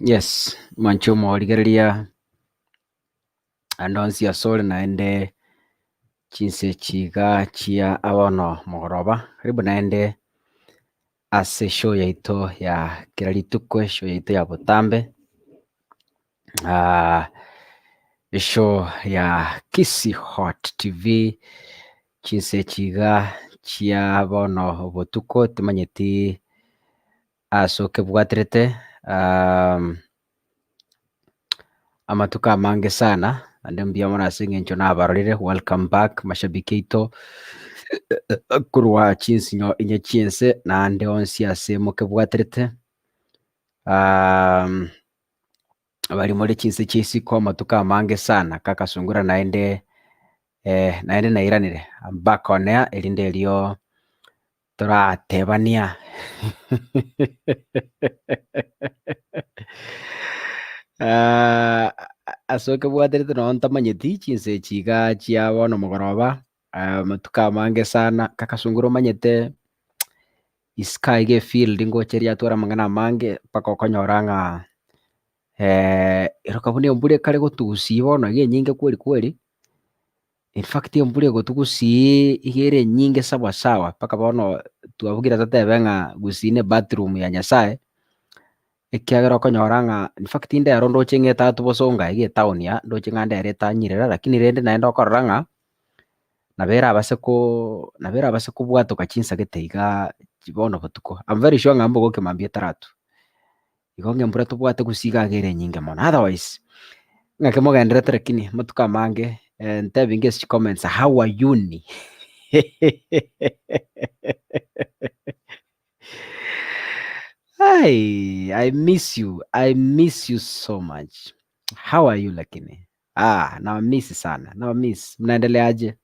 Yes, manchomo waligereria andonsia sole naende chinse chiga chia abono mogoroba karibu naende ase show yaito ya kila rituko, show yaito ya botambe, show ya Kisi Hot TV chinse chiga chia abono botuko timanyeti asoke bwaterete amatuka amange sana ande mbiamona asingencho nabarorire. Welcome back mashabiki ito kurwa chinsi nyo inye chinse nande onsi ase moke bwaterete bari muri chinse chisiko amatuka amange sana kakasungura naende nairanire. I'm back on air elinde elio toratebania asoke bwaterete nontamanyeti chinse chiga chia bono mogoroba matuka amange sana kakasungura manyete isika ige field ngocheria twara mangana mange paka okonyoranga erokabuni ombure kare gotugusi bono ige nyinge kweli in fact ombure gotugusi igere nyinge sawa sawa paka bono twabugira tatebe ng'a gusine bathroom ya nyasaye ekiagera okonyoranga in fact inde aro ndoche ng'eta tubosonga ige town ya ndoche ng'ande ereta nyirera lakini rende naenda okorora ng'a nabera abase kubwatoka chinsagete iga bono botuko. I'm very sure ng'ambo goke mambia taratu igonge mbura tubwate gusiga agere nyinge mono otherwise ng'ake mogenderete lakini matuka mange ntebinge comments how are you ni Hi, I miss you so much. How are you lakini? Na miss sana. Na miss. Mnaendeleaje?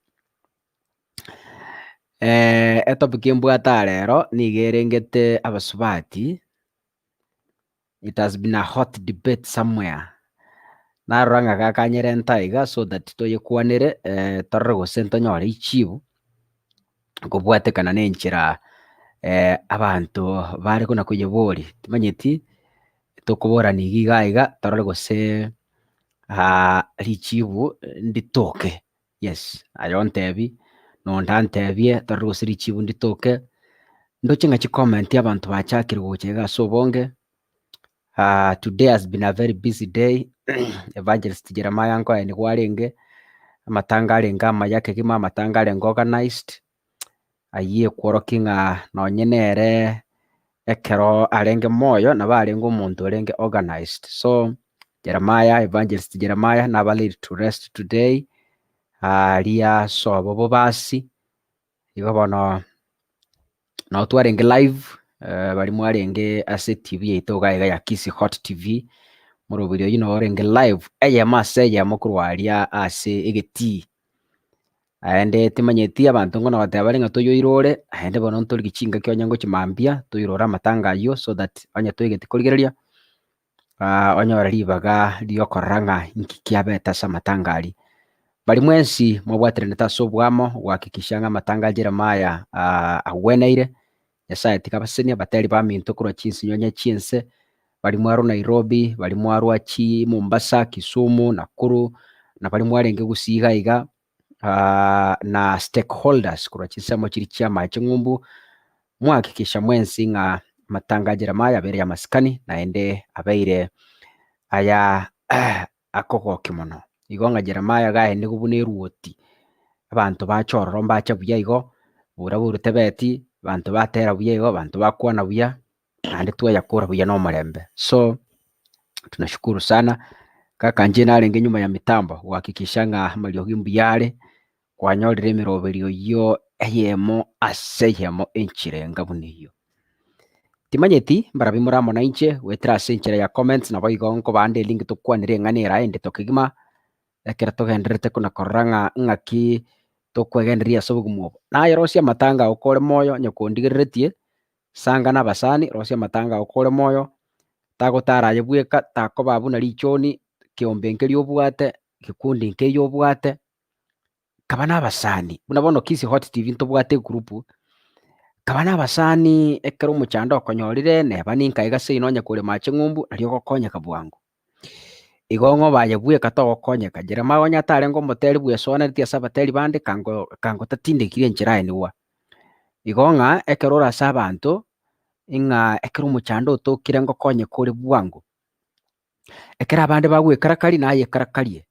Etopic embwata rero nigerengete Abasubati. It has been a hot debate somewhere. Naranga kakanyere ntaiga so that toyekwanire torre gosento nyore ichibu gobwatekana nenchera abantu bari kuna kuyebori timanyeti tokoborani gigaiga torore gose richibu nditoke. Yes, ayontebi nondantebie torore gose richibu nditoke ndoche ng'achi comment abantu bachakire gochega so bonge. Today has been a very busy day. Evangelist Jeremiah ngo ni gwarenge amatanga arenga amayake gima amatanga arenga organized ayiye kworokinga nonyenere ekero arenge moyo na barenga omuntu arenge organized. So Jeremiah, Evangelist Jeremiah naba laid to rest today. Ria sobo bo basi igo bono no twarenge live bari mwarenge ase TV yaito gaiga ya Kisi Hot TV murubiri oyi no orenge live eye mokurwaria ase egeti aende timanyeti abantu ngono batebare ng'a toyoirore aende bono ntori gichinga kionye ngo chimambia toirora amatanga ayo so that onye toigeti korigereria onyora ribaga riokorora inki kiabeta ase amatangari bari mwensi mwabwaterete ase obwamo gwakikisha amatanga njera maya agweneire nyasaye tikabasenia bateri baminto korwa chinsi nyonya chinse bari mwaro Nairobi bari mwaro achi Mombasa Kisumu Nakuru na bari mwarenge gusiga iga na stakeholders korwa chisemo chiri chiama ching'umbu mwakikisha mwensi ng'a matanga njera maya abere ya masikani naende abeire aya akogoki mono igo ng'a Jeremiah gaende gobuna eruoti abanto bachororo mbacha buya igo bura tebeti banto batera buya igo banto bakwana buya naende twayakora buya na omorembe. So tunashukuru sana kaka nje narenge nyuma ya mitambo gwakikisha ng'a amariogi mbuyare kwanyorire emiroberio iyo eyemo ase eyemo enchirenga buna iyo timanyeti mbarabi muramona inche wetera ase enchera ya comments nabo igo nkobande elink tokwanire eng'ana eraende tokigima ekero togenderete konakorora ng'aki tokwegenderia ase obogumu obo naye rosia amatanga okore moyo nyokondigereretie sanga na abasani rosia amatanga okore moyo tagotara aye bweka takoba buna richoni kiombe nkeri obwate gikundi nkeri obwate kaba na abasani buna bono Kisi Hot TV ntobwate egroup kaba na abasani ekero omochando okonyorire neba ninka iga seino onye korema ching'umbu nario ogokonyeka bwango igo ng'obaye bweka togokonyeka Jeremiah onyatarenga omoteri bwesoaneretie ase abateri bande kango tatindekiri enchera aeniwa igo ng'a ekero ore ase abanto ng'a ekero omochando otokire ngokonyeka ore bwango ekero abande bagwekarakari naye ekarakarie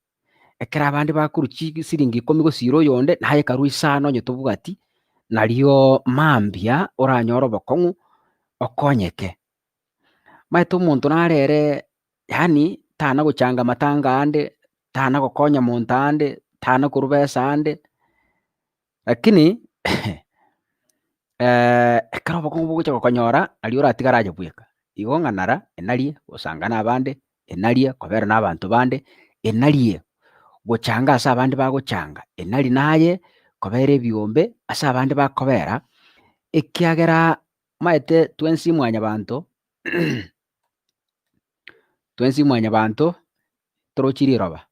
ekero abande bakorwa siringi 10 gosira oyonde naye karwa 5 onye tobwati nario mambia oranyora obokong'u okonyeke maete omonto narere yani tana gochanga matanga ande tana gokonya monto ande tana korwa besa ande lakini ekero obokong'u bogocha gokonyora nario oratigara aye bweka igo ng'anara enarie gosanga na abande enarie kobera na abanto bande enarie gochanga ase abande bagochanga enari naye kobera ebiombe ase abande bakobera ekiagera maete twensi mwanyabanto twensi mwanyabanto torochi riroba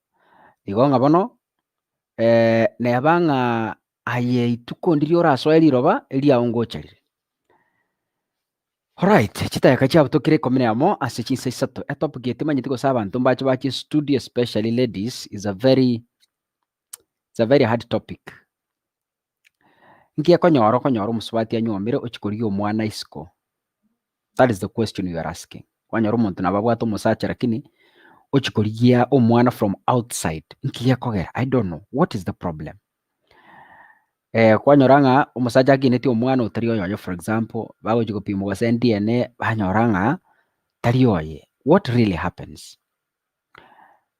igo ng'a bono neba ng'a aye ituko ndirio orasoe riroba eriao ngocherire. Alright, chitaka chiabo tokire 11 ase chinsa isato etopic etimanyeti gose abanto mbache bachi studio especially ladies is a very hard topic. Nki ekonyora omusubati anywomire ochikorigia omwana isiko. That is the question you are asking. Kwanyora omonto nababwate omosacha lakini ochikorigia omwana from outside. Nki ekogera I don't know what is the problem. Kwanyora ng'a omosacha akineti omwana otari oyoyo for example bagochi gopima gose DNA banyora ng'a tari oye. What really happens?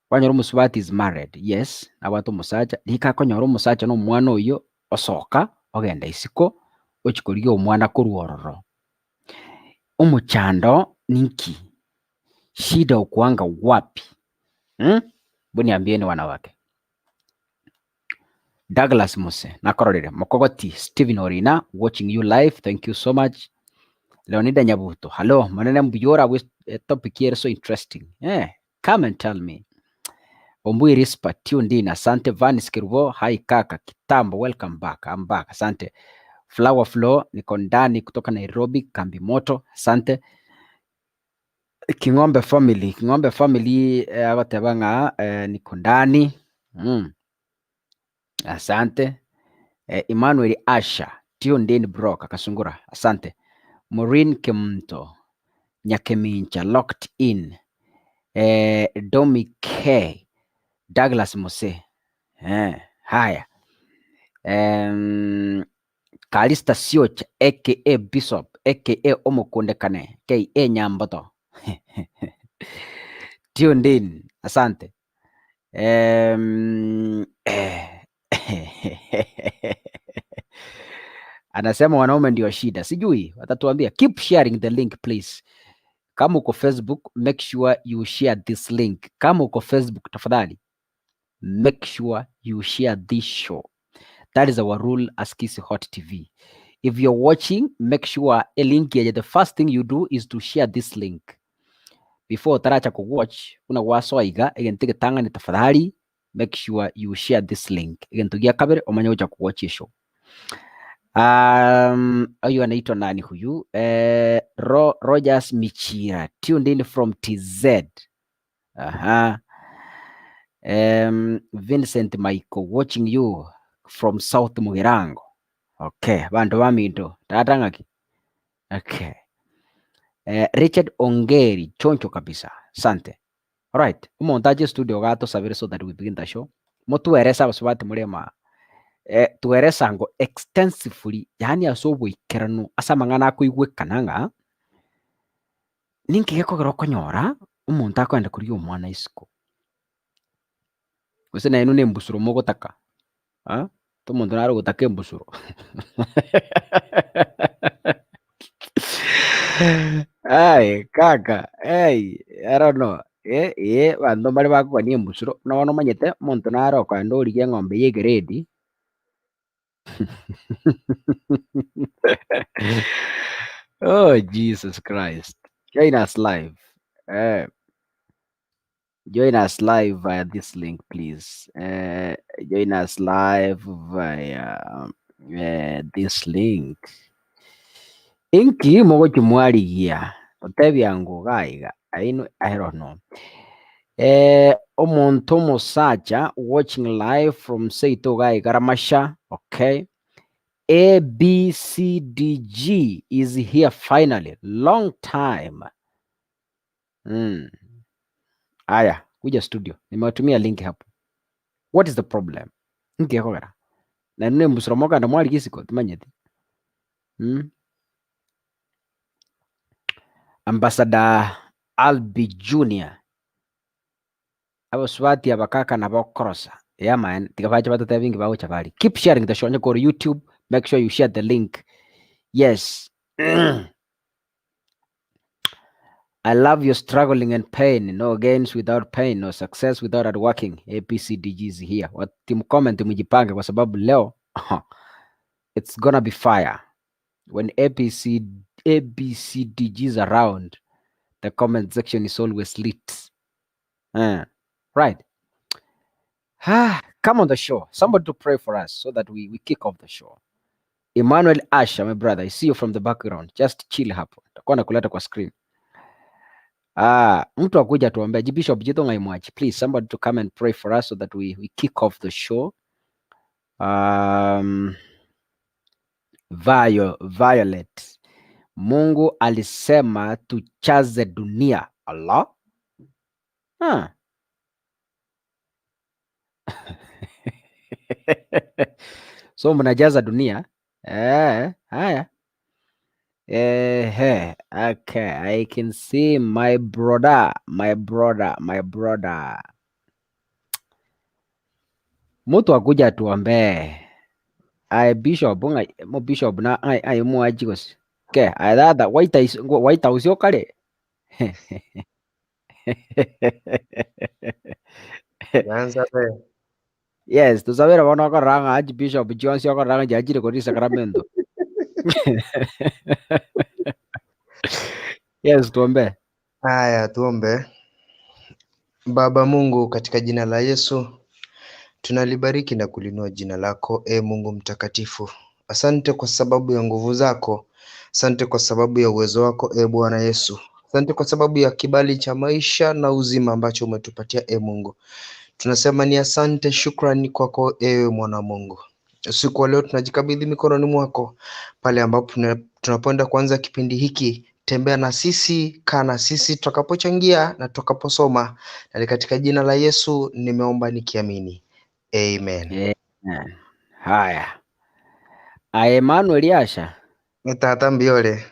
Kwanyora omusubati is married. Yes, nabwate omosacha rika konyora omosacha na omwana oyo osoka ogenda isiko ochikorigia omwana korwa ororo. Omochando ninki shida ukuanga wapi? Buniambieni wanawake. Douglas Muse nakororire Mokogoti Steven Orina watching you live, thank you so much. Leonida Nyabuto, hello manene mbuyora with topic here so interesting. Come and tell me. Ombui Rispa tuned in, asante. Vanis Kirubo, hi kaka kitambo, welcome back. I'm back, asante. Flower Flow niko ndani kutoka Nairobi kambi moto, asante. King'ombe family abateba ng'a niko ndani asante. Emmanuel Asha tuned in bro kakasungura, asante. Maureen Kimto Nyakemincha locked in. Domi K Douglas Muse haya. Kalista Sioch aka Bishop aka Omokondekane aka Nyamboto tuned in, asante. Anasema wanaume ndio shida, sijui watatuambia. Keep sharing the link please. Kama uko Facebook make sure you share this link. Kama uko Facebook tafadhali make sure you share this show. That is our rule as Kisi Hot TV. If you're watching, make sure a link here. The first thing you do is to share this link. before taracha watch una wasoiga egento getang'ani tafadhali make sure you share this link egento gia kabere omanye gocha watch show. Huyu anaitwa nani huyu? Rogers Michira tuned in from TZ. Vincent Michael watching you from South Mugirango. Okay, bantu baminto tatang'aki. Okay. Richard Ongeri choncho kabisa. Sante. All right. Umontaje studio gato sabere so that we begin the show. Motueresa Abasubati murema. Tueresa ngo extensively yani asobwikerano asa mang'ana kuigwekananga ninki gekogera okonyora omonto akwenda kuri omwana isiko gose naino ne embusuro mogotaka tomonto naro gotaka embusuro ai kaka I don't know bandu bari bakugania embusuro nono manyete omonto naro kwenda origia eng'ombe ya grade. Oh, Jesus Christ. Join us live. Join us live via this link, please. Join us live via this link. Inki mogo chimwarigia. Otebyango gaiga. I don't know. Omonto mosacha watching live from Seito Gaiga Ramasha. Okay. ABCDG is here finally. Long time. Aya, kuja studio. Nimewatumia link hapo. What is the problem? Nkekogera. Na nune mbusromoka na mwali kisiko tumanyeti. Ambassador Albi Jr. Abasubati abakaka na bokorosa. Yeah man, tikabacha batata bingi bawo chabali. Keep sharing the show. Go to YouTube. Make sure you share the link. Yes. I love your struggling and pain. No gains without pain. No success without hard working. ABCDG is here. What team comment mjipange kwa sababu leo it's gonna be fire. When ABCDG is around, the comment section is always lit. Right. Come on the show. Somebody to pray for us so that we kick off the show. Emmanuel Asha, my brother, I see you from the background. Just chill hapo. Takuwa nakuleta kwa screen. Mtu akuja tuambia Bishop Jito ngaimwachi. Please, somebody to come and pray for us so that we kick off the show. Violet. Mungu alisema tuchaze dunia. Allah. So mnajaza dunia. Haya. Okay, I can see my brother. Mutu akuja tuambe. Bishop na ai muaji gosi. Okay, aidha waita usio kale. Yanza be. Yes, tusabira wana karanga aji Bishop Jones yo karanga jajire kuri Sacramento. Yes, tuombe. Haya, tuombe. Baba Mungu, katika jina la Yesu tunalibariki na kulinua jina lako, Mungu mtakatifu. Asante kwa sababu ya nguvu zako, asante kwa sababu ya uwezo wako, Bwana Yesu. Asante kwa sababu ya kibali cha maisha na uzima ambacho umetupatia, Mungu. Tunasema ni asante, shukrani kwako, mwana Mungu. Usiku wa leo tunajikabidhi mikononi mwako, pale ambapo tunapoenda kuanza kipindi hiki. Tembea na sisi, kaa na sisi tutakapochangia na tutakaposoma, na katika jina la Yesu nimeomba nikiamini. Amen. Haya. Emmanuel Asha. Tata mbiole.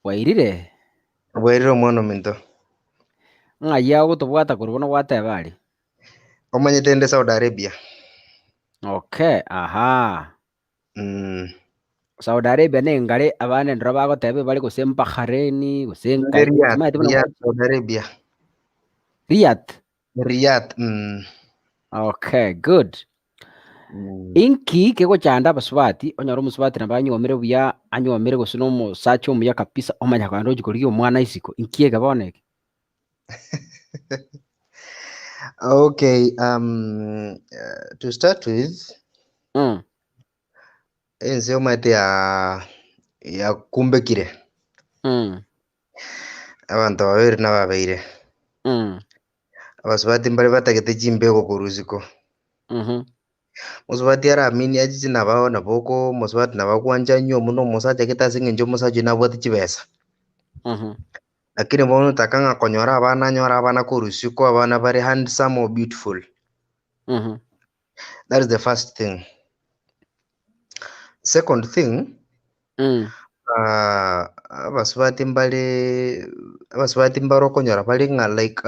Wairire mwono minto. Ngaya gutubwata kurubona gwatebali. Omanyete ende Saudi Arabia. Okay, Saudi Arabia ne ngare abane ndro bagotebe bali gusemba Bahrain, gusenka Riyadh, Saudi Arabia. Riyadh. Okay, good. Inki gekobachanda Abasubati onyoro Musubati na banywomire buya anywomire gusino musacho muya kapisa omanya kwando gikoriyo omwana isiko inki egaboneke. Okay, to start with, enseo mate ya kumbekire abantu babiri nababeire abasubati mbali batagete chimbeko kurusiko musubati aramini achichi nabao naboko musubati nabakwanja nyo muno musacha kitasinge njo musacha nabwati chibesa lakini bono takanga konyora abana kurusiko abana very handsome or beautiful. That is the first thing. Second thing, abasubati mbaro konyora bali nga like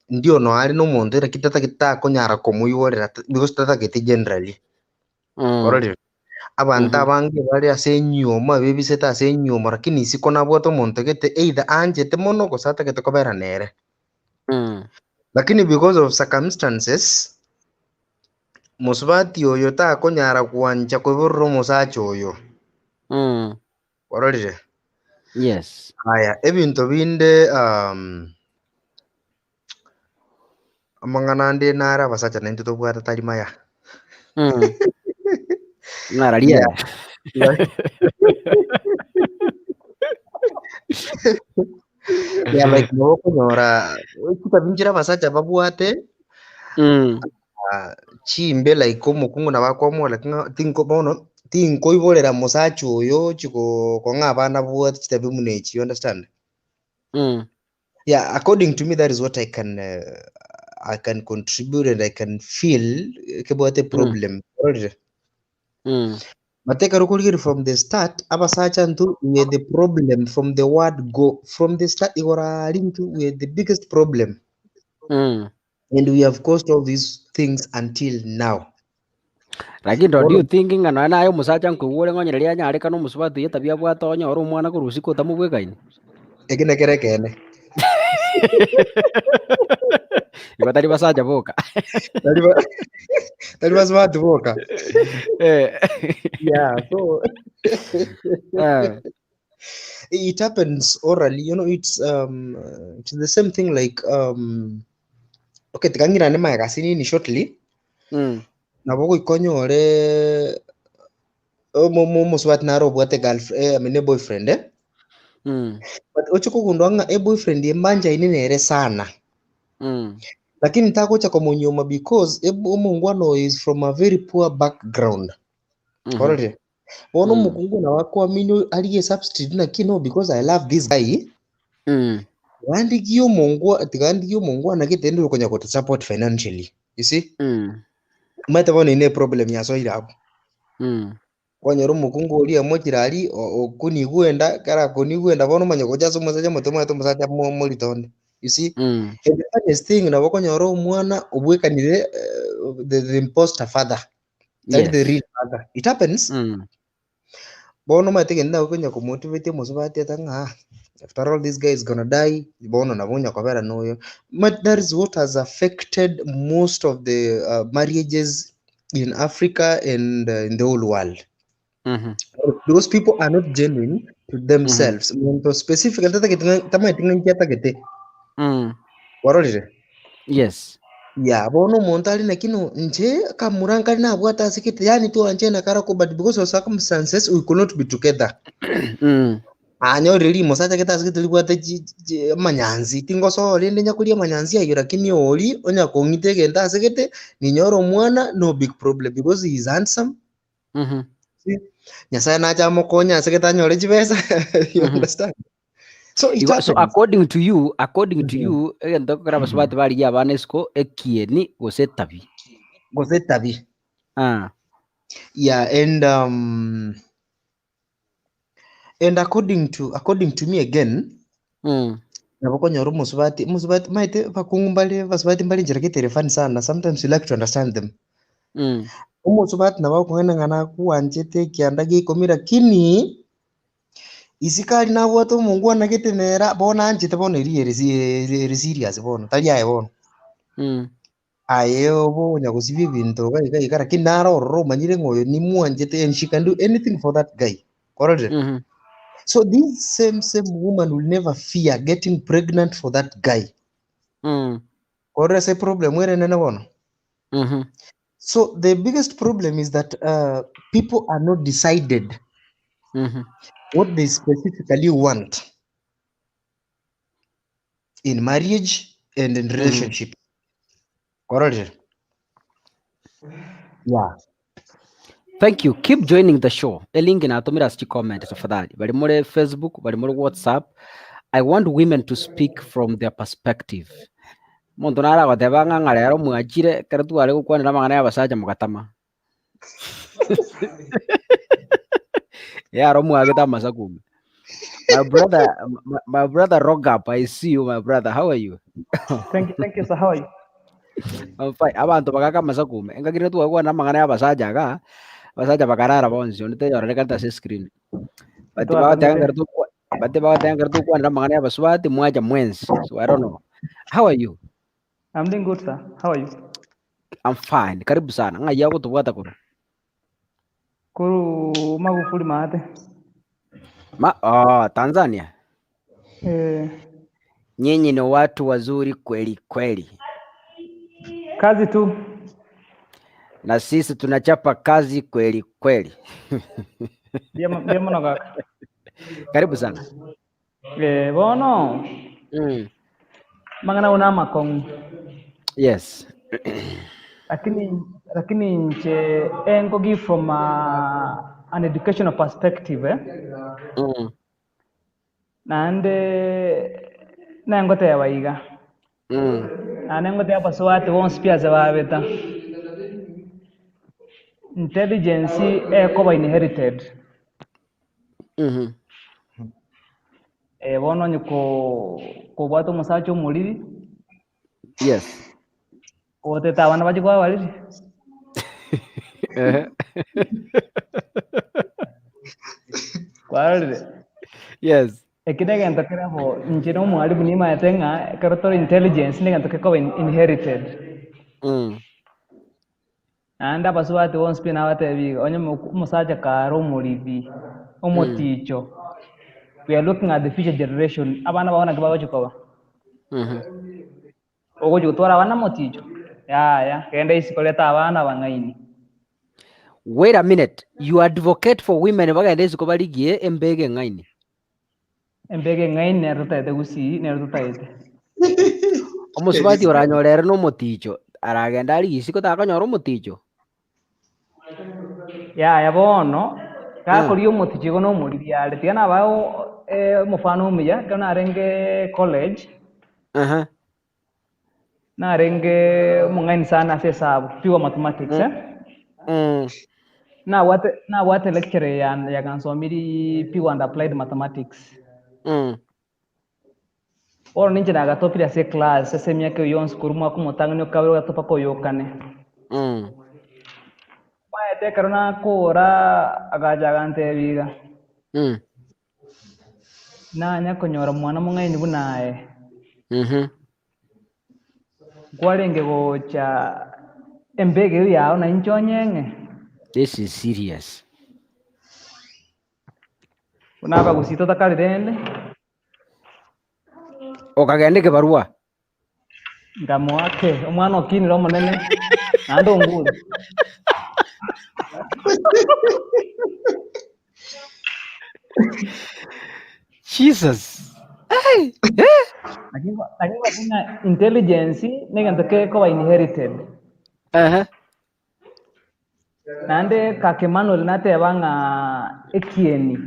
ndio no ari no muntu era kita konyara komuyorera because tatagete generally already abantu abange bari ase nyuma bebisete ase nyuma lakini isiko nabwoto muntu gete either anjete mono gosata gete kobera nere lakini because of circumstances musubati oyo takonyara kwanja kweborero musacha oyo already. Yes. Haya ebintu binde amangana ndi nara basacha nende tobwata tali maya Nararia. Yeah, like no konyora kutavinjira basacha babwate chimbe like omukungu nabakwamo like tinko bono tinko ibolera musacha oyo chiko konga abana bwate chitabe munechi, you understand? Yeah, according to me that is what I can contribute and I can feel about the problem. But take a look from the start, abasacha ntu we had the problem from the word go. From the start, we were the biggest problem. And we have caused all these things until now. Lakini do you thinking ana ayo musacha nkuwole ngonyereria nyare kano musubati yetabia bwatonya oro mwana kurusiko tamubwekaine. Egene kerekene. Ibatari basacha boka. That was what boka. Yeah, so it happens orally, you know, it's the same thing like okay, tikangira ne maya kasini ni shortly. Naboko ikonyore musubati naro bwate girlfriend, I mean boyfriend but ochiko kundwanga boyfriend yembanja inenere sana lakini ntakocha kwa monywoma because omungwano is from a very poor background already ono mukungu na wako amino aliye substitute na kino because I love this guy wandigiyo mungwa na kitendo konya ko support financially, you see mata bona ine problem ya so irabu kwanyoro mukungu uri amokirari okuni gwenda kara kuni gwenda bono manya koja so musacha mutoma to musacha muri tonde, you see and the funniest thing na bokonyoro mwana obwekanire the imposter father, that is the real father. It happens bono mate genda konya ko motivate musubati tanga after all this guy is gonna die bono na bonya kwabera noyo, but that is what has affected most of the marriages in Africa and in the whole world. Because people are not genuine to themselves. Specifically, yes. Yeah, bono montali na kino nje kamuranga na bwata sikite yani tu anje na karako, but because of circumstances we could not be together. Anyo really musacha kita sikite libwata manyanzi tingo so lende nyakulia manyanzi ayo lakini oli onya kongite genda sikite ni nyoro mwana no big problem because he is handsome. Nyasaya na chamo konya sikita nyore chibesa. You understand? So according to you endo kara basubati bali ya banesco ekieni gosetabi. Yeah, and according to me again nabokonyoro musubati maite bakungumbale basubati mbali njira keterefani sana, sometimes you like to understand them. Musubati nabakungana ngana kuanjete kianda gikomira kini isikali nabwo to mungu anagetenera bona anjete bona iri serious bona tali aye bona ayo bonya kusibi bintu gai kara kinaro ro manyire ngoyo ni muanjete and she can do anything for that guy, correct? So this same woman will never fear getting pregnant for that guy. Or say problem where nene wono. So the biggest problem is that people are not decided what they specifically want in marriage and in relationship. Correct. Yeah. Thank you. Keep joining the show. Link inatumira sti comment tafadhali. Bali muri Facebook, bali muri WhatsApp. I want women to speak from their perspective. Muntu nara goteba ng'ang'a rero mwachire kare tware gukwanira amang'ana y'abasaja mugatama. Yaro mwageta amasakume. My brother Rogap, I see you, my brother. How are you? Thank you, sir. How are you? I'm fine. Abantu bagaka amasakume. Engagire tu agwa namang'ana y'abasaja ga. Abasaja bakarara bonzi. Onite yoreka ta screen. Bati baga tu kwanira amang'ana y'Abasubati mwaja mwenzi. So I don't know. How are you? I'm doing good, sir. How are you? I'm fine. Karibu sana. Nga yako tubwata kuro. Kuru Magufuli Mahate. Tanzania. Nyinyi ni watu wazuri kweli kweli. Kazi tu. Na sisi tunachapa kazi kweli kweli. Biamo kaka. Karibu sana. Bono. Mangana unama kong. Yes. Lakini nche engogi from an educational perspective na ngote ya waiga na ngote ya Abasubati wonse pia za wabeta intelligence koba inherited bono nyuko bwato musacho muliri. Yes. Wote tawana baji kwa waliri. Waliri. Yes. Ekidega ntakira ho njino mwalimu ni maetenga character intelligence ni ntakika ko inherited. Anda Abasubati wonse pina wate bi onye musacha karo mulivi omoticho. We are looking at the future generation. Abana baona kibago chikoba. Ogo jutora abana moticho. Ya kenda isiko leta abana bangaini. Wait a minute. You advocate for women bagenda isiko baligie embege ngaini. Embege ngaini nerutaite gusi nerutaite. Omusubati oranyorere no moticho. Aragenda ali isiko takanyoro moticho. Ya bono kakoriyo moticho no muri yale tiana bao mufano umya kana arenge college. Na renge mungaini sana hesabu pure mathematics na wate lecture ya kansomiri pure and applied mathematics oro ninje naga topira se class se myaka yonse kuruma kumutanga nyo kabiro gatopa ko yokane maete karona kora agaja gante biga na nya konyora mwana mungaini bunae Gwarenge gocha embege yao na inchonyenge. This is serious. Unaba gusito takalirende. Okagende ke barua. Ngamwake omwana okinira omunene. Nando ngule. Jesus. Hey. Lakini intelligence negantake ko inherited. Nande kakemano linate banga ekieni.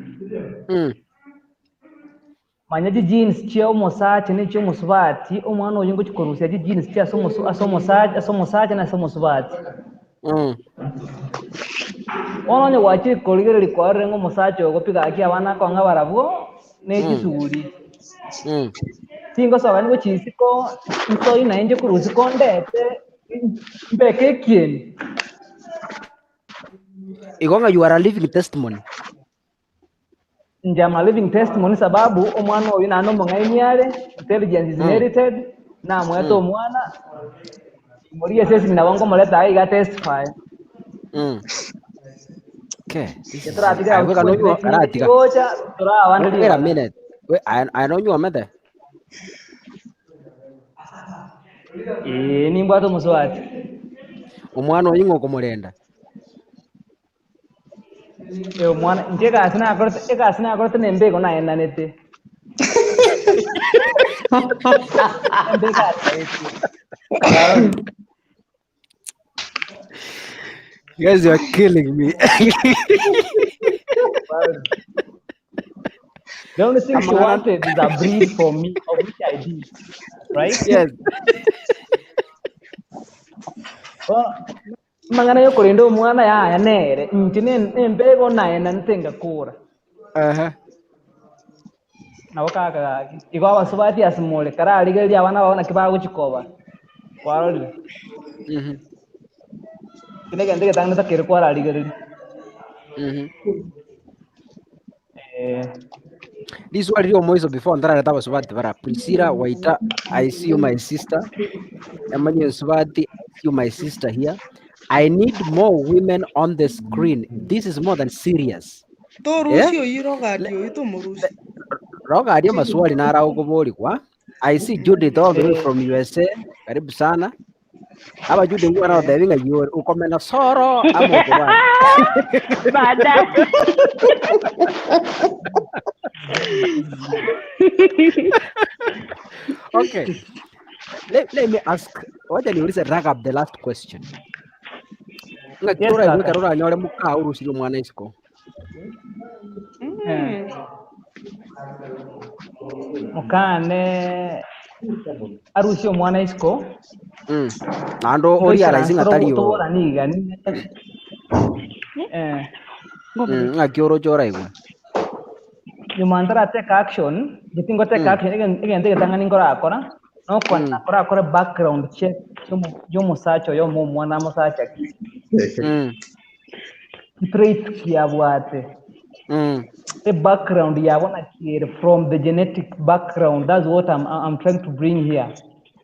Manyaji genes chia omosache ne chia Omusubati omwana oyingo chikorusia genes chia asomosache na asomusubati. Ono wachi koligere likware ngo mosache ogopiga aki abana ko ngabarabwo nejisuri. Tingo sawa ngo chisiko nso ina enje kuruzi kondete mbeke kieni. Igonga you are a living testimony. Njama living testimony sababu omwana oyo nano mongainiale intelligence is inherited na mweto omwana muri sesi mina wango moleta ai ga testify. Okay. Wait a minute. Wait, I know you are mother. nimbwate Omusubati. Omwana oyingo kumurenda. Omwana nje ekasi nakorete nembeko naendanete. Embeko ataete. You guys are killing me. The only thing she wanted is a breed for me, of which I did. Right? Yes. Mangana yo kurenda omwana ya nere ntine embego naenda ntenga kura. Nabo kaka igo Abasubati asimole kara aligeria abana babona kibago chikoba. Kwaroli. Kine kende ketanga takere kwara aligeria. This one real moiso before ndara taba Subati bara Priscilla Waita, I see you my sister. Emmanuel Subati, I see you my sister here. I need more women on the screen. This is more than serious. Roga adia maswali nara ukuboli kwa. I see Judith all the way from USA. Karibu sana. Aba Judith nguwa nao devinga yuwe ukomena soro ama ukubali. Bada. Okay. Let me ask. What do you wrap up the last question? Ngakura yuwe karora nyore muka urusiri mwana isiko. Mukane arusio mwana isiko. Ando realizing atari yo. Ngakioro chora igwe. Yumantara take action. Jitingo take action. Again take tanga ningora akora. No kona akora background check. Yo musacho yo mwana musacha. Trait kiabwate. The background yabona here from the genetic background. That's what I'm trying to bring here.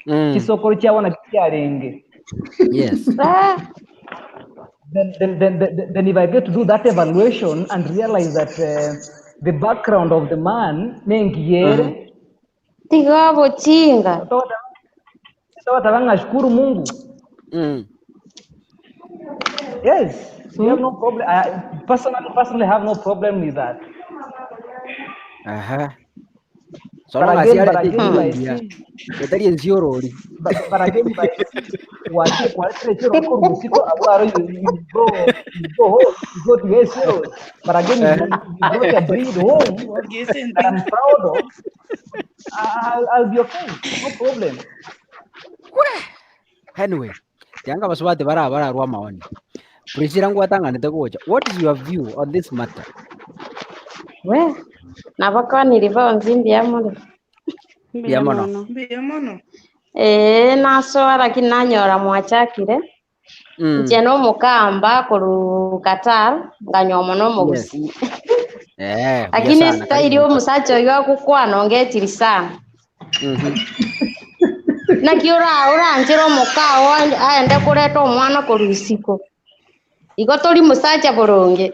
Kisokoro chabona kiarenge. Yes. Then if I get to do that evaluation and realize that the background of the man nengiere Tigabo chinga. Nashukuru Mungu. Yes. We have no problem. I personally have no problem with that. So long as you're in zero. But again, what you go to get zero. But again, you got a breed home that I'm proud of. I'll be okay. No problem. Anyway, yanga Abasubati bara ruwa maoni. Priscilla ngwatanga nitagoja. What is your view on this matter? We, nabaka niliva nzimbi ya mono. Biamono. Naso lakini nanyora mwachakire. Ncheno mukamba kuru Qatar nganyomo no mugusi. Lakini style yo musacho yo kukwana ongetiri sana. Na kiora njiro mukao aende kureta omwana kuru isiko. Igotori musacha boronge.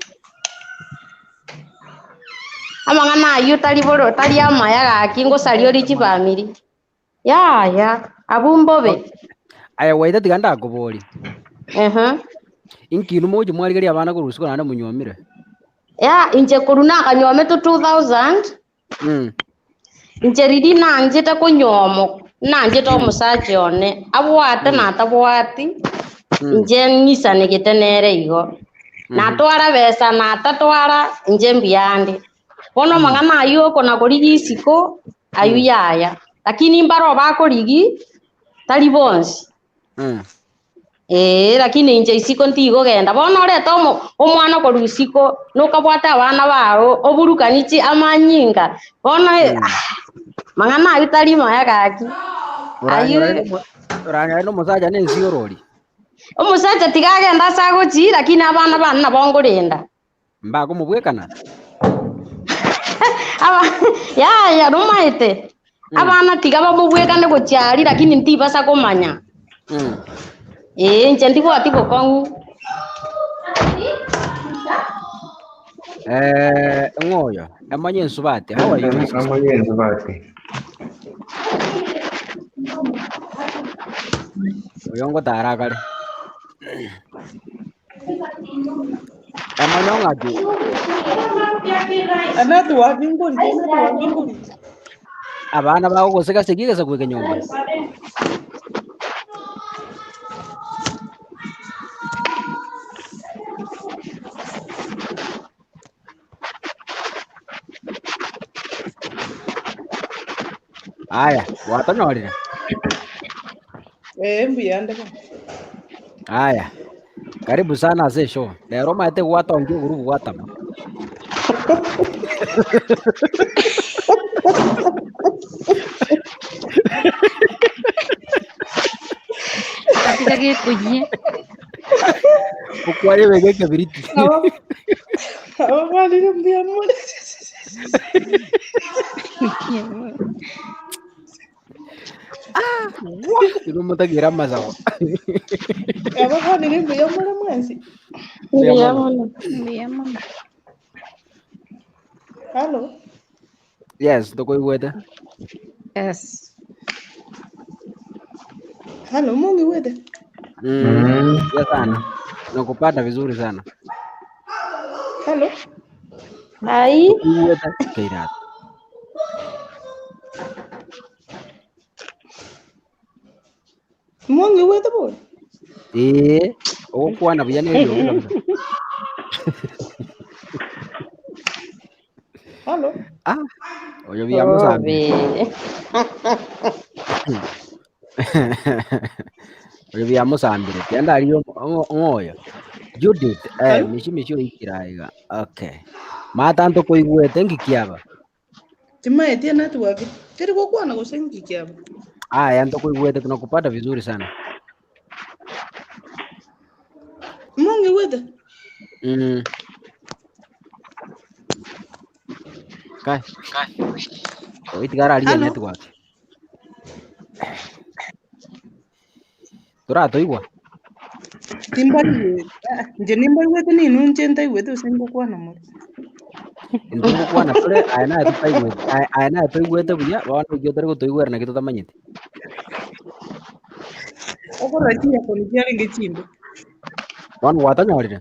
Amangana yutali boro tali amaya gakingo salio richi family. Ya abumbobe. Aya waita tiganda akobori. Inkinu moja mwali abana ko rusiko nana monywomire. Ya inje kuruna kanyome to 2000. Inje ridi nanje ta konyomo nanje to musache one abwate na tabwati. Inje ngisa negetenere igo. Na twara besa na tatwara inje mbiande. Kono mangana ayo kona korigi isiko ayu yaya. Lakini mbaro bakorigi tali bonsi. Lakini inje isiko ntigo genda. Bono reto omwana ko rusiko nokabwata abana baro oburukanichi amanyinga. Bono mangana ayu tali maya gaki. Ayu ranga no musaja nenziorori. Omusacha tigagenda sagochi lakini abana bana bongorenda. Mbago mubwekana. Ya rumaite. Abana tigaba mubwekane gochari lakini ntibasa komanya. Nje ndiko atiko kongu. Ngoyo. Amanye Subati. How are you? Amanye Subati. Oyongo tarakare. Emanyonga tu. Anatu wakinguri. Abana bako guseka sekigesa kweke nyomba. Aya, watanyorire. Mbuyanda ka. Aya. Karibu sana ase show. Lero maite watongi guru watama. Katika kikujie. Ukwari wege kibiriti. Abana ni mbuya mwana. Ibu mutagira masawa. Abana ni mbuya mwana mwezi. Mbuyamona. Hello. Yes, toko iwete. Yes. Hello, Mungu wede. Ya sana. Nakupata vizuri sana. Hello. Hai. Iwete kairat. Mungu wede boy. Okuwa na biyane ndio kabisa. Hello. Oyo biyamo sambi. Oyo biyamo sambi. Kenda aliyo ngoya. Judith, mishi ikiraiga. Okay. Matanto ko igwete ngikiaba. Timaye tia network. Tiri kwa na kusengi kiaba. Yanto ko igwete tunakupata vizuri sana. Mungu wede. Kai. Oitigara aliyo network. Turato igwa. Timbali. Nje nimbali wede ni nunje ntai wede usengo kwa na mo. Ndugu kwa na tole ayana tupaigwete. Ayana tuigwete buya bana igyotere ko tuigwera na kitu tamanyete. Oko ratia ko nijari ngechimbe. Wanu watanyorire.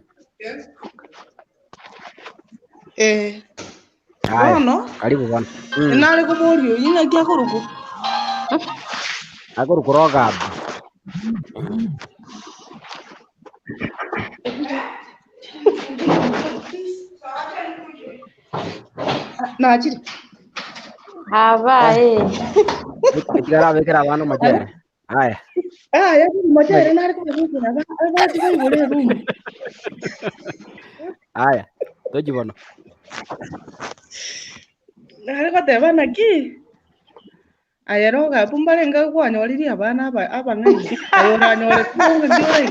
Bono. Karibu bwana. Nale ko borio yinga kya koruko. Agora kuroga. Na chiri. Hava Itigara bekera abantu majere. Aya. Ya majere nale ko borio na ba ti ko bole room. Aya. Toji bono. Nale ko te bana ki. Ayero ga pumbale nga kwa nyoliri abana abangai. Ayora nyole ko ngiore.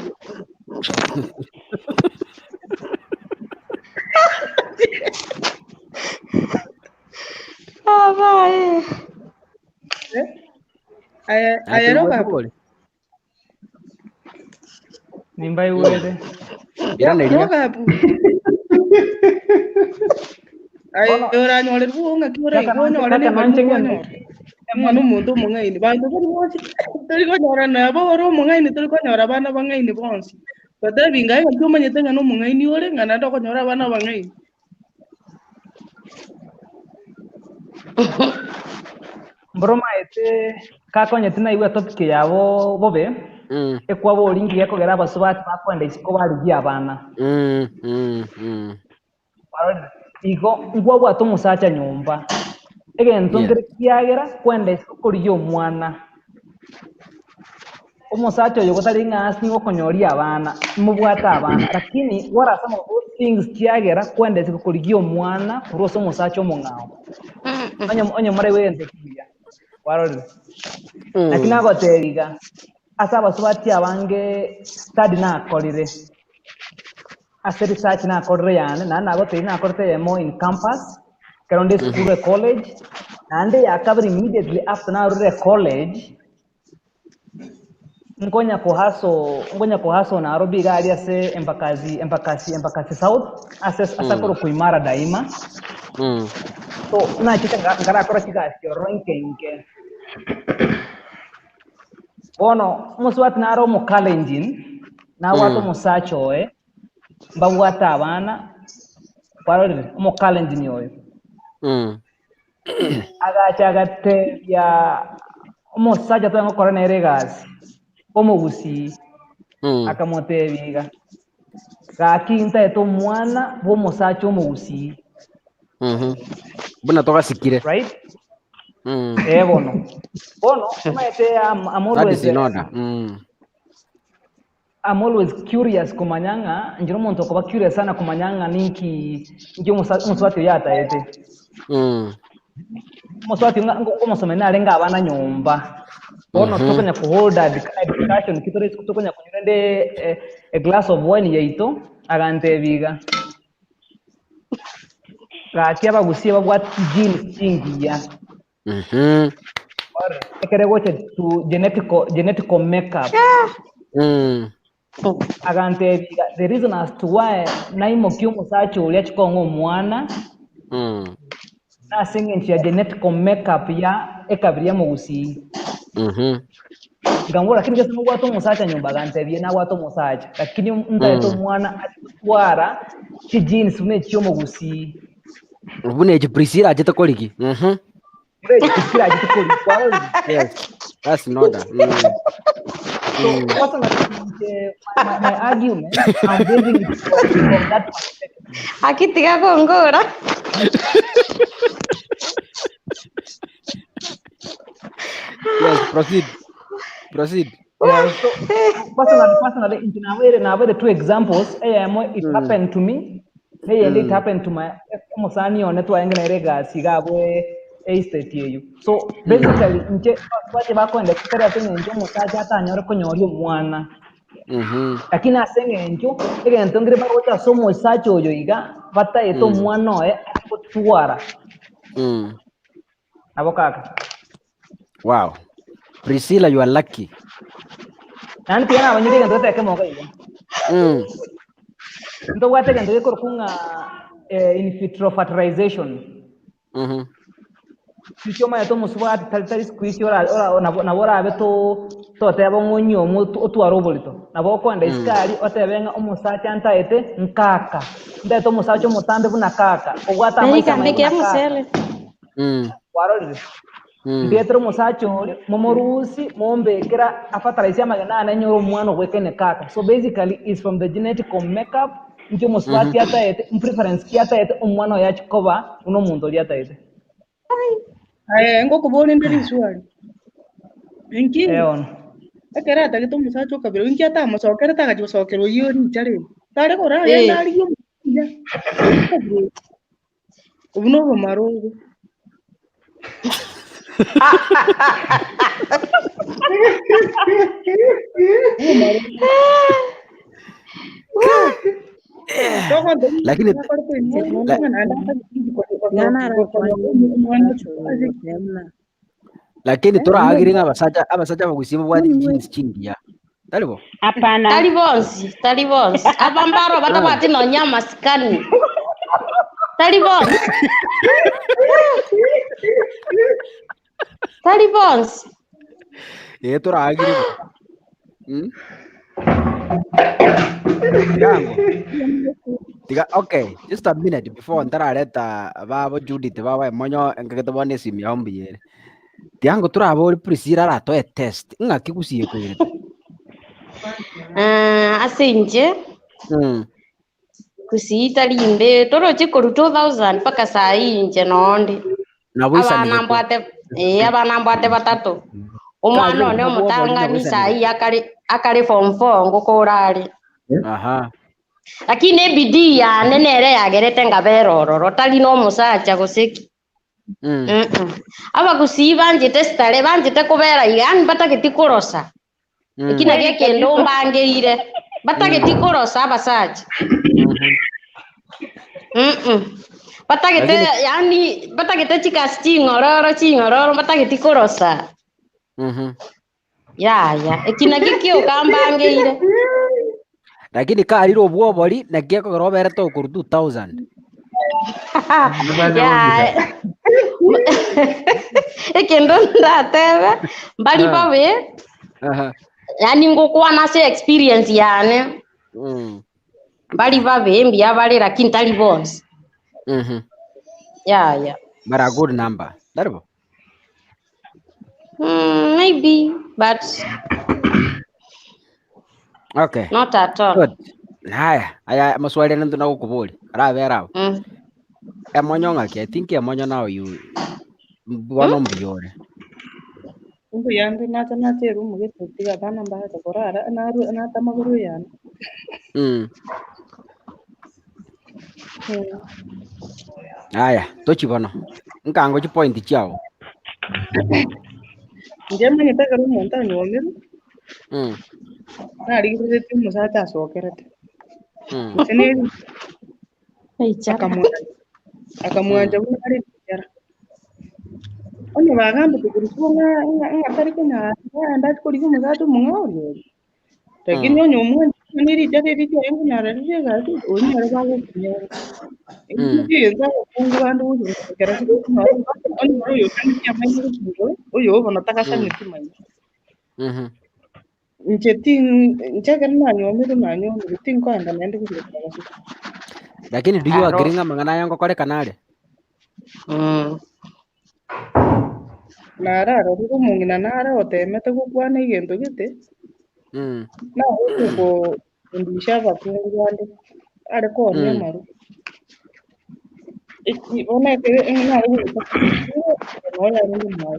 Ayero ga Nimbai wede. Ira neria. Ayora nyole ko ngiore ko nyole ne ko mwana umuntu mungaini bantu bari bose turi ko nyora na boro mungaini turi ko nyora bana bangaini bonse badabi ngai ko manye tenga no mungaini ore ngana ndo ko nyora bana bangaini Broma ete kakonye tina iwe topic yabo bobe ekwa bolingi yakogera abasubati bakwenda isiko bali abana Igo ngwa bwato musacha nyumba egento ngere kiagera kwenda isiko kuri omwana omusacha oyo gotari ng'asi ngokonyori abana mubwata abana lakini warasema things kiagera kwenda isiko kuri omwana kuroso musacha omung'ao onye mare wende kiya warore lakini agoteriga asa abasubati abange study na akorire ase research na akorire yane na agoteri na akorire mo in campus karonde school college and yakabiri immediately after na rure college ngonya kuhaso na Nairobi gari ase empakazi south asa koro kuimara daima so na chita ngara kora chika ranking bono muswati naro mukalenjin na watu musachoe mbawata abana kwarorire mukalenjin yoyo agachagate ya umusaja twango korana eregas omugusi akamotebiga gakinta eto mwana bo musacho omugusi buna toka sikire right bono maete I'm always curious kumanyanga njiro muntu kuba curious sana kumanyanga ninki nje muswati yata ete muswati umusome nalenga abana nyumba bono tokonya ku hold a discussion kitore tokonya kunyende a glass of wine yaito agante biga gati abagusiye bagwati genes chingiya ekere goche to genetical makeup agante biga the reason as to why naimo kyomo sacho uli achikongo mwana na singe ya genetical makeup ya ekabiria mugusi ngambura kindi kese mugwato musacha nyumba gante bie na gwato musacha lakini mtaeto mwana atwara chi genes une chyomo gusi ubune je Priscilla ajeta korigi Priscilla ajeta korigi yes that's not that so what's my argument I'm basing it from that perspective akitiga kongora yes proceed yeah, so personally in the two examples it happened to me it happened to my musani on netwa engene rega sigabwe estate yeyu so basically nje baje bakwenda kitara tene nje musaja atanyore konyorio mwana lakini asenge njo ege ntongere bagota somo sacho oyo iga bata eto mwana akotwara abokaka wow Priscilla you are lucky nani tiana abanyiri ngendo teke moga iga ndo wate ngendo ko kunga in vitro fertilization Sichoma yato muswati talitali squeeze ora na bora abeto toteba ngonyo otu arobolito nabo kwanda iskali otebenga umusacha ntaete nkaka ndeto musacho mutambe buna kaka ogwata maika mbeke musele warolire ndetro musacho momorusi mombekera afataraisia magana na nyoro mwana gwekene kaka so basically is from the genetical makeup nje muswati ataete preference kiataete umwana yachikoba uno muntu liataete ngokubona indiri swali ninki akera atagito musacho kabiro inki atamusokera tagajosokero yori chare tare kora ya nari yo ubuno bumarongo lakini lakini tora agiringa abasaja bagusiba bwadi jeans chingia talibo hapana talibonsi abambaro batabati no nyama skani talibonsi tora agiringa yango okay just a minute before ntarareta babo Judith baba monyo engakete bone simi yombiere tiango turabo Priscilla rato e test ngakigusiye kwireta asinje kusita limbe toro chikuru 2000 paka saa inje nondi abana mbwate batatu umwana one omutangani saa akari form 4 ngokorari lakini bidii ya nenere yagerete ngaberororo tali no musacha gusiki aba kusiba njite stare banjite kubera yani batageti kurosa ikina gekendo mbangeire batageti kurosa abasacha batagete yani batagete chikas chingororo batageti kurosa ya ikina gekio kambangeire lakini kaliro obwobori nagieko gorobere to kuru 2000 ekendo ndatebe bali babe yani ngokuwa nase experience yane bali vavembi avali lakini tali bonse yeah but a good number darbo maybe but okay not at all good haya maswali nendo na ukubuli ravera emonyonga ke think emonyo now you bono mbiyore Umbu yandu na teru muge tiga bana mba ta korara na tamaguru yan. haya tochi bono nkango chi point chao Njema ni taka rumu monta nyomiru. Na rigire tu musata sokerete. Sene akamwanja kuna ari yara. Onye bagambe kukurufunga atari kuna ndati kuri musatu mungori. Lakini onye umwe niri jake rije yangu na rije gati onye arabago kunyara. Ndio ndio kungu bandu ujo kera siku onye royo kandi yamanyi kujo oyo bonataka sana kimanya. Ncheke nanyomiru nanyomiru tinkwenda nende kujirekera siku. Lakini do you agree nga mangana yango kore kanale Narara riko mungina nara otemete kukwana igento gite na uko ndisha bakungu bande are ko nyamaru ona ke na uko no ya ni mai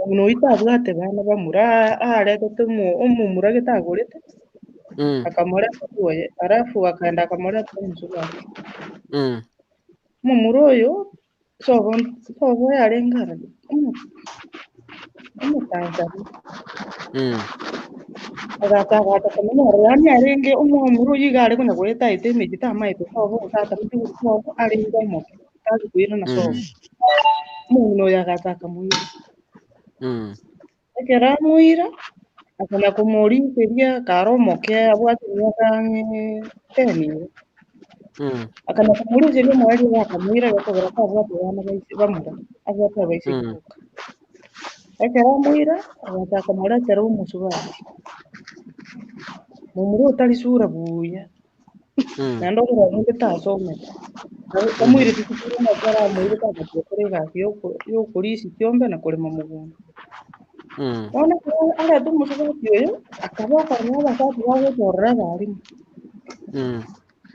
no itabwate bana bamura are totumu umumura gitagurite akamora kuye arafu akaenda akamora tumusuba mumuro oyo sobo yarengara Tanzania agata kamenya yani arenge umumuro yigare kuna kureta iteme gitama ito sobo tata mtu sobo arenga mo kazi kuira na sobo muno yagata kamuira ekera muira akana kumuri peria karo moke abwati nyakange teni akana kumuri zile mwali akamwira yakogera kwa abwati bana baisi bamura abwati baisi kuka ekera muira agataka mura tero musubati mumuri utali sura buya nando kura nde tasome kamwire tikukura na kara mwire takakurega yo kulisi kyombe na kulema mugunda ona ara tu musubati yo akabaka nyaba satu wawe torra bari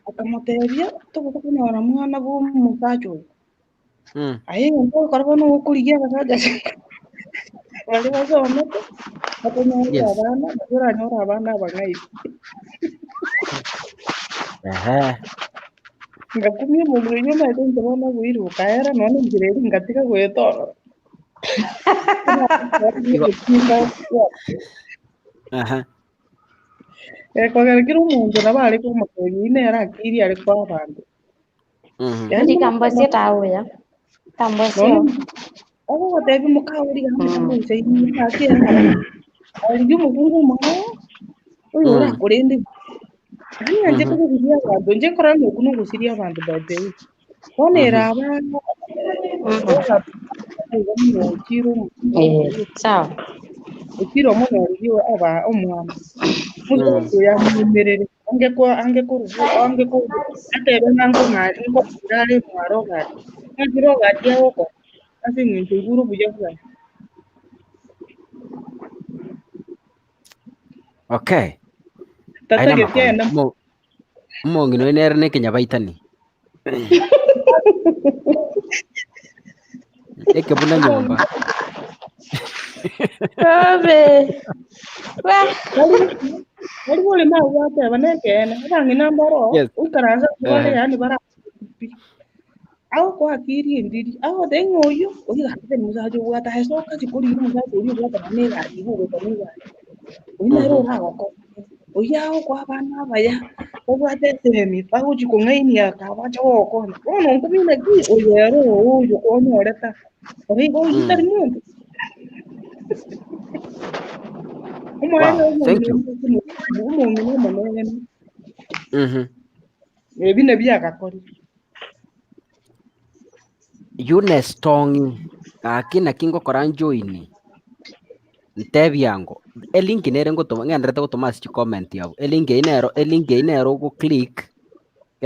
akamutebia tugukunyora mwana go mukacho aye ngo karbono ukurigia bakaja wale basoma akonyora abana nyora abana bangai ngakumye mu mwenye na ndo ndona wiru kaera none ngireri ngatika gwetoro kwagera umuntu nabari ko makonyine yarakiri ari kwa abantu yani kambasie tawe ya kambasie abo batebi mukawuri gambe kambasie ni ake ari mugungu mwa uyu urakurende ani anje kugusiria abantu nje korano kuno gusiria abantu bade bonera abana sawa ukiro muno riyo aba omwana muzo ya mumerere ange ko atebe nango ngari ngo dale mwaro gari ngiro gari yako asi ngintu guru buja kwa okay tata getienda mongi no nere ne kenya baitani eke buna nyomba abe wali wali ma wate banekene bangi nambaro ukaraza wale yani bara au kwa akiri ndiri au dengoyo oya hate muzaje wata heso kazi kuri muzaje uri wata banela ibu banela unero rago oya kwa bana baya obwate temi pauji ko ngaini akabacho ko ono kumina ki oyero uyo onyoreta oyi go yitar mundo thank you ebine byakakori Yune strong akina kingo koranjoini ntebi yango link nere ngotoma ngendrete gotoma si comment yabo link inero uko click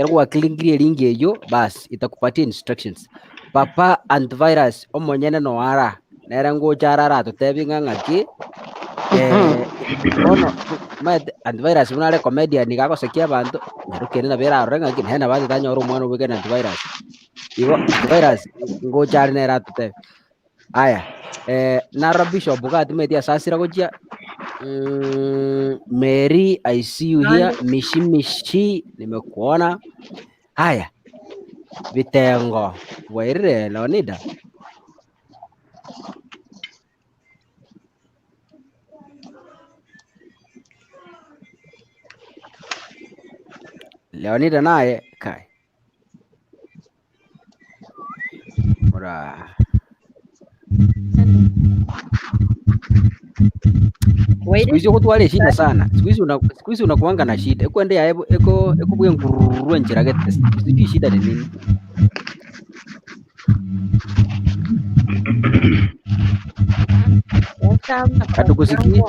kwa click link eyo bas itakupatia instructions papa antivirus omonyene no ara nere ngochara tutebi ngangaki bono antivirus unare comedian gagosekia abantu nyarukene na bera arenga kin hena bati tanyo mwana ubike na antivirus igo antivirus ngochari nera tutebi aya nara bishop bugati media sasira gochia Mary, I see you here. Mishi, nimekuona. Haya, vitengo wairire Leonida. Leonida naye kai. Ora. Siku hizi watu wale shida sana. Siku hizi unakuanga na shida. Eko ya eko buye ngururu njira gete. Sijui shida ni nini. Hatukusikii.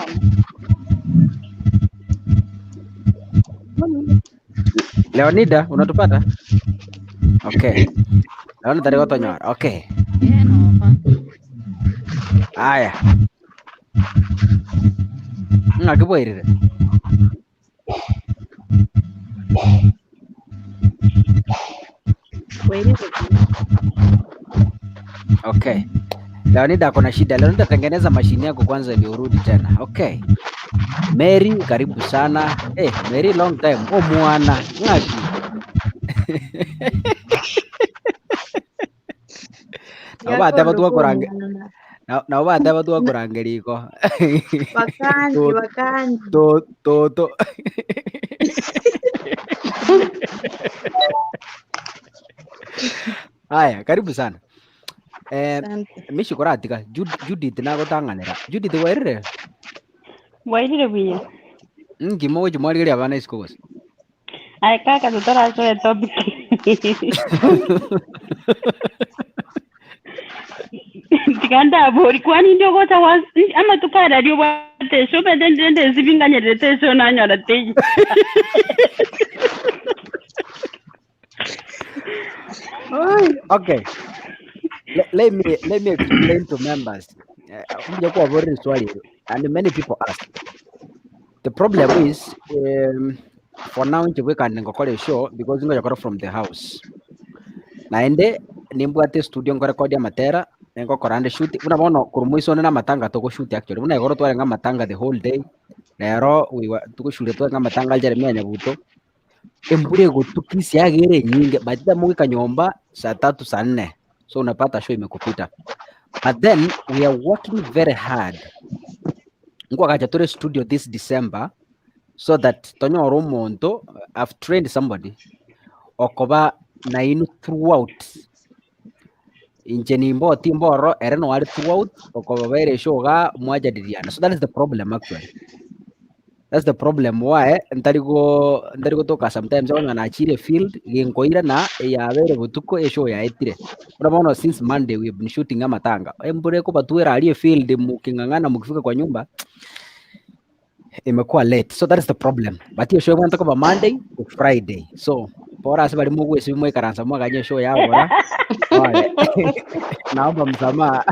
Leonida, unatupata? Okay. Leonida tari goto nyora. Okay. Aya. Ngakiboirire. Okay. Leonida kuna shida. Leonida tengeneza mashini yako kwanza ndio urudi tena. Okay. Mary karibu sana. Mary long time. Mwana. Ngaki. Nabate batu kurange. Nabate batu kurangeriko. Bakandi. Toto. Haya, karibu sana. Mishi koratika Judith nago tanganira. Judith wairire? Wairire biye. Ngimo jumwali abana isiko. Ai kaka tutora so topic. Tikanda bori kwani ndio gota was ama tukara ndio wate so bedende zibinganye rete so na nyora teji. Okay. Let me explain to members. And many people ask. The problem is for now we can call a show because we are from the house. Naende nimbwate studio ngorekodia matera ngo korande shoot unabono kurumuiso na matanga toko shoot actually una igoro tware nga matanga the whole day lero tuko shoot tware nga matanga Jeremia Nyabuto embure gutukisi yagere nyinge badida mu kanyomba saa 3 saa 4 so unapata show imekupita but then we are working very hard ngo akaja tore studio this December so that tonyo romonto I've trained somebody okoba na inu throughout injeni mbo timboro ereno wali throughout okoba bare shoga mwaja diriana. So that is the problem actually. That's the problem why ndarigo toka sometimes wana na achire field genkoira na ya bere butuko esho ya etire. Unaona since Monday we have been shooting amatanga. Embure ko batuera ali field mukingangana mukifika kwa nyumba imekuwa late. So that is the problem. But hiyo show wanatoka ba Monday to Friday. So bora sababu Mungu esimwe karansa mwa ganye show yao bora. Naomba msamaha.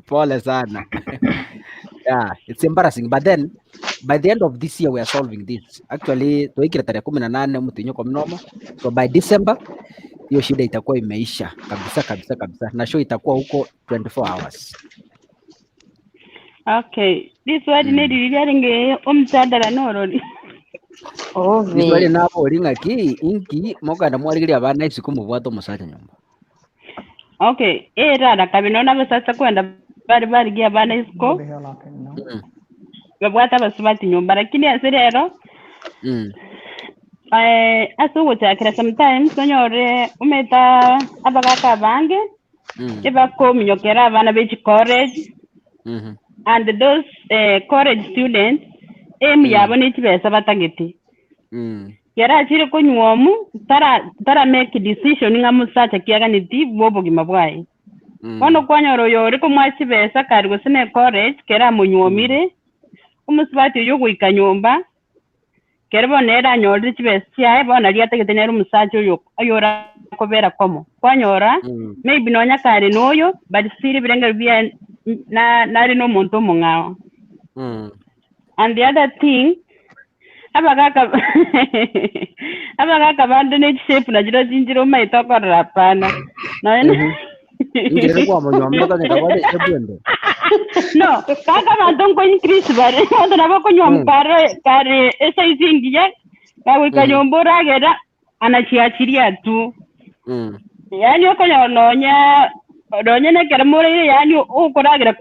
Pole sana. Yeah, it's embarrassing, but then by the end of this year we are solving this. Actually tuikira tarehe 18 mtinyo kwa mnomo. So by December hiyo shida itakuwa imeisha kabisa. Na show itakuwa huko 24 hours. Okay, this word need liaringe omsadala norori. This word nabo ringa ki inki moga na mwali abana isiko mubwato musata nyumba. Okay, rara kabinona basasa kwenda bari gia abana isiko. Babwata Abasubati nyumba lakini aserero. Aso wotakira sometimes onyore umeta abagaka bange. Ibako minyokera abana bechi college. And those college students yabone kibesa batageti yara chire ko nywomu tara make decision nga musacha kiaga ni bobo gimabwai Bono kwanyoro yori kumwachi besa kari gusine college kera monywomire umusubati yo gwika nyumba kera bonera nyori chibesa chae bona liate getenera umusachi yo ayora kobera komo kwanyora maybe nonya kari noyo but still birenga bia nari no muntu mungao. And the other thing abagaka bande ne shape na jiro jinjiro mai tokorra pana no Ingere kwa monywomire to nikabode ebwende. No, kaka bantu ko increase bare ndo nabo ko nyompare kare esa izingiye kawe kanyombora gera anachiachiria tu. Yani ko nonya ne kera more yani ukoragira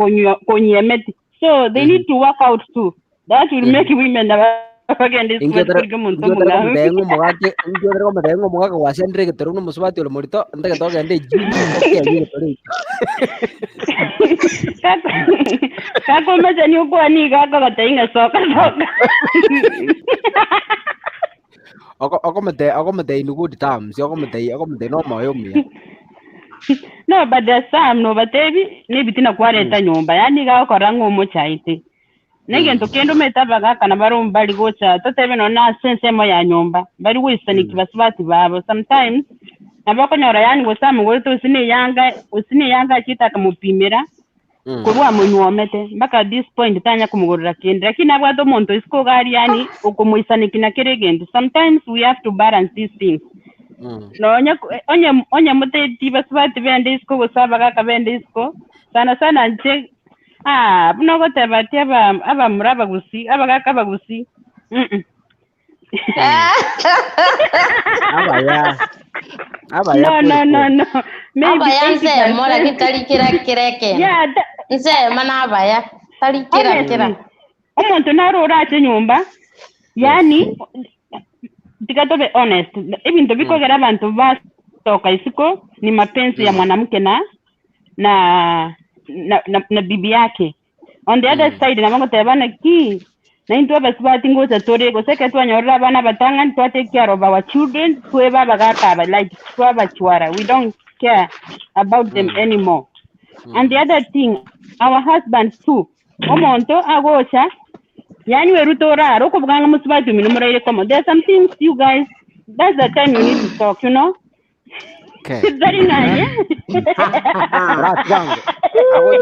konyemeti. So they need to work out too. That will make women never forget this word muntu munga. Ingetero madengo mugaga wasendre getero no musubati ole morito ndege toge ende kako meje ni uko ni kako gatainga soka. Okomete in good terms, okomete no mayomia. No, but there's some no batebi ni bitina kwareta nyumba yani ga korango mo chaite. Nege ntokendo metabaga kana baro bali gocha totebe no na sense mo ya nyumba bali wisani kibasubati babo sometimes nabako nyora yani gosama ngorito usine yanga chita kamupimira kurwa monywomete mpaka this point tanya kumugorora kende lakini abwato monto isiko gari yani ukumuisani kina keregende. Sometimes we have to balance these things. No onye muteti basubati bende isiko gosaba ka bende isiko sana nje buno gotebati aba muraba gusi abagaka bagusi no maybe abaya mora kitali kireke nse mana abaya tali kira umuntu narora ate nyumba yani to be honest ibintu bikogera abantu basoka isiko ni mapenzi ya mwanamke na bibi yake. On the other side na mango tabana ki na into Abasubati ngoza torego seke twanyorra bana batanga to take care of our children tweba bagaka like twaba chwara. We don't care about them anymore. And the other thing our husbands too omonto agocha yani werutora roko buganga musubati minumuraire komo. There's some things you guys that's the time you need to talk, you know. Okay. Very nice. Ago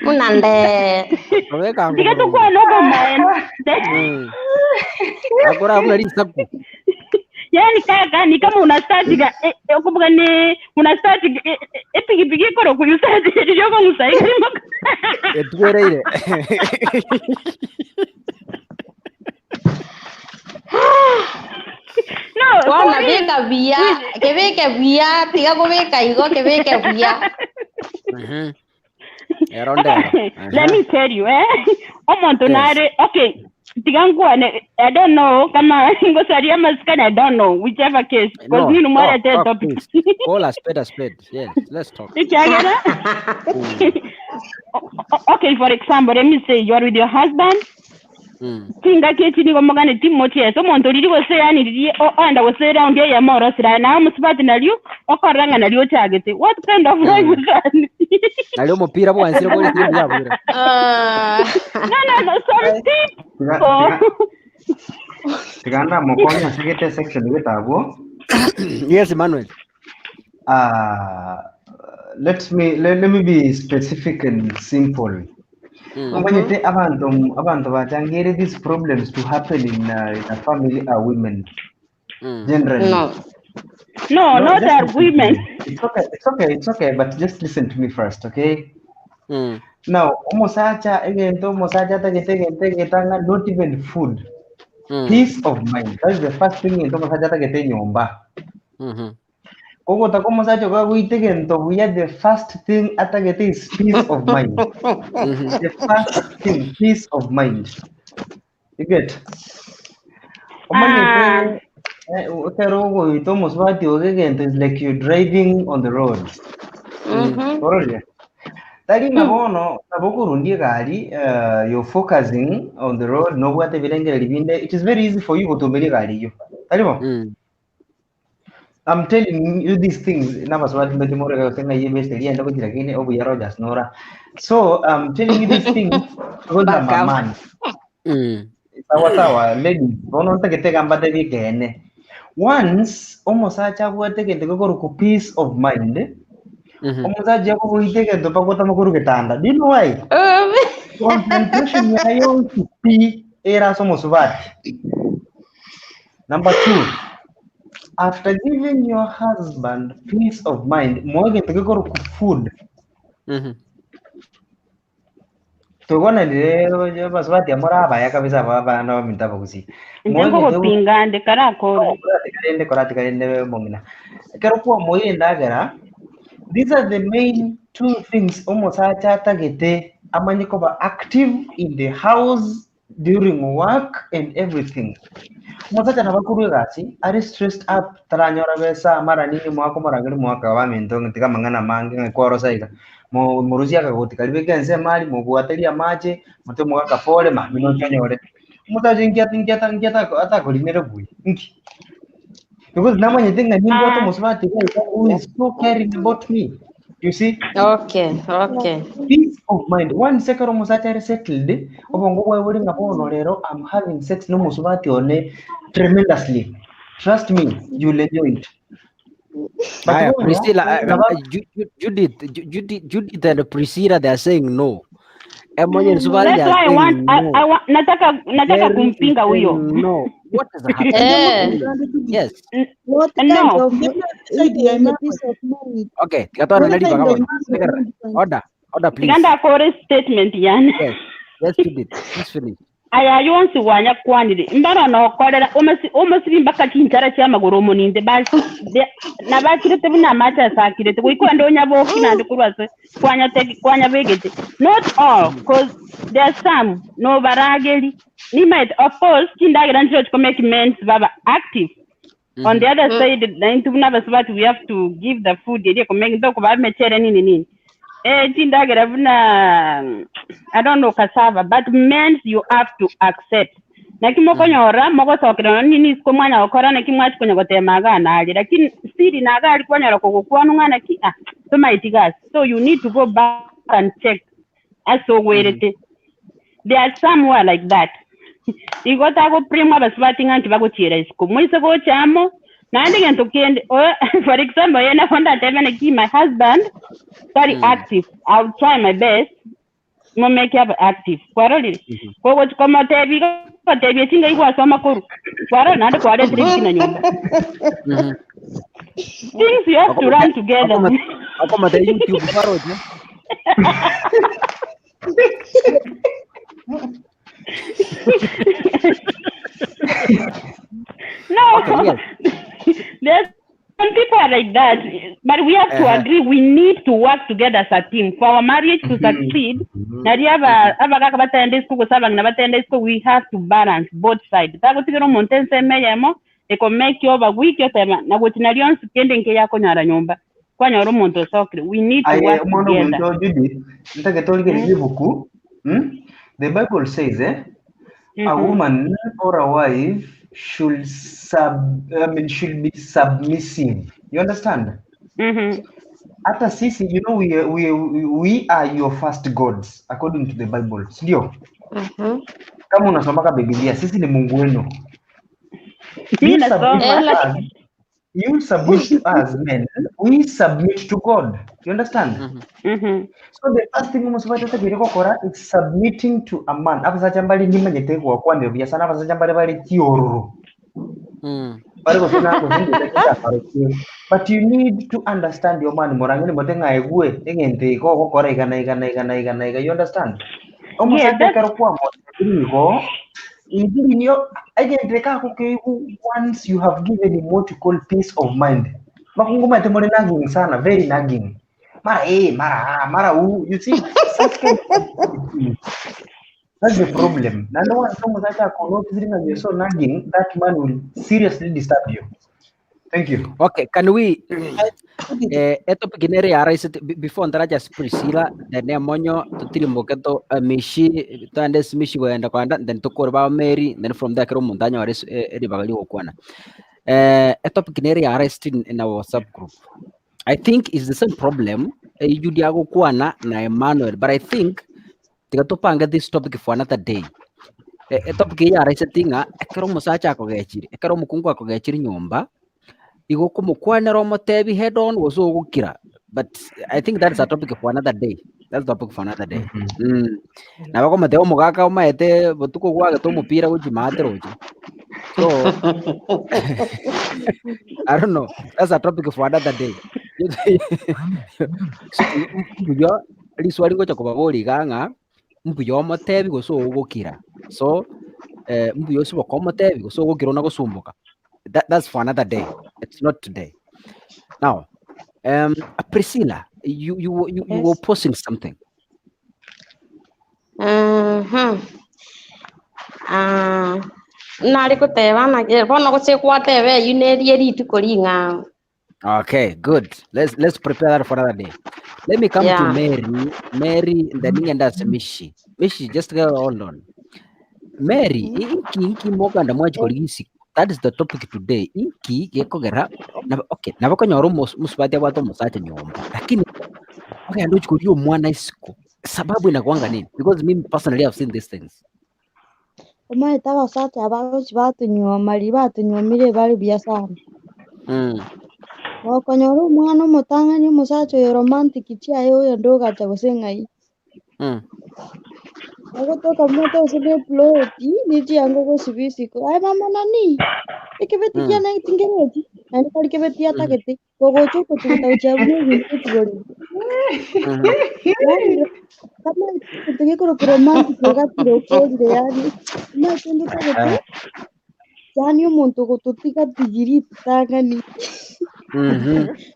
unande Diga tu kwa logo man. Agora unari sabu. Yani kaka ni kama una start ukubuka ni una start pigi koro ku start yogo musai. Etwereire. No, wana beka via kebeke via tiga kubeka igo kebeke via. Let me tell you, omonto nare okay. I don't know. Kama ngosaria maskana, I don't know. Whichever case, because you know what I topic. Call a spade. Yes, let's talk. Okay, for example, let me say you are with your husband. Tinga keti ni gomagane Timothy. So monto lili go say ani lili anda go say round ya moro sira na musubati na liyo okoranga na liyo chagete. What kind of life is that? Na liyo mupira bwa nsiro bwa timu ya bura. No, sorry. Tiganda mokonya sigete section wetabo. Yes, Emmanuel. Let me be specific and simple. When abantu batangere these problems to happen in a family are women. Generally. No, not our women. It's okay, but just listen to me first, okay? Now, omosacha tagete not even food. Peace of mind. That's the first thing in omosacha tagete nyomba. Kogo takomosacha we are the first thing atagete is peace of mind. The first thing, peace of mind. You get? It's like you're driving on the road. You're focusing on the road. It is very easy for you to I'm telling you these things. Nabasubati mbeti more ka tenga ye best lia ndako jirakini obu ya Rogers Nora. So I'm telling you these things because I'm a man. Sawa ladies, bono ntaketeka mbate vikene. Once almost acha kuateke ndiko ku peace of mind. Almost acha kuiteke ndo pakota makuru kitanda. Do you know why? Concentration yayo kipi era somosubati. Number 2, after giving your husband peace of mind, mwage tegeko ku food. Tugona lero basubati amora abaya kabisa baba na mintaba kusi. Njengo kupingande karakora. Karate mongina. Kero kwa moye ndagara. These are the main 2 things almost acha tagete amanyiko ba active in the house during work and everything. Mwazacha nabakuru gasi are stressed up taranyora besa mara nini mwako maragiri mwaka wa mento ntika mangana mangi ngekoro saiga muruzi akagutika libeke nse mali mubuatelia mache mute mwaka pole ma mino chonyore mutaje ngiata atakolinere bui nki because namanye tenga nimbo to musubati who is so caring about me. You see? Okay. Peace of mind. One second musata settled. Obongo wori ngapono lero I'm having sex no musubati one tremendously. Trust me, you'll enjoy it. But Priscilla, Judith and Priscilla, they are saying no. That's why I want nataka kumpinga huyo. No. What is happening? Yes. No. Okay. Order, please. Tiganda kore statement yani. Yes, Judith. Please finish. Aya yonsi wanya kwanire mbara no korera omasi mbaka kinchara kya magoro muninde basi nabakirete buna mata sakirete kuikwenda onyabo kinande kurwase kwanya begete not all because there's some no barageli ni might of course kindagira ncho to make men baba active. On the other side into Abasubati we have to give the food area ko make ndoko ba metere nini tindagira buna I don't know cassava, but men you have to accept. Nakimoko nyora moko sokera nini siko mwana okora nakimwachi kwenye kote magana ali lakini siri naga alikuwa nyora kokukwana ngana ki so maitigas. So you need to go back and check aso werete. There are somewhere like that. Igota go prima Abasubati nganti bagochira isiko mwise go chamo nandi ngento kende for example yena fonda tevene ki my husband very active. I'll try my best. Mo make up active. Kwaroli. Ko kama tebi tinga iko soma kuru. Kwaro nande kwale drink na nyumba. Things you have to run together. Akoma the YouTube kwaro je. No. Okay, yes. There's some people are like that, but we have to agree we need to work together as a team for our marriage to succeed. We have to balance both sides. We need to work together. The Bible says a woman or a wife should be submissive. You understand? After sisi, you know, we are your first gods according to the Bible. Ndio. Kama unasomaka Biblia, sisi ni Mungu wenu. You submit to us men, we submit to God. You understand? So the first thing must is submitting to a man. Apa saja mbali ni manyete kwa kwani biasa apa saja mbali bali tiororo. But you need to understand your man. Morangini motenga egwe engente ko kora igana. You understand? Almost like kwa mo once you have given him what you call peace of mind. Makunguma temore nagging sana, very nagging. Mara you see, that's the problem. No one you're so nagging, that man will seriously disturb you. Thank you. Okay, can we eto beginner arise before ndaraja Priscilla then monyo tutirimuketo mishi tandes mishi wenda kwanda then tukorba Mary then from there kero mundanya arise ribagali okwana A topic neri arrest in our WhatsApp group. I think is the same problem Judiago Kwana na Emmanuel, but I think tikatopanga this topic for another day. A topic ya arrest tinga ekero musacha akogechiri ekero mukungu akogechiri nyomba igo kumukwana romo tebi head on woso gukira, but I think that's a topic for another day. That's the topic for another day. Na bako mateo mugaka umaete botuko gwa to mupira uji materoji. So I don't know. That's a topic for another day. So mbuyo liswali ngocha kubaboli ganga mbuyo motebi goso gukira. So mbuyo sibo ko motebi goso gukira na gusumbuka. That's for another day. It's not today. Now, Priscilla, you were posting something. Nari kuteba na ke bono kose kwatebe yuneri eritu koringa. Okay, good. Let's prepare that for another day. Let me come to Mary. Mary, the ningenda Mishi. Mishi, just go hold on. Mary, inki Mokogenda mwaji korigi. That is the topic today. Inki gekogera. Okay, nabakonya oromo musubati abato musacha nyomba. Lakini okay, ando chikurio mwana isiko. Sababu inakuanga nini? Because me personally I've seen these things. Umaita basacha abagochi batunyomire bari biasara. Wakonyora umwana omutang'ani omusacha oyo romantic chiaye oyo ndogacha goseng'ai. Agotoka moto osebe ploti nichiango gosibisiko. Ai mama nani? Ekebeti kiana itingereti. Nani kali kebeti atakete. Gogocho kututa uchabune gitugore. Kama kutegeko romantic gatiro kende yani. Matendo tagete. Yani umuntu gututika tigiri tang'ani.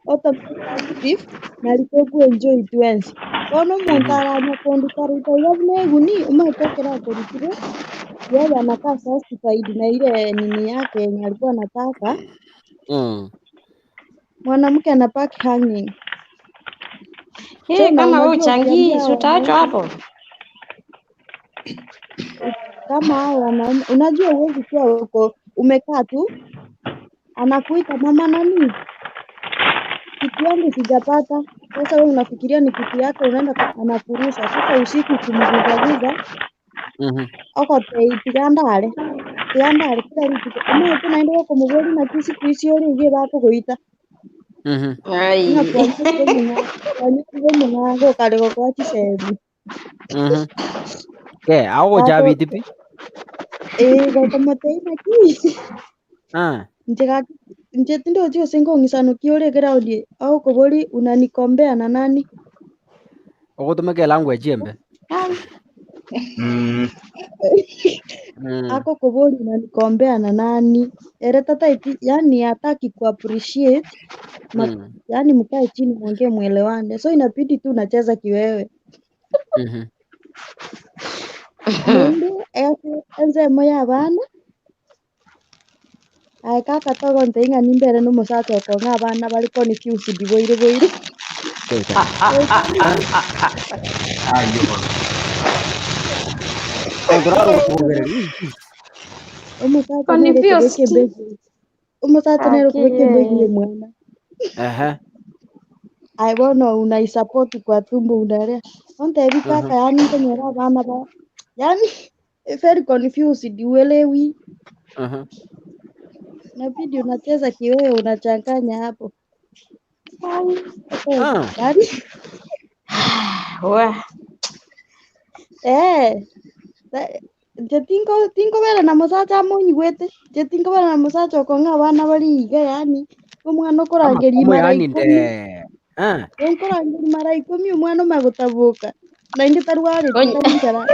Ota positive nariko enjoy twensi. Kono muntu aranya kondu karita yabne guni umetokera korikire. Yeye anakaa satisfied na ile nini yake yenye alikuwa anataka. Mwanamke anapaki hanging. Kama wewe uchangi sutacho hapo. Kama hao unajua uwezi kuwa uko umekaa tu anakuita mama nani? Kitu yangu sijapata. Sasa wewe unafikiria ni kitu yake unaenda anakurusha. Sasa usiku kumguzaguza. Oko tigandale kila ritu. Ama tunaenda kwa mugori na kisi kuisi ori ngie bako goita. Ai. Na kwa mwana kale kwa chisebi. Awo jabi tipi. Kwa matei na ki. Njetindo jio sengo ngisano kiore ground au kobori unanikombea na nani? Ogotomeke language yembe. Ako kobori unanikombea na nani? Tata iti yani hataki ku appreciate. Yani mkae chini mwongee muelewane. So inabidi tu unacheza kiwewe. Mundu enze moya abana. Ai kaka togo ntenga nimbere n'umusacha ko ng'abana bari confused boire. Umusacha nero kubeke begi mwana. Ai bono unaisupport kwa tumbo unalea. Onte hivi kaka yani ntenyera abana ba. Yani very confused uelewi. Inabidi unacheza kiwewe unachanganya hapo. Bari. Jetingo bera na musacha monywete. Jetingo bera na musacha ko ng'abana bari iga yani. Umwana okorangeri mara 10. Onkorangeri mara 10 umwana magutabuka. Na indi tarwari tutarindara.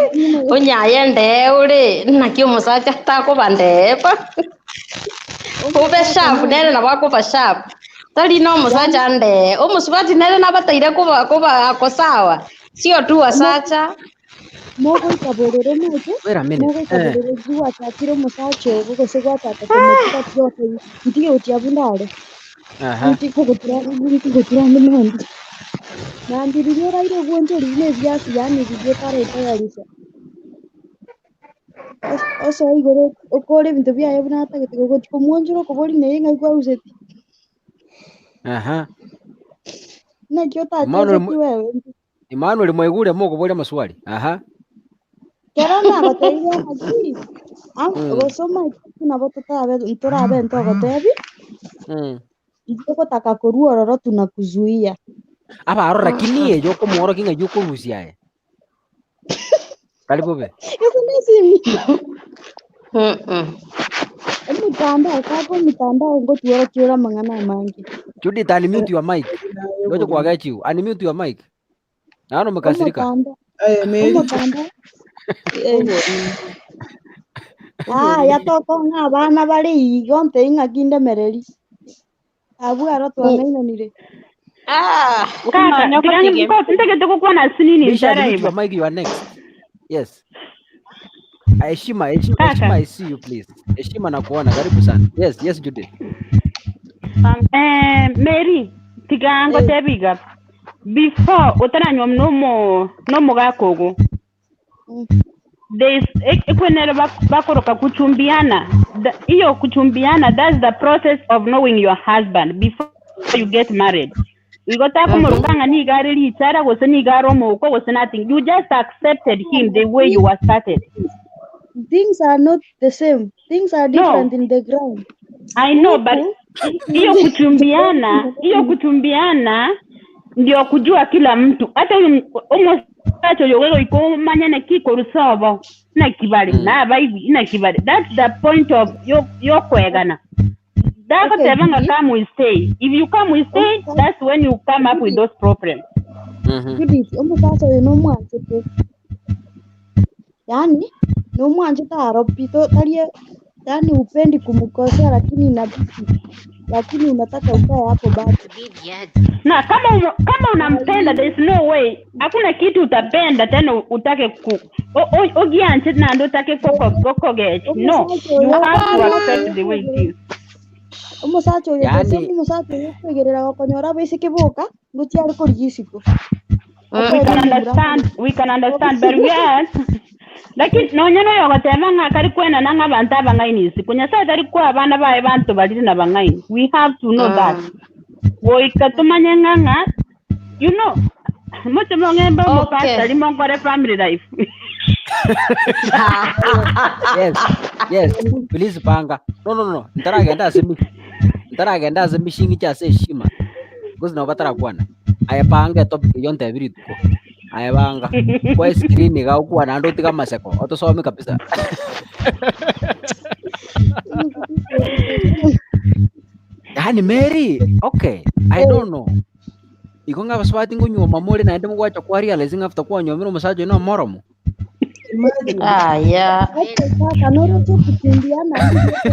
Unyayende uri nakyo musacha tako bandepa. Ube sharp nere na wako ba sharp. Tari no musacha nde. Umusubati nere na bataire kuba akosawa. Sio tu wasacha. Mogo ikaborero moje. Mogo ikaborero juwa tatiro musacha ugo segwa tata kometika yote. Ntige utiabundale. Ntige kutura n'imandi. Nandi bibera iro gonje rine byasi yani bibye kare tayarisa. oso igoro okore bintu bya yebuna atagete ko mwonjoro ko bori ne ngai kwa useti Aha. na kyo tatezo kiwewe Emmanuel Mwaigure moko bole maswali. Aha. kera na goteithia maki gosoma na bototabe ntorabe ntogotebi itoko kuruororo tunakuzuia Aba arora kinie yoko mworo kinga yuko rusiae. Karibu be. Eso ni simi. Mitandao ngo tuoro kiora mangana mangi. Judith, unmute your mic. Ngoja kuangalia you. Unmute your mic. Naona umekasirika. Umutanda. Yatoko nga abana bari igonte inga kinde mereri. Abu aro twangainanire. Kaka, nitake tukukuwa na sinini Misha, unmute your mic, you are next. Yes. Heshima, I see you please. Heshima na kuona, karibu sana. Yes, Judith. Mary, tigango tebiga. Before utaranywa no gakogo. There's ekwenere bakoroka kuchumbiana. Iyo kuchumbiana, that's the process of knowing your husband before you get married. We got up kumurukanga ni gari litara gose ni garo moko gose nothing. You just accepted him the way you were started. Things are not the same. Things are different in the ground. I know, but iyo kuchumbiana ndio kujua kila mtu. Hata umosacho yogego iko manyane kiko rusobo na kibali na baibi na kibali. That's the point of yo kwegana. That's okay, come we stay. If you come we stay, that's when you come up with those problems. Judith, umosacho no mwanchete. Yani no mwanchete aropito talie. Yani upendi kumkosea lakini unataka ukae hapo bado. Na kama unampenda, there is no way. Hakuna kitu utapenda tena utake ku. Ogianche na ndo utake koko get. No, you have to accept the way it is. Umusacho kwegerera gokonyora bese kibuka nguti ari korigi isiko. We can understand but we are lakini nonyano yogotema nga kari kwena nanga bantu abangaini isiko nyasaye tari kwa abana bae bantu bali na bangaini. We have to know that. Woikatumanye nganga, you know, mucho mongemba mupasta limo kwa family life. Yes, please panga. No. Ntaragenda semishingi cha heshima. Kuzi na batara kwana. Ayapanga topic yonte birituko. Ayabanga. Kwa screen ga ukwa na ndoti kama seko. Otosome kabisa. Yani Mary, okay, I don't know. Ikonga Abasubati ngunyo mamole na ndemo kwacha kwa realize ngafta kwa nyomero musaje no moromo. Yeah.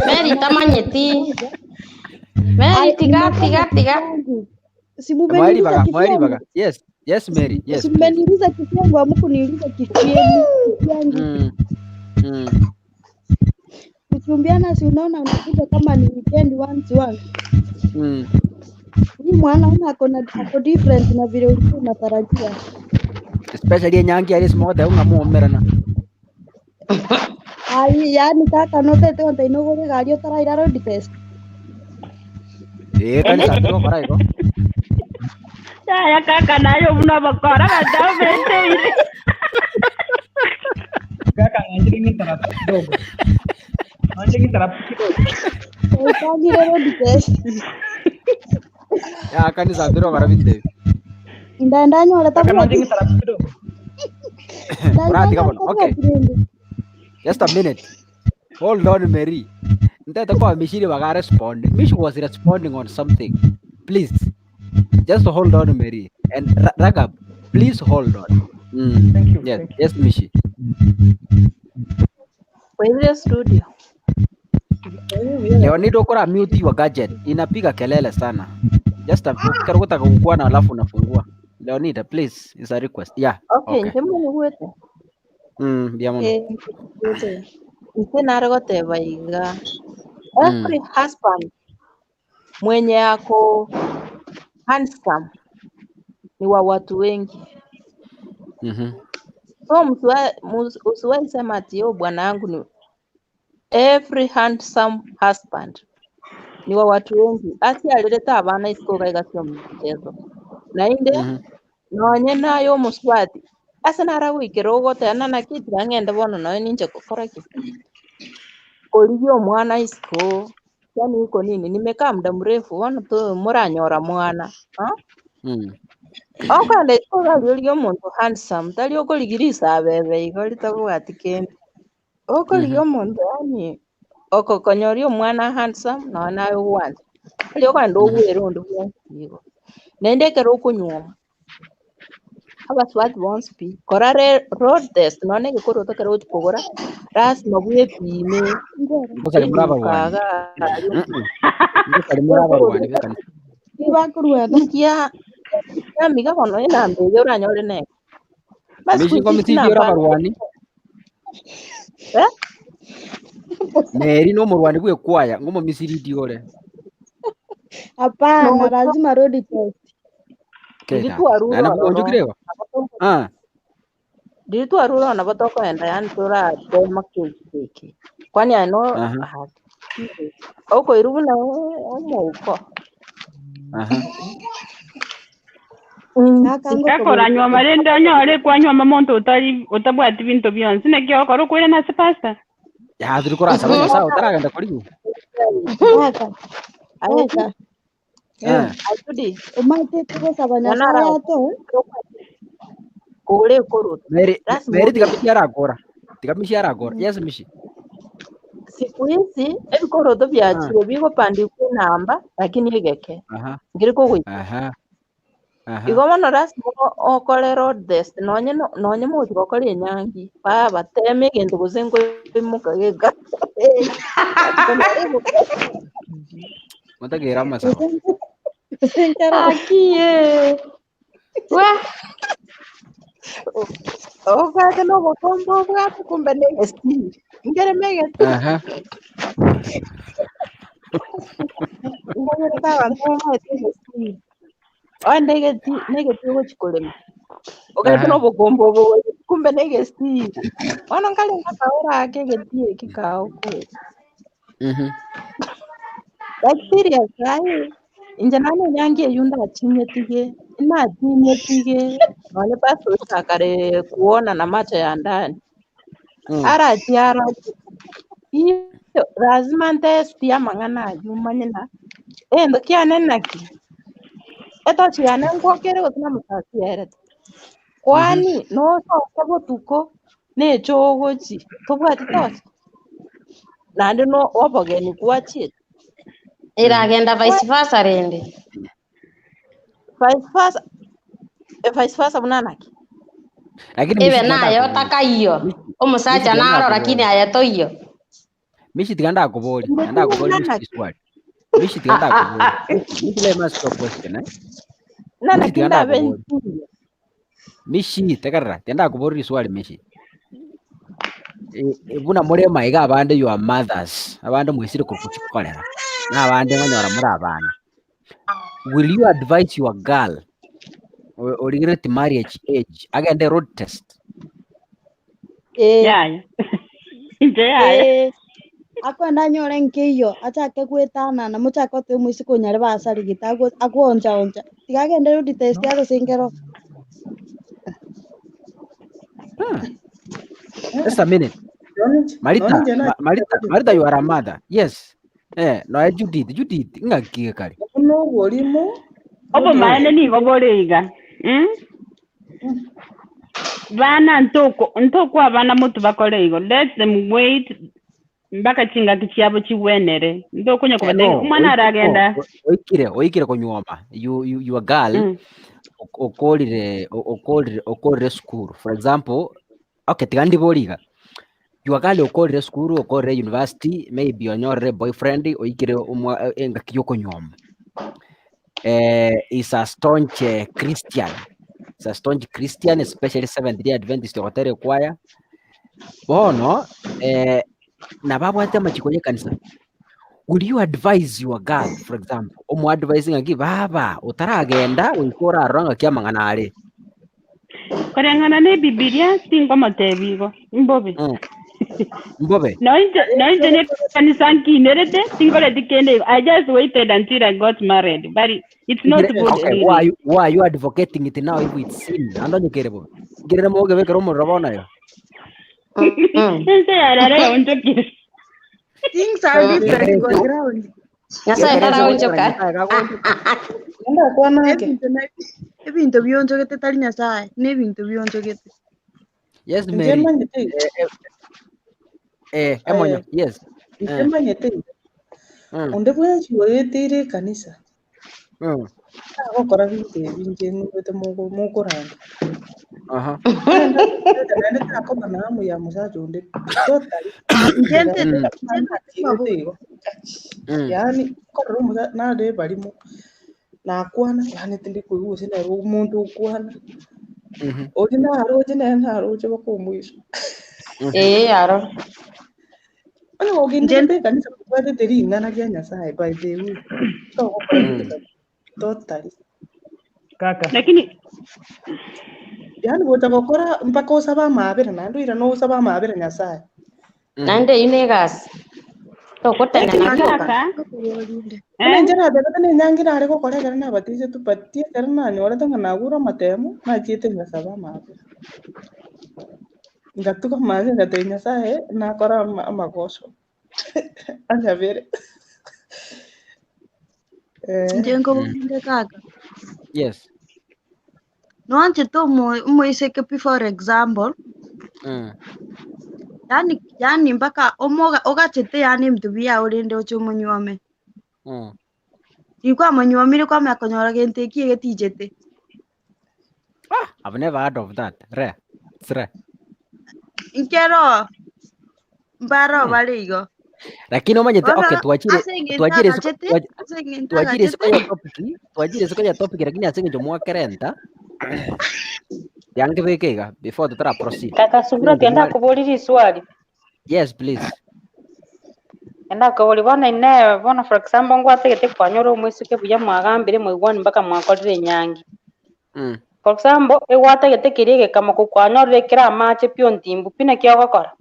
Mary tamanyeti. Mary tiga. Mwali baga. Yes Mary. Yes. Simeniuliza kifyangu amuku niuliza kifyangu. Kuchumbiana si unaona unakuja kama ni weekend once. Ni mwana ako different na vile ulikuwa unatarajia. Especially nyangi ali smoda unga muomerana. Yani kaka note tonta inogore gari otaraira road test. Kanisa ndo para iko. Ya kaka nayo muna bakora kadao bete. Kaka nganjini tarap kidogo. Utangire road test. Ya kanisa ndo para vinde. Ndandanya wala Kaka nganjini tarap kidogo. Okay. Just a minute. Hold on, Mary. Ndata kwa Mishiri waga respond. Mish was responding on something. Please. Just hold on, Mary. And Ragab, please hold on. Thank you. Yes, Mishi. Kwenye studio. Leonido kora mute your gadget. Inapiga kelele sana. Just a karuta kukua na alafu unafungua. Leonida, please. It's a request. Yeah. Okay. Njemu nguwete. Biamono. Ite naragote baiga. Every husband mwenye ako handsome ni wa watu wengi. So usiwahi sema ati yo bwana yangu ni every handsome husband ni wa watu wengi ati alileta abana isiko kaiga sio mchezo na inde nonye nayo muswati asa nara wikira ugotena na kitira ng'ende bono nayo ninje gukora ki korigi omwana isiko yani iko nini nimekaa muda mrefu bono tu muranyora mwana okanda isiko galio omonto handsome tari okorigirisa abebe igo ritagwati kende okorigi omonto yani okokonyori omwana handsome no nawe gwanza ali okanda ogwera onde bwonsigo nendekera okunywa Abasubati bonsi pi kora road test none gikuru tokera utikugura lazima bwepime Mbusali muraba rwani. Mbusali muraba rwani bekani. Ibakurwena. ya miga kono ina mbere uranyore ne Mishi ngo mitiji uraba rwani. Meri no murwani gwe kwaya ngo mu misiri diore. Hapana, lazima road test. Nana bonjo kirego. Diritu aruro na batoko enda yani tora dema keke. Kwani ano oko irubu na omuko. Kakora nyoma rendo nyore kwa nyoma monto utabwati bintu byonse nekyo koro kwere na sepasta. Ya turikora sawa sawa taragenda kuri. Aka. Atudi. Umate kukosa banyasara to. Kule kuru. Meri tikamishara agora. Tikamishara agora. Yes mishi. Siku hizi ebikorodo byakiro biko pandikwe namba lakini igeke. Ngiriko gwe. Igo mono rasmo okole road test nonye muti kokole nyangi ba bateme gendo kuzengo bimuka gega. Matagira masawa. Akiye. Wah. Oga no bokombo bwa kumbe negesti. Ngere megesti. Ngere tawa ngoma tegesti. Negesti wo chikolema. Oga no bokombo bo kumbe negesti. Wana ngale ngakaura akegeti kikao ko. That's serious, right? Injanane nyangi yunda chinye tige. Ina chinye tige. Wale paso sakare kuona na macho ya ndani. Ara tiara. Iyo lazima test ya mangana yumanina. Ndo kia nenaki. Eto chiane ngokere gotuna mutasi eret. Kwani no so tuko ne chogochi. Tobwati tos. Nande no obogeni kuachit. Iragenda vice versa rende. Vice versa munanaki. Lakini ibe nayo taka iyo. Omusacha naro lakini ayato iyo. Mishi tiganda akuboli. Anda akuboli mishi swali. Mishi tiganda akuboli. Mishi le mas question eh. Nana kinda ben. Mishi tegarra tiganda akuboli swali mishi. Buna murema iga abande your mothers. Abande mwisire kukuchikolera. Na abande nganyora muri abana. Will you advise your girl or regret marriage age again the road test? Yeah. Akwenda nyore nkiyo achake gwetana na muchako te musiko nyare basari gitago akwonja tigagende road test yaro singero. Just a minute. Marita you are a mother. Yes. No Judith ngakie kali. No wolimo. Obo maana ni goboriga. Bana ntoko abana mutu bakoleigo. Let them wait mpaka chinga kichabo chiwenere. Ndoko nya kubate umwana aragenda. Oikire konyoma. Your girl okolire school. For example, okay tigandi boriga. Your girl okolire school, okolire university, maybe onyorre boyfriend oikire umwa engakyo konyoma. Is a staunch Christian. It's a staunch Christian, especially Seventh-day Adventist hotel choir. Bono, na babo ate machikonye kanisa. Will you advise your girl, for example, advising agi baba utaragenda uikora aranga kya manganare? Korengana ne Biblia tingo matebigo. Mbobe. Mbobe. No inje kanisanki nerete tingo le dikende. I just waited until I got married, but it's not good. Okay, really. why are you advocating it now if it's sin? Ando nyekere. Girere mo gebe karo rabona yo. Ense arare onjo kire. Things are different kwa ground. Nyasaye ndara onjoka. Nenda kwa nake. Ebintu byonjogete tari Nyasaye, n'ebintu byonjogete. Yes, Mary. Njema nyete. Emonyo, yes. Njema nyete. Onde bwenchi wetire kanisa. Agokora binje nubete mugo ranga. Aha. Nende takoma namu ya musacho onde. Totally. Yani korro musa na de barimo. Na kwana yani tindi kuyu sina umuntu kwana. Ojina haro chebo kumwisho. Yaro. Ano oginde kanisa kwate teri ngana kya Nyasaye by the way. Totally. Kaka. Lakini Yani botagokora mpaka usaba mabere nandu ira no usaba mabere Nyasaye. Nande inegas. Tokotana na kaka. Njera de tane nyangira are ko kore kana batise tu patti karna ni ora tanga nagura matemu na jite Nyasaye mabere. Ngatuka maze ngate Nyasaye na kora amagosho. Anya vere. Njengo binde kaka. Yes. No anje to mo iseke for example. Yani mpaka ogachete yani mtu bia urinde ocho monywome. Ikwa monywomire kwa makonyora gente getijete. I've never heard of that. Rare. It's rare. Inkero mbaro baligo. Lakini omanyete okay tuachire siku ya topic lakini asenge jomo kerenta. Yange bekega before tutara proceed. Kaka Subra tienda kuboliri swali. Yes, please. Enda kuboli bona for example ngwategete kwanyoro mwisuke buya mwagambire mwigwani mpaka mwakorire nyangi. For example egwategete kirige kama kukwanyorire kira mache pio ntimbu pina kyo gokora.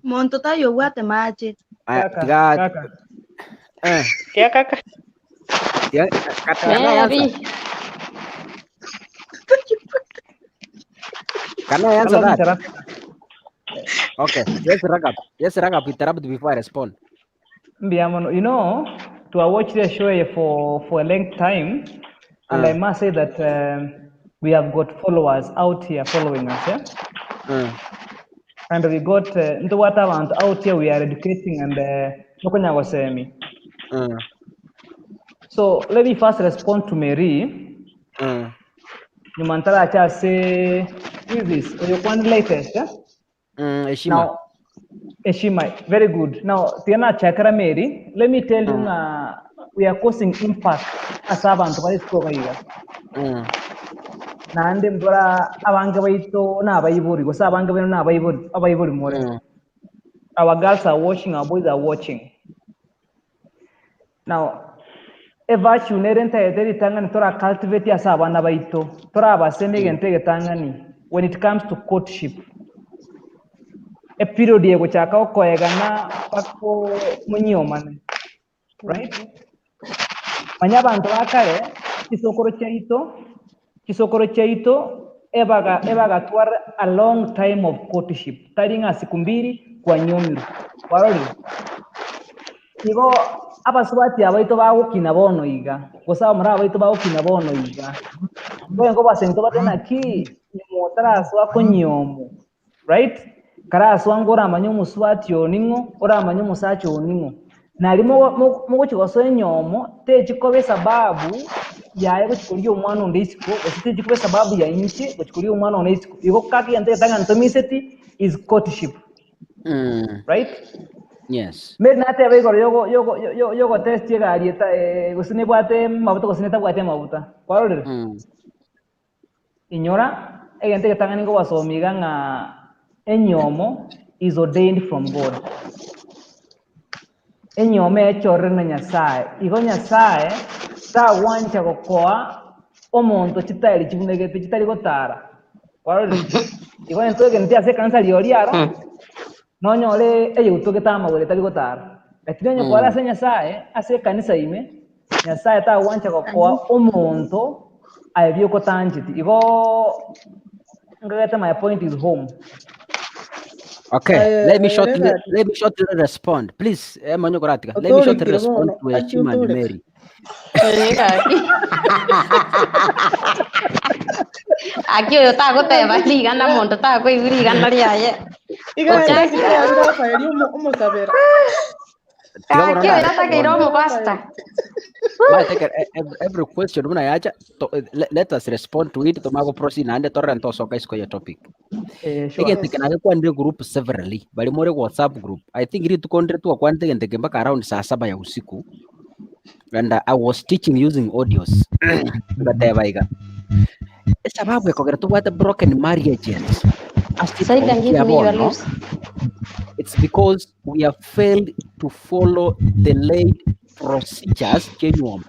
Monto tayo gwate mache. Kaka. Kya kaka. Ya kata Can I answer that? Okay. Yes, Ragap, interrupt before I respond. You know, to watch the show for a long time, and I must say that we have got followers out here following us, yeah? And we got into what out here we are educating and so let me first respond to Mary. Numantara cha say, who is this? Your one latest, yeah? Eshima. Now, Eshima, very good. Now, Tiana Chakra Mary, let me tell you, we are causing impact as abantu bari kukoga. Nande mbora abanga baito na abayiburi gosa abanga beno na abayiburi more. Our girls are watching, our boys are watching. Now, eva chunerenta ederi tangani tora cultivate asa abana baito. Tora abasende gentege tangani when it comes to courtship. A period yego chaka okoegana pako munyiomane. Right? Manyabantu bakare kisokoro chaito ebaga twar a long time of courtship. Taringa siku mbili kwa nyomiru. Waroli. Igo Abasubati abaito bawo kinabono iga. Gosa mara abaito bawo kinabono iga. Ngo basento batena ki motara swa konyomo. Right? Kara swa ngora amanyo muswati oningo ora amanyo musacho oningo. Nalimo mugo chigoso enyomo te chikobe sababu yaye kuchikulia umwana onde isiko osite chikobe sababu ya inchi kuchikulia umwana onde isiko. Igo kaki ante tanga ntomiseti is courtship. Right? Yes. Meri nate abaiko yogo test yega arieta gusine bwate mabuta gusine tabwate mabuta. Kwarore. Inyora egente ketangani ngo basomiga nga enyomo is ordained from God. Enyomo echorre na Nyasaye. Igo Nyasaye ta wancha gokoa omonto chitairi chibunegete chitari gotara kwarori igo entoke ntiase kansa lioriaro nonyore eyeutoke amagore tari gotara lakini onye kwara ase nyasaye ase kanisa ime nyasaye tawancha gokoa omonto aebio kotanchiti igo ngagete my point is home. Okay, let me shortly respond. Please, Manyokoratika. Let me shortly respond to Eshima and Mary. Aki yo ta ko te ba liga na monto ta ko liga na riaye. Igati ya pa eri umo sabera. Aki yo ta ke ro mo basta. Every question let us respond to it. Tomago proceed and torrent also guys your topic. Again, they can have group severally, but more WhatsApp group. I think it to country to a quantity and take back around Sasaba ya usiku. And I was teaching using audios. But there I go. It's about we to what the broken marriages. It's because we have failed to follow the laid procedures genuine.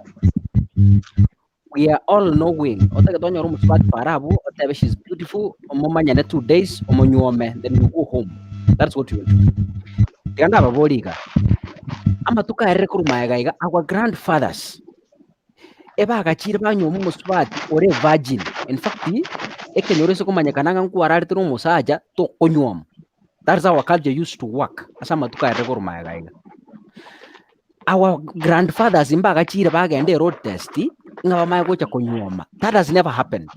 We are all knowing. She's beautiful. 2 days. Then you go home. That's what you do. Our grandfathers. Or a virgin. In fact, that's how our culture used to work. Our grandfathers in Bagachira bag and they wrote testy. That has never happened.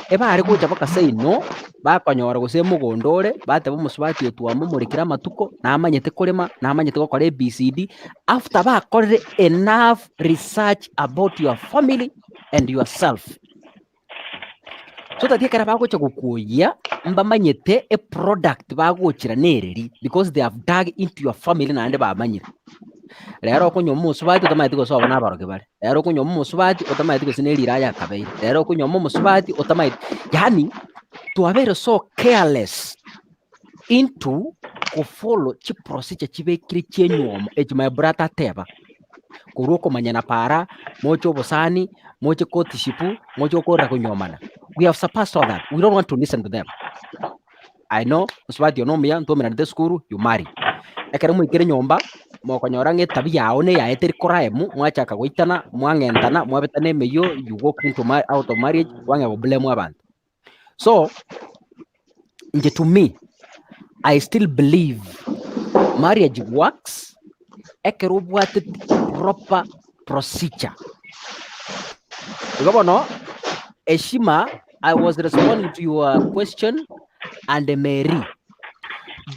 Eba ariko chapaka say no, ba kwanyora go se mugondore, ba tabo muswati otu amumurikira matuko, na amanyete kolema, na amanyete ko kore BCD. After ba kore enough research about your family and yourself. So that yekara ba go chakukuya, mbamanyete a product ba go chira nereri because they have dug into your family na ande ba amanyira. Rero kunyo musubati utamaiti ko soba nabaro kebale. Rero kunyo musubati utamaiti ko sinelira ya kabei. Rero kunyo musubati utamaiti. Yani to are so careless into ko follow chi procedure chibe krichenyo my brother teba. Kuruko manyana para, mocho bosani, mocho kotishipu, mocho kora kunyomana. We have surpassed all that. We don't want to listen to them. I know, musubati yonomia, ntomina nte skuru, you marry. Ekere ikere nyomba mokonyorange tabia one ya eteri koraemu mwachaka goitana mwangentana mwabetane meyo you walk into out of marriage wange oblemu abantu. So to me I still believe marriage works ekero bwate proper procedure. Gobono Eshima, I was responding to your question and Mary.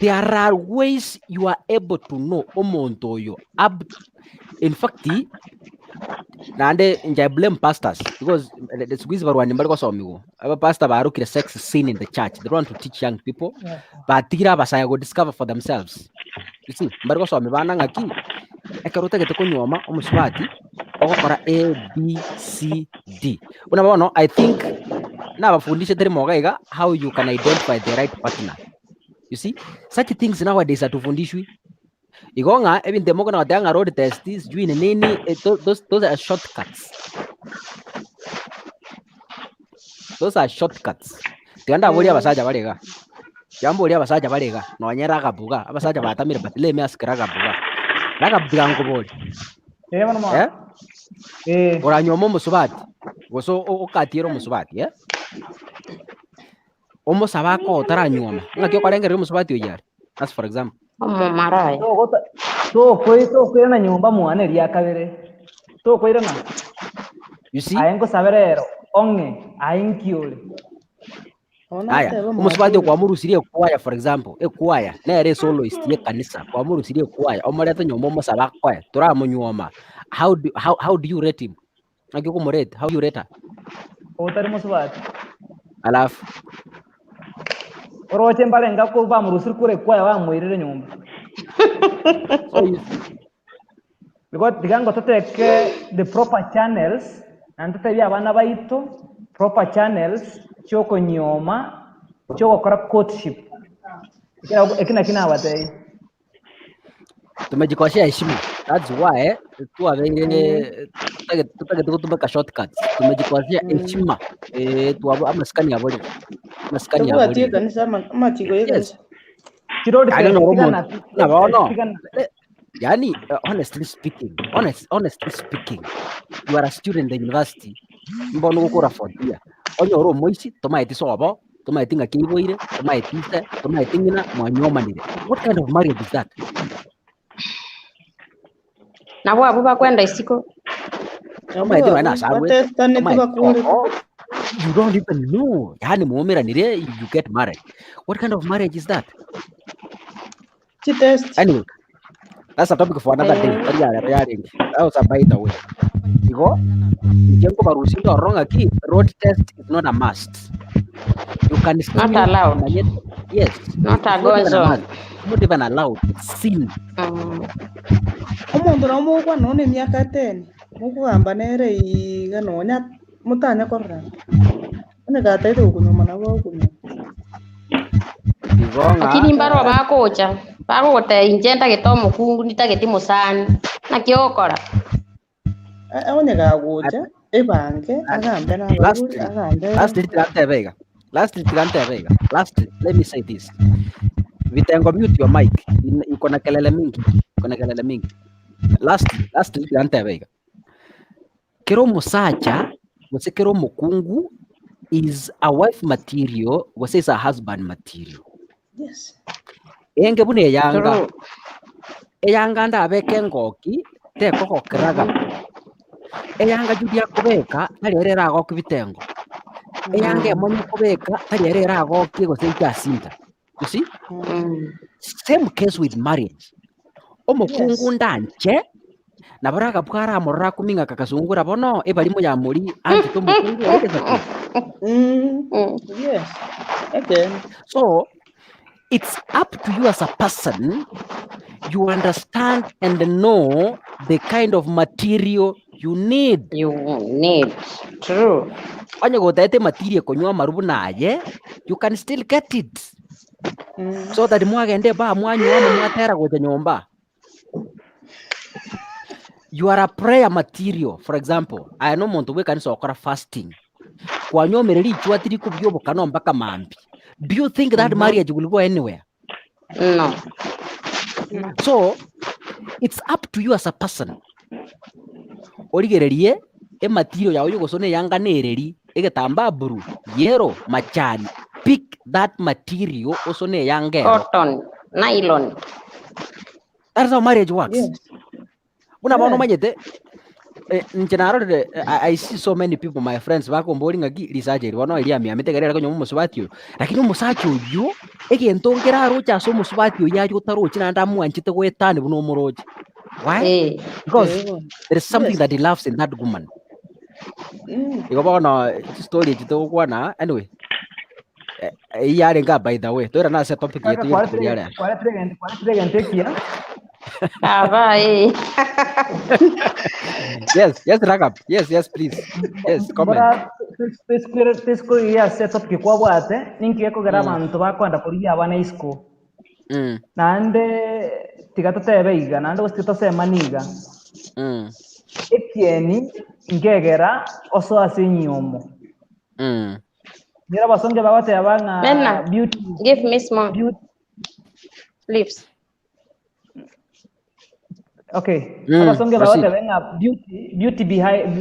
There are ways you are able to know omontoyo. In fact, nande I blame pastors because the squeeze for one because of me. Our pastor baru kira sex scene in the church. They don't want to teach young people, but tira basaya go discover for themselves. You see, because of me bana ngaki. Ekaruta geto kunyoma omuswati okora A B C D. Unabono, I think na bafundisha teri mogaiga how you can identify the right partner. You see, such things nowadays are tufundishwi. Igonga, even the mogana wadanga road tests, doing nini, those are shortcuts. Those are shortcuts. Tianda bolia basaja barega. Jambo bolia basaja barega. No anyera gabuga. Abasaja batamira batile me askara gabuga. Naga blanco boli. Ora nyomo musubati. Goso okatiro musubati, Almost abako taranyoma. Ngakyo karenge rimo musubati oyari. As for example. Marai. So koira na nyumba muane ria kabere. So koira na. You see? Ayengo saberero onge ainkiole. Aya, umusubati kwa murusirie kwaya for example. Kwaya na ere soloist ye kanisa. Kwa murusirie kwaya. Omaleto nyombo musaba kwaya. Tura munyoma. How do you rate him? Ngakyo kumurate. How do you rate her? Otari musubati. Alafu Oroche mbale ngako ba murusiri kure kwaya wa mwirire nyumba. Because digango toteke the proper channels and totebya abana baito proper channels choko nyoma choko kora courtship. Ekina abatei. tumejikosea heshima. That's why tu avenge tutaka shortcuts. Tumejikosea heshima. Tu ama skani ya body. Maskani ya Tuko body. atie kanisa ama chiko ye kanisa. Chirodi I don't know tigana na baono. Yani honestly speaking, you are a student at university. Mbono gukora for year. Onyo ro moici tomaiti sobo, tomaiti ngakiboire, tomaiti se, tomaiti ngina monywomire. What kind of marriage is that? Nabo abo bakwenda isiko. Tomaiti wana sarwe. Batestane tubakure. You don't even know. Yani muomeranire, you get married. What kind of marriage is that? Anyway, that's a topic for another day. That was a by the way. Wrong again. Road test is not a must. You can Not allowed. Yes. Not a gonzo. Not even allowed. It's sin. Omuntu nomugwa none myaka 10. Mukugamba nere iganonya mutanya korra. Ane gataite okunyuma nabo okunyuma. Lakini mbaro bakocha. Bagota injenda getomo kungu nitageti musani. Na kiokora. Onye gagocha ebange agambe na agambe. Last, let me say this. Vitengo mute your mic. Iko na kelele mingi. Last tigante vega. Kero musacha, wase kero mukungu is a wife material, wase is a husband material. Yes. Enge bune yanga. Eyanga ndabeke ngoki teko kokeraga. Eyanga judia kubeka tarerera agoki vitengo. Eyanga monyo kubeka tarerera agoki goseka sinta. You see? Same case with marriage. Omukungu ndanje nabaraga bwara amorra kuminga kakazungura bono ebalimo ya muri anti to mukungu egeza. Yes. Again. So it's up to you as a person. You understand and know the kind of material you need. True. Anya go date material konywa marubu naye, you can still get it. So that mwagende ba mwanywa mwatera goje nyomba. You are a prayer material. For example, I know muntu we kanisa okora fasting. Kwa nyomereri ichwa tiri kubyobo kanomba kamambi. Do you think that marriage will go anywhere? No. So it's up to you as a person. Origererie e material yawe yogosone yanga nereri egetamba buru yero machani. Pick that material osone yange. Cotton, nylon. That's how marriage works. Yes. I see so many people, my friends, wako mboling agi research wano ilia mi ametegerera konyo muswatio lakini musacho yo egentongera rocha so muswatio ya yo taro china ndamu anchite gwetane buno moroji. Why? Because there is something that he loves in that woman. Iko bana story chito kwana anyway. Yarenga by the way. Toera na set topic yetu yale. Kwa pregente kia. Bye. Yes, Ragab. Yes, please. Yes, comment. Tesco ya set up kwa bwate ninki yako gara bantu bakwanda kuri abana isiko. Nande tigatotebeiga nande gostitosema niga. Ekieni ngegera oso asinyomo. Mira basonge bagote abanga beauty. Give me small. Lips. Okay. Abasonge bagote abanga beauty behind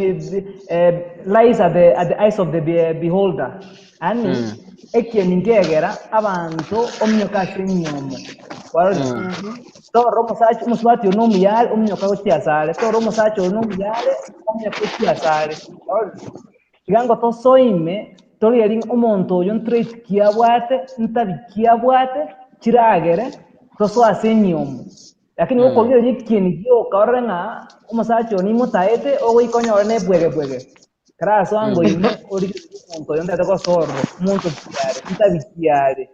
lies at the eyes of the beholder. And ekieni ngegera abantu omnyoka asinyomo. So romo sacho muswati no muyale omnyoka otiasale. So romo sacho no muyale omnyoka otiasale. Igango to soime tori ering omonto yon trait kiabwate ntabi kiabwate chiragere to so asenyom. Lakini uko lio yikini yo karenga omosacho ni motaete o ikonyo ne bwege. Kraso ango ime ori omonto yon tata sorro monto kiare ntabi kiare.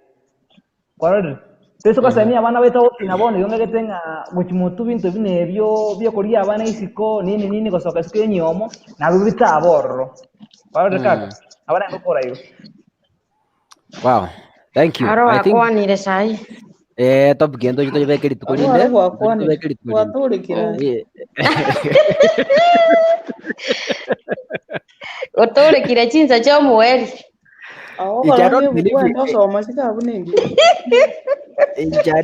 Korore Teso kasani abana beto kinabone yonge getenga muchimutu bintu bine byo koria abana isiko nini gosoka isiko nyomo na bibita aborro. Wale kaka abana ngokora yo. Wow, thank you. I think Top gendo jito jebe kiri tukolinde. Wale kwa kwani waturi kira. Otore kire chinza cha mweri. Awo karange bukwenda soma sika bunengi. I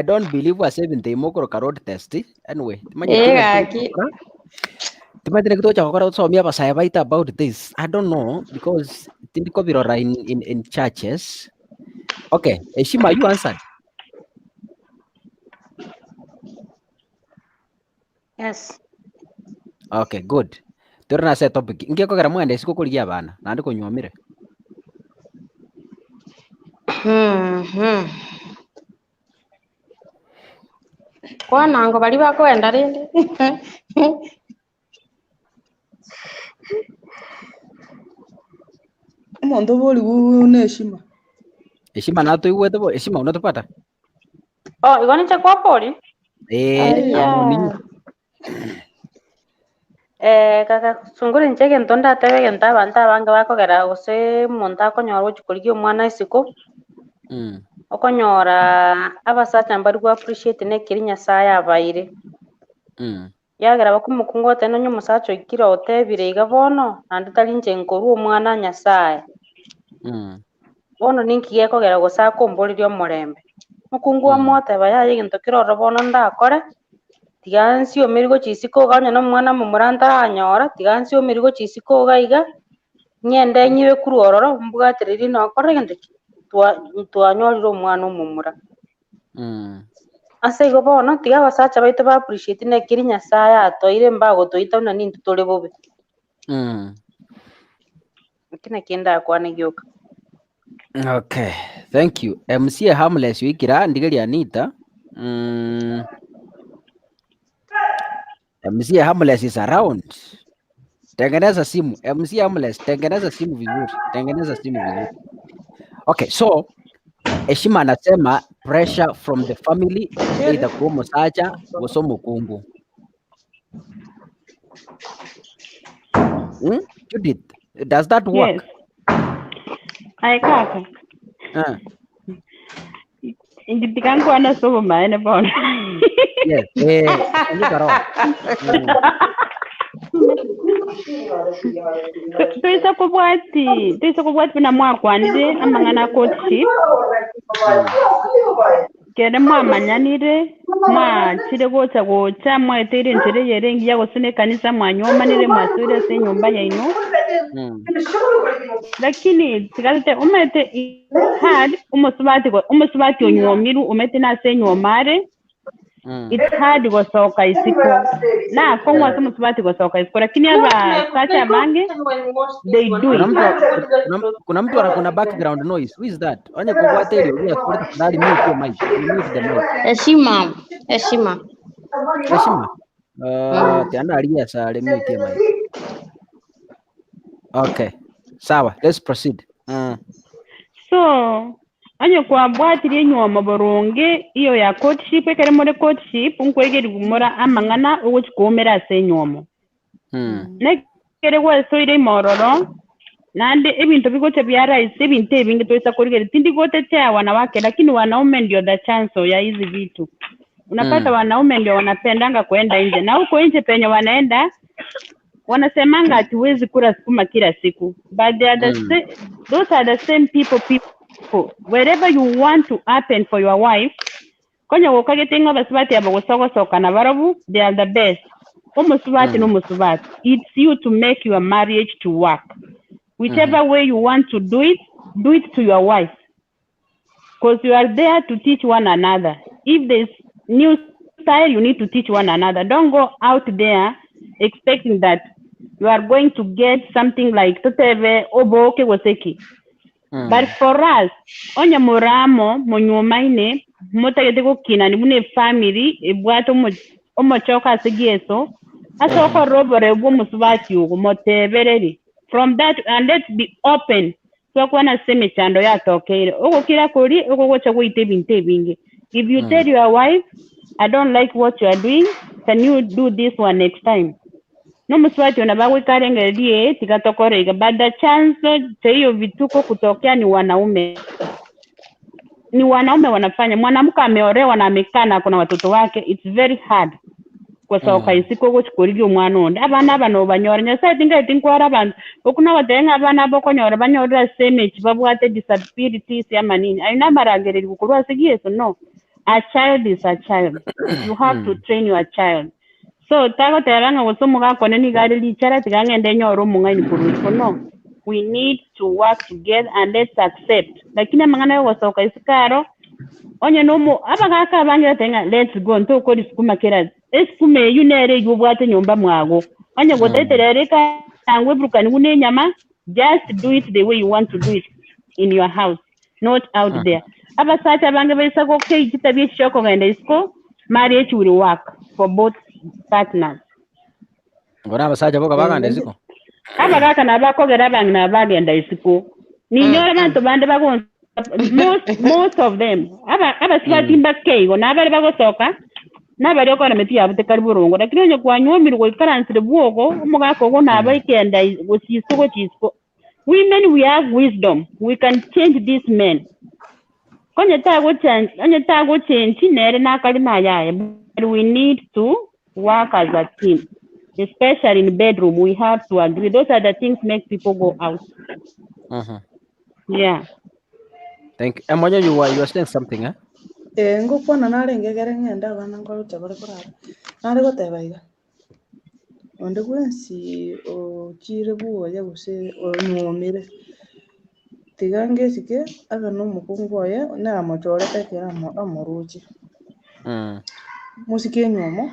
don't believe was even the mokoro karot test. Anyway, Timatine kito cha kokora usomia pasaya baita about this. I don't know because tindiko birora in churches. Okay, Eshima, you answered. Yes. Okay, good. Turna set topic. Inge kokera mwende isiko kuligia bana. Nandi konywomire. Kwa nango bali bakwenda rindi. Mondo boli une heshima. Heshima na tu iwe tu heshima unatupata? Oh, igoni cha kwa poli? Kaka sunguri ncheke ntonda tewe genta banta banga bakogera gose monta konyoro chukuligio mwana isiko. Okonyora abasacha mbari gwa appreciate ne kirinya saya abaire. Yagera bakumukungo teno nyo musacho ikira otebire igabono andi talinje nkoru omwana nyasaye. Bono ninki gekogera gosaka ombolirio morembe. Mukungu wa mote bayaye ginto kiroro bono ndakore. Tigansi omirigo chisiko ganya no mwana mumuranta anyora tigansi omirigo chisiko gaiga nyende nyibe kuru ororo mbuga tiriri no korregende twanyoriro mwana omumura. Ase go bono tiga basacha baito ba appreciate ne kirinya saya atoire mbago toita na nintu tole bobe. Kina kienda kwane gyoka. Okay, thank you. MC Harmless wikira ndigeri Anita. MC Harmless is around. Tengeneza simu. MC Harmless, tengeneza simu vizuri. Okay, so Heshima anasema pressure from the family either kwa musacha waso mukungu. Judith, does that work? Yes. Kaka. Ingitikangu ana sobo maene bona. Yes. Tuisa kubwati na mwakwanire amangana courtship. Kere mwamanyanire mwachire gocha mwetere nchere yerengi ya gosune kanisa mwanyomanire mwasure se nyumba yaino. Lakini tigalite umete hard umusubati onyomiru umete na se nyomare. It's hard gosoka isiko. Na kongwa tu musubati gosoka isiko lakini aba sacha bange they do it. Kuna mtu ana background noise. Who is that? Onye kubwate ile ya sport ndali mute mic. Mute the mic. Heshima. Tianda alia sare mute mic. Okay. Sawa, let's proceed. So anyo kwa bwatiri nyoma boronge iyo ya courtship ekere muri courtship unkwegeri gumora amangana uguchikomera se nyomo. Ne kere soire mororo nande ebintu bigote byara ise bintu ebingi toisa korigeri tindi gote cha wanawake lakini wanaume ndio the chance ya hizi vitu. Unapata wanaume ndio wanapendanga kwenda nje na huko nje penye wanaenda wanasemanga hatuwezi kula sukuma kila siku, but they are those are the same people wherever you want to happen for your wife konya wokagetenga basubati abagosogosoka na barabu they are the best. Umusubati no musubati, it's you to make your marriage to work whichever way you want to do it to your wife because you are there to teach one another. If there's new style you need to teach one another. Don't go out there expecting that you are going to get something like toteve oboke waseki. But for us, onya moramo monywomire mutagete gukina ni mune family ebwato omochoka sigieso asoko robore bwo musubati ugo motebereri from that and let's be open so kwana seme chando yatokere ugo kira kuri ugo gocha goite binte bingi. If you tell your wife I don't like what you are doing, can you do this one next time? No muswati unabagwe karenge die tikatokorega but the chance hiyo vituko kutokea ni wanaume. ni wanaume wanafanya. Mwanamke ameolewa na amekaa na kuna watoto wake, it's very hard kwasoka isiko gochikorigi umwana onde abana bano banyora nyasaye tinkwara abantu okuna batenga abana bokonyora banyora same babwate disabilities ya manini ayina maragereri gukorwa sigiyeso no. A child is a child. You have to train your child. So tago teranga gosomuga kone ni gari lichara tigangende nyoro munga ni kuruko no. We need to work together and let's accept. Lakini mangana yo gosoka isikaro onye nomo abagaka bangira tenga let's go nto ko disukuma kera esikume yunere yubwate nyomba mwago onye goteterereka tangwe brukani gune nyama just do it the way you want to do it in your house, not out there. Abasacha bange besa ko ke kitabye shoko ngenda isko marriage will work for both partners. Ngora abasacha boka baganda isiko Abagaka nabakogera bange nabagenda isiko ninyora bantu bande bagon most of them abasubati mbakeigo nabali bagosoka nabali okora meti yabute kariburungo lakini onye kwanywomire go ikaransire bwogo umugako go nabali kenda gosisko. Women, we have wisdom. We can change these men. Onye tago change nere na kali na yaye, but we need to work as a team. Especially in bedroom, we have to agree. Those are the things make people go out. Yeah. Thank you. Emoja, you were saying something, huh? Ngokwana narenge gerengenda bana ngolo chabare kurara. Nare gotebaiga. Onde gwensi o chire buo ya guse o monywomire. Tigange sike aga no mukungoye na amachore tekera amoruchi. Musike nyomo.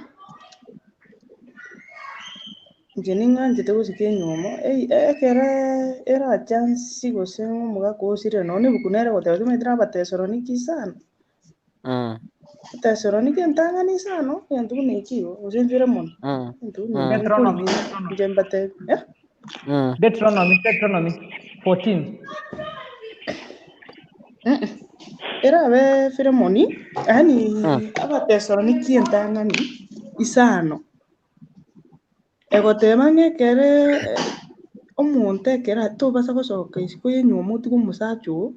Jeninga njete gusike nyomo. Ekera era chance gose muga kosire no ne bukunere gote metra batesoroniki sana. Tesoroniki entangani sana yantu nekiyo usenjure mon. Deuteronomy. Jembate. Deuteronomy 14. Era be ceremony ani abatesoroniki entangani isano. Egotemange kere omonte kera to basa gosoka isiko yenyomo tuko musacho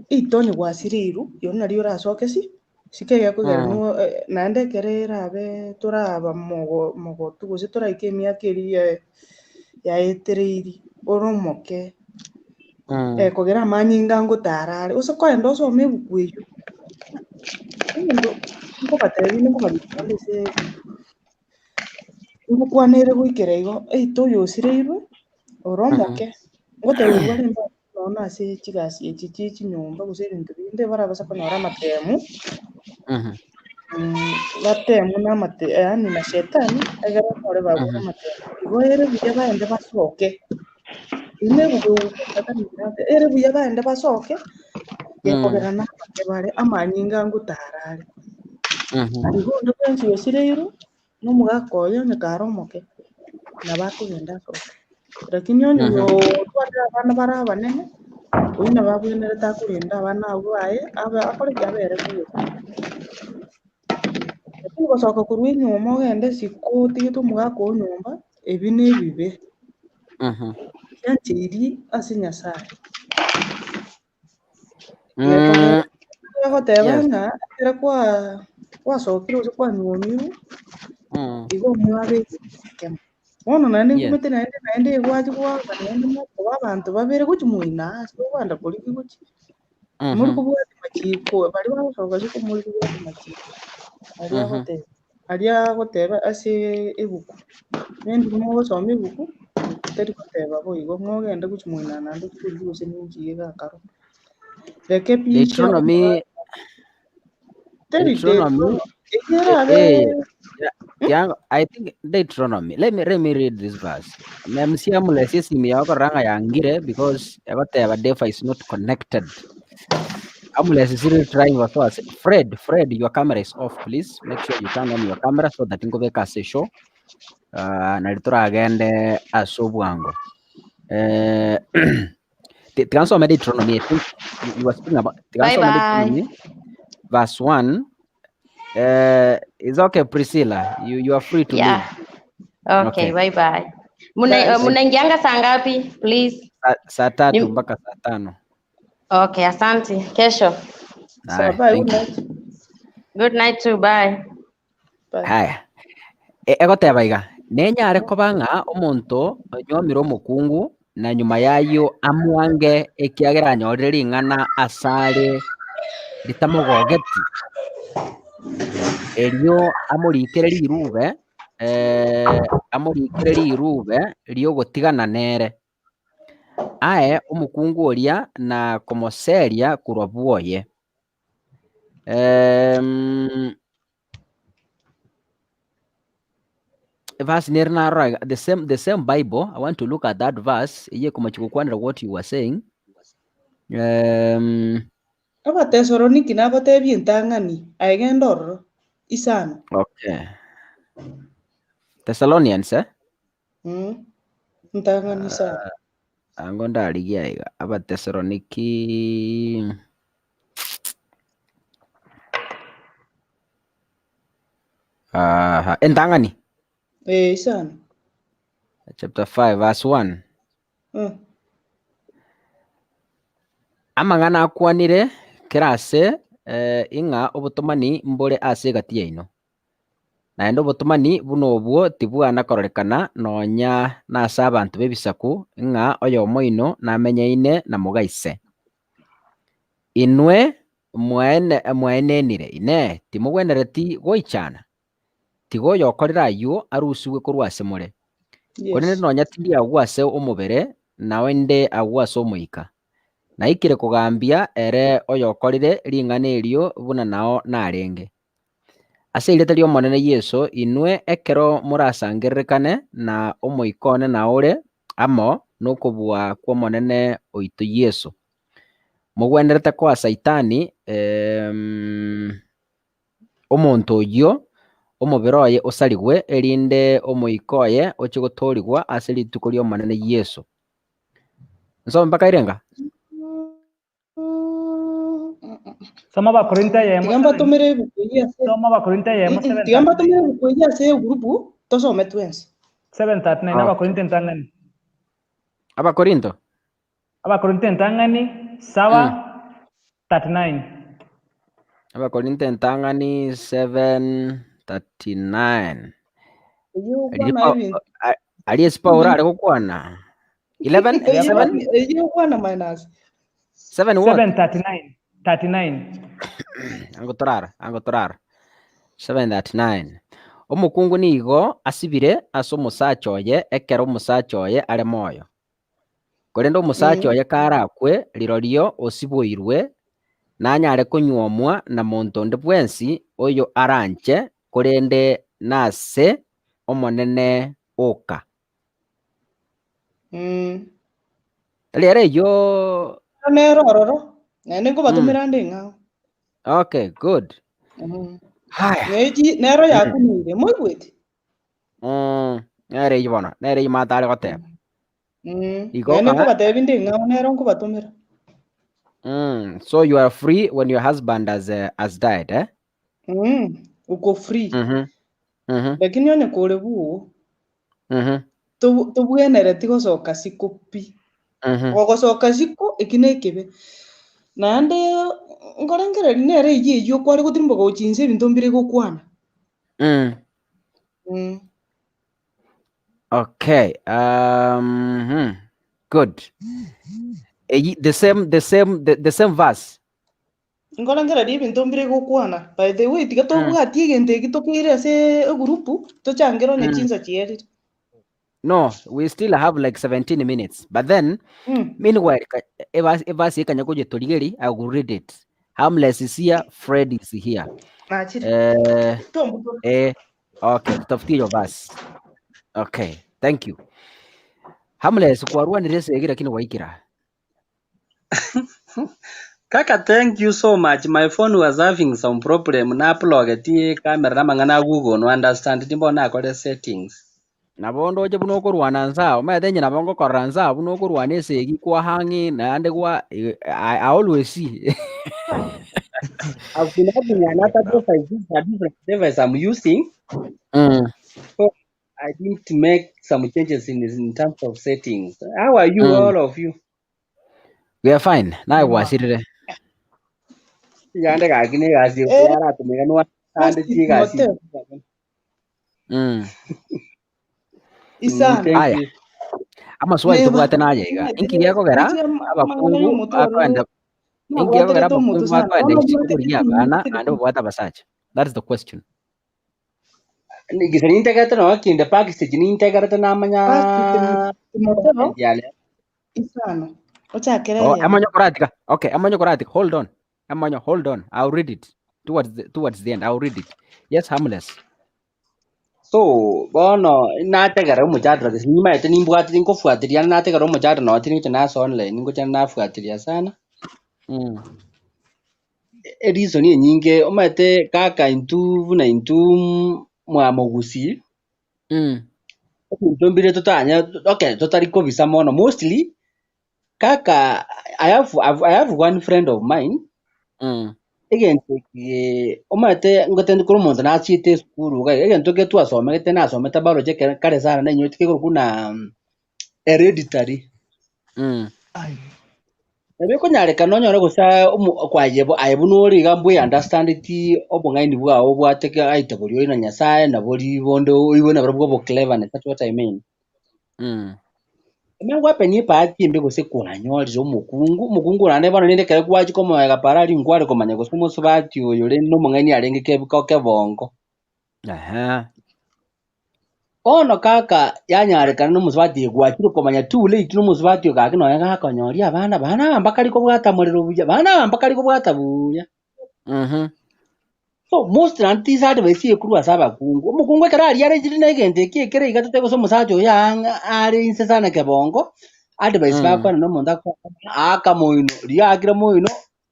itoni gwasiriru yona rio rasoke sikege kugera no nande kere rabe turaba mogo tugo sitora ikemia keri ya eteriri oromoke kugera manyinga ngutarare usoko endo so mebukweyo ngo batebi ngo babikale se ngo kwanere guikerego to yosiriru oromoke ngote wale ona se chigasi chichi nyumba gusera into binde barabasa konyora matemu batemu na mate yani na shetani agara kore bagura matemu goyere buya baende basoke ine bugo atanyira ere buya baende basoke yekogera na bare amanyinga ngutarare arigo ndo kwenzi yosireiro no mugakoyo ne karomoke na bakugenda so lakini onyo twatira abana baraba nene uina babwenere takurinda abana abwaye akore byabere kuyo kuko soka kurwi nyuma ogende sikuti to mugako nyumba ebi nebibe yanchiri asinyasara gotebanga era kwa sokiro kwa nyumiru igo mwabe ono nani kumete naende gwaji kwa nani mo abantu babere kuchumuina so kwanda kuliki kuchi muri kubwa machiko bari basoga siko muri kubwa machiko aria goteba ase ebuku nendi mo gosoma ebuku tari goteba bo igo mogenda kuchumuina nando kuri gose ninki gakaro reke picha Deuteronomy. Yeah, I think Deuteronomy. Let me read this verse. Memsiamule sisi miyako ranga yangire because whatever defa is not connected. Amule sisi trying to us. Fred, your camera is off, please. Make sure you turn on your camera so that ingo beka se show. Nalitora agende asobu ango. Tikanso Deuteronomy. I think you were speaking about Deuteronomy. Verse 1. It's okay, Priscilla. You are free to leave. Okay, bye. Munaingianga saa ngapi, please? Saa 3 mpaka saa 5. Okay, asante. Kesho. Sawa, Haya, bye, thank good you. night. Good night too. Bye. Bye. Haya, egoteba iga nenyare koba ng'a omonto onywomire omokungu na nyuma yayo amwange ekiagera anyorire ring'ana asare ritamogogeti erio amorikere rirube riogotigana nere aye omokungu oria na komoseria korwa bwoye. Verse nere narora the same Bible. I want to look at that verse iye komachikukwanira what you were saying. Abatesaloniki nabotebie ntang'ani aigende ororo isano. Okay. Thessalonians Ntang'ani isano. ango ndarigia iga Abatesaloniki entang'ani Isano. chapter 5 verse 1. Amang'ana akwanire kerase ing'a obotomani mbore ase egati yaino naende obotomani buno obwo tibwana kororekana nonya nase abanto b'ebisaku ng'a oyomo oino namenyaine na mogaise. Inwe mwaenenire ine timogwenereti goichana tiga oyokorera aywo arusiwe korwa ase more korende nonya tindi agwo ase omobere naende agwo ase omoika naikire kogambia ere oyokorire ring'ana erio buna nao narenge ase irete ria omonene Yesu inwe ekero morasangererekane na omoika one naore amo nokobua kwa omonene oito Yesu mogwenerete koa saitani omonto oyio omobere oye osarigwe erinde omoika oye oche gotorigwa ase rituko ria omonene Yesu. Nsome mpaka irenga Soma Abakorinto yemo Tigamba 7. tumire ebuku eye ase. Soma Abakorinto yemo 7:39. Tigamba tumire ebuku eye ase egurupu tosome twensi. 7:39 Abakorinto entang'ani. Abakorinto Abakorinto entang'ani sawa 39. Abakorinto entang'ani 7:39 aliesi Paulo are gokwana 11 Eye okwana minus 7 what 7:39. angotorara 7:39 omokungu nigo asibire ase omosacha oye ekero omosacha oye are moyo korende omosacha oye karakwe rirorio osiboirwe nanyare konywomwa na monto onde bwensi oyo aranche korende nase omonene oka riere yo nero ororo nende ngobatumira ndi ng'ao. okay good haya Nero yakunire moigwete. nere bono nere matare goteba Nende ngobatebi ndi ng'ao nero ngobatumira. So you are free when your husband has died, eh? Uko free. Lakini onye kore buo. Tubwenere tigocoka siko pi. Gogocoka siko ekine ekebe. Nande ngorengere nere iye yo kware gutimbo gochinse ebinto mbire gokwana. Okay. Good. The same verse. Ngorengere ri ebinto mbire gokwana. By the way, tiga tobwati egente egitokire ase egurupu tochangero nye chinsa chierire. No, we still have like 17 minutes. But then, meanwhile, if I say can you go to Ligeri, I will read it. Harmless is here, Fred is here. Okay, tutafutie your verse. Okay, thank you. Harmless kwa ruwa nirese egira kino waikira. Kaka, thank you so much. My phone was having some problem. Na plug the camera na mangana Google no understand timbo na kore settings. Nabondo oje buno korwana nzao madenye nabongo korra nzao buno korwana esegi kwa hangi na ande kwa I always see. I've been having another device I'm using. So I need to make some changes in terms of settings. How are you, all of you? We are fine. Na wasirire. Yande kakine kasi yara tumeganwa ande chi kasi. Isana. Aya. Ama swali tubwate naje iga. Inki yako gara abakungu akwenda. Inki yako gara abakungu akwenda isikuria bana ando bwata basacha. That is the question. Gisani integrate no kinde Pakistan ni integrate na manya. Isana. Ocha kere. Oh, amanyo koratika. Okay, amanyo koratika. Hold on. Amanyo, hold on. I'll read it towards the end. I'll read it. Yes, harmless. So, bono nategera umujadra nyuma ete nimbwati ninkofuatilia nategera umujadra no tini naso online ningo cyane nafuatilia sana. Reason ni nyinge omate kaka intu na intu mwa mogusi. Ndombire tutanya okay totally kobisa mono mostly kaka I have one friend of mine. Again omate ngote kuri umuntu nacite skuru ga again toke tu asome gete nasome tabaro je kare sana na nyoti kuri kuna hereditary ebe ko nyareka no nyore gusa kwayebo ayebu no riga mbwe understand ti obongaini bwa obwateke aite buri na nyasaye na buri bondo ibona bwo cleverness, that's what I mean. Mengwa penye pa timbe go se kula nyori zo mukungu rane bana nende kare kwachi komo ya parali ngware komanya go sumo subati yo le no mangani arenge ke bongo. Ono kaka yanyareka no musubati gwachi komanya tule itu no musubati ga kino ya ka nyori abana ambakali ko bwata muliro buya bana ambakali ko bwata buya. So most anti side we see kuru asaba kungu mukungu kara yare jiri na gente ke kere igate go sumo sajo ya ari insana ke bongo. Advice bakwana no munda ko aka moino riagira moino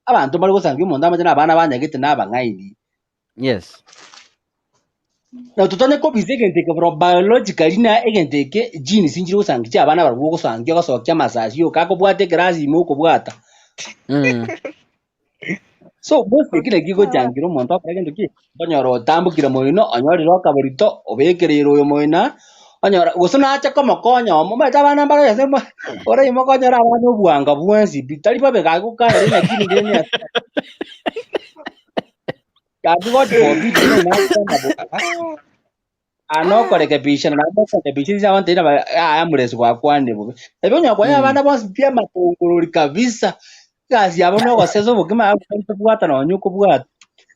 abantu bari gusanga imunda amajana abana banyagite nabangaini. Yes. Na tutane ko bizegente ke biologically na egente ke gene sinjiro usanga cya abana bari gusanga yo gasokya masaji yo kako bwate grazi mu ko bwata. So most kile gigo jangiro monto akagende ki banyoro tambukira moino anyori roka burito obekerero yo moina anyora gusuna acha kama konyo mumeta bana mbaro yase ora yimo konyora abantu bwanga bwensi bitali babe gagukara na kini ndene ya kabi got bobi na ano korekebisha na korekebisha wante na amures kwa kwande bobe ebonyo kwa abana bose pia matongorori kabisa kazi yabo no gosezo bugima bwata no nyuko bwata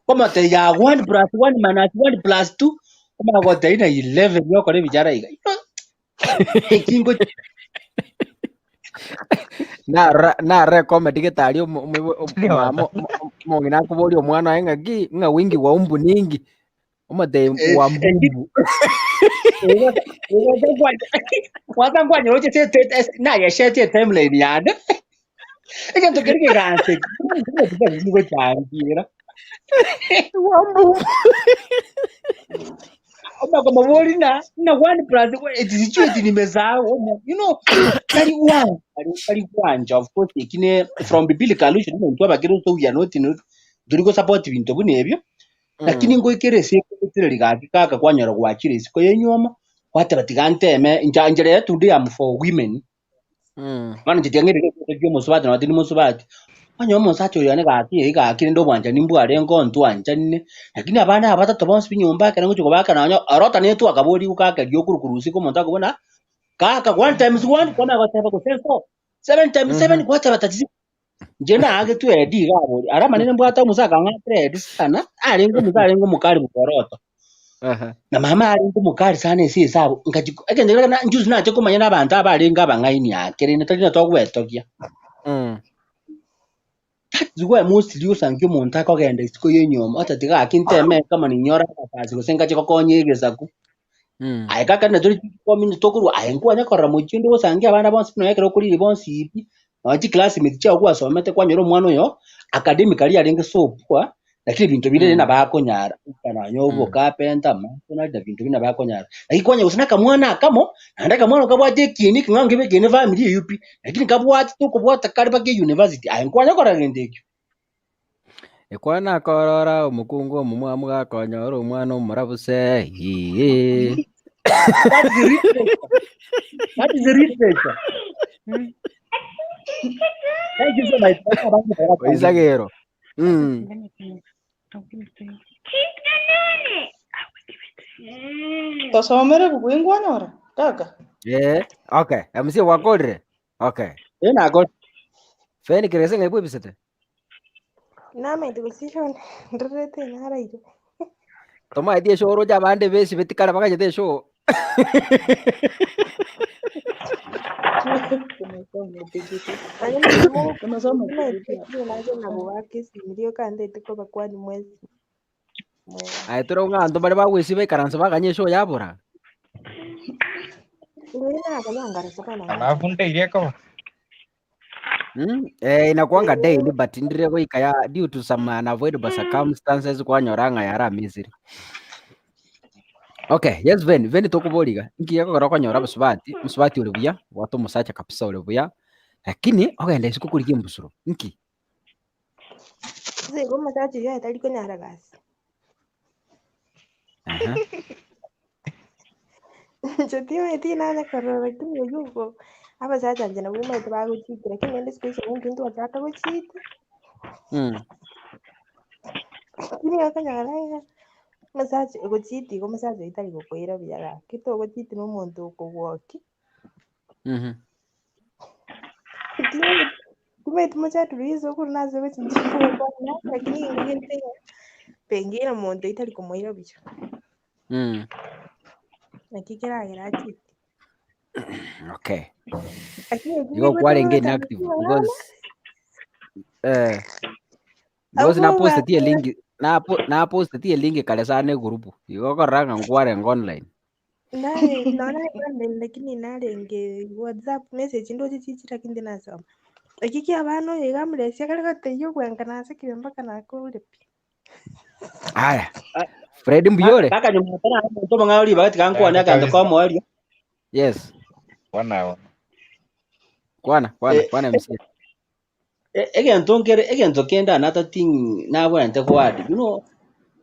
kama te ya 1 + 1 minus 1 + 2 kama gote ina 11 yoko re bijara iga kingo na rekome digitario mongina kubori omwana engagi nga wingi wa umbu ningi omate wa mbumbu wata kwa nyoje te na ya shete timeline yada ega to kirike ganse ngo changira wa mbumbu Oba kama wori na 1 + it is chwe nimezao you know kali kwanja of course ikine from biblical solution muntu abagero so ya not duri go support bintu bunebyo lakini ngo ikerese kutireri gaki kaka kwanyora gwakire isiko yenyoma kwate batiganteme injangere yetu ndi am for women bana njitengere kyo musubati na batini musubati anyomo sacho yane gaki ndo bwanja nimbware ngo ntwanja nne lakini abana abatatu bonse binyumba kana ngo baka nanyo arota netu akabori ukaka ryo kurukurusi ko monta kubona kaka 1 × 1 kona bataba ko 7 × 7 kwata batati njena age tu edi gabo ara manene mbwata musaka ngatre sana ari ngo mukari bukorota na mama ari ngo mukari sana isi sabo ngaji agendera na njuzi na cyo kumanya nabantu abarenga bangaini akere netalina to gwetokya zugwa mostly usanga umuntu akogenda isiko yenyoma atatiga akinteme kama ninyora akazi kusenga chiko konyegeza ku ayikaka na dori komini tokuru ayengu anyakora muchindo usanga abana bonse no yakero kuri bonse ipi abachi classmate cha kwa somete kwa nyoro mwana yo academically arenge sopwa lakini bintu bile na bakonyara kana nyobo kapenta mwana da bintu bina bakonyara ayikonya usina kamwana kamo andaka mwana kabwate kini kingange begene family yupi lakini kabwate to kubwata kariba ke university ayengu anyakora ngendekyo ekwana korora umukungu omumwamu gakonyora omwana omurabuse that is the research Thank you so much. Oisagero. Tosomere kukuingwanyora kaka. Okay. MC wakodre. Okay. Ena got. Feni kirese ngai bwe bisete. Nama itu session rete nara itu. Toma idea show roja bande besi betikana baka jete show. Ai tura unga anto bale ba wesi be karansa ba kanye show ya bora. Alafu ndio kwa inakuanga daily but ndire ko ikaya due to some unavoidable circumstances kwa nyoranga yara Misiri. Okay, yes Veni tokuboliga. Ngiye ko kwa nyora Abasubati ule buya, watu musacha kabisa ule buya. Lakini ogenda isiko kurikia mbusuro. Nki. Sasa kama tatu ya tali kwenye haragasi. Aha. Chotio eti nana karora lakini yuko. Hapa sasa njana buma itabago chiti lakini ndio special mtu ataka go chiti. Lakini akanyara masaje go chiti go masaje itali go koira byara. Kito go chiti no muntu ko woki. Tumecha tulizo kuna nazo chinchimbo kwa lakini ngine pengine muntu itali komoira bicho. Nakikira chiti. Okay. You go engage active because na post tie link na post tie link kale sana group. You go ranga ngware online. Naye naona kwamba lakini nalenge WhatsApp message ndo chichira kindi nasoma. Akiki abano yegamulesya kale kateyo kwangana sekire mpaka nakole. Aya. Fred Mbuyore. Kaka nyuma tena ndo mangali bagati kanko na kando kwa mwali. Yes. Kwana MC. Again kenda another thing na went to what you know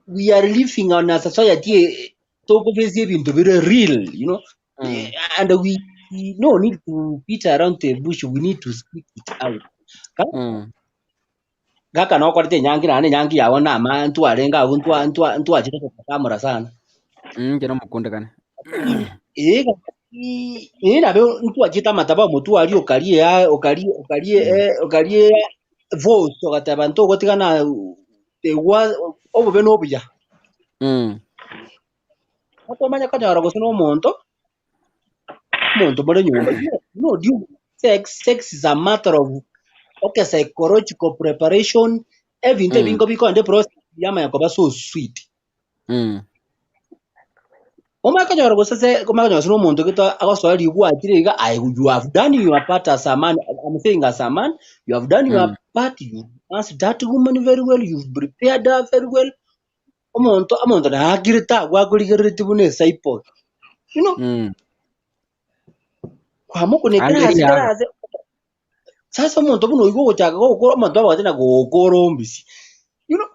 we are living on a society talk of into very real, you know, and we no need to beat around the bush, we need to speak it out. Kaka no kwarte nyangi yaona ma ntu arenga ntu achite kwa kamera sana. Jeno mukunda kana. Nabe ntu achita mataba mutu ali okalie voice okataba ntu gotigana ewa obo beno obuya. Atomanya kanyara gosino omonto muri nyumba. No, sex is a matter of psychological preparation. Everything bingo biko and the process yama yakoba so sweet. Kanyara gosase kanyara gosino omonto kito agoswali igwa atiriga you have done your part as a man. I'm saying as a man, you have done your part. You asked that woman very well. You've prepared her very well. Omonto na agirita gwagurigiriti bune saipo. You know. Kwa moko ne kiraze. Sasa omonto buno igo gochaka gukora omonto abatena gukora mbisi. You know,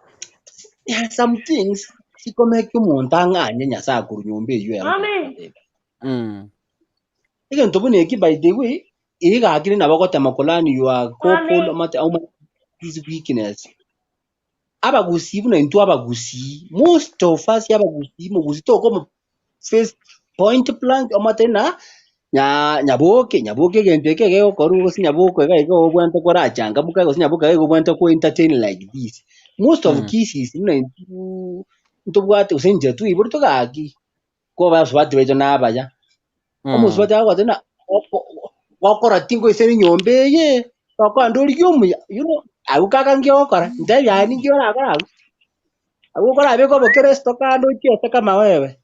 there are some things sikomeke omonto anganye nyasa kurunyombe iyo ya. Amen. Again to bune ki by the way, iga akiri na bagota makolani you are couple amate this weakness. Abagusi buno into abagusi. Most of us abagusi to come first point blank amate na nyaboke gendeke ge okoru gosi nyaboke ga ego obwante kora changa buka gosi nyaboke ga obwante ko entertain like this. Most of cases into bwate usenje tu iburto gaki ko basubati bejo na abaya omusubati agwate na wakora tingo iseni nyombe ye kwa ndori yomu you know agukaka ngiokora ndari yani ngiora akora agukora abeko bokeresto kando chiete kama wewe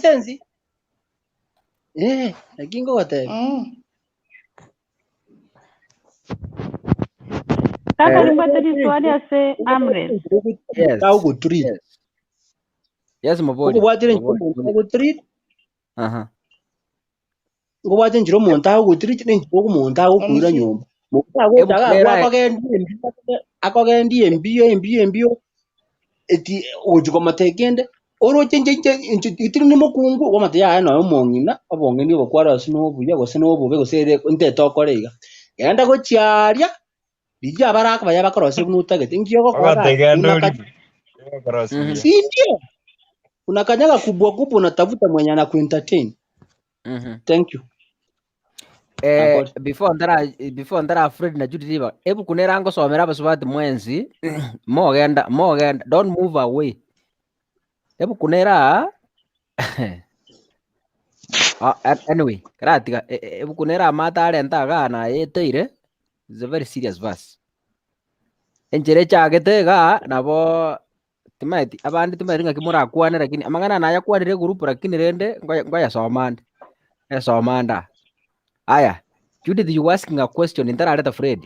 sensi lakingo wate Kaka nipate swali ase Amrel. Yes. How go treat. Yes, mabodi. Go watch it go treat. Go watch it njiro monta go treat ni njiro monta go kuira nyomba. Monta go daga akogendi embio eti ojuko matekende oro chenje itiri ni mokungu wa mate ya na omongina abongeni go kwara sino buya go sino bube go sere nte tokorega Yanda go chiaria. Dija baraka baya bakorosi kunutagete. Ingio go kwa si ndio? Unakanyaga kubwa unatafuta mwenye ana kuentertain. Thank you. Before ndara Fred na Judy diba ebu kunera ngo somera Abasubati mwenzi Mokogenda don't move away ebu kunera anyway karatiga ebu kunera mata arenta gana yeteire is a very serious verse enjere chagetega nabo timaiti abandi timaiti ngakimura kwane lakini amangana naya kwanire group lakini rende ngoya somanda aya Judith, you asking a question. Intaraleta Fred.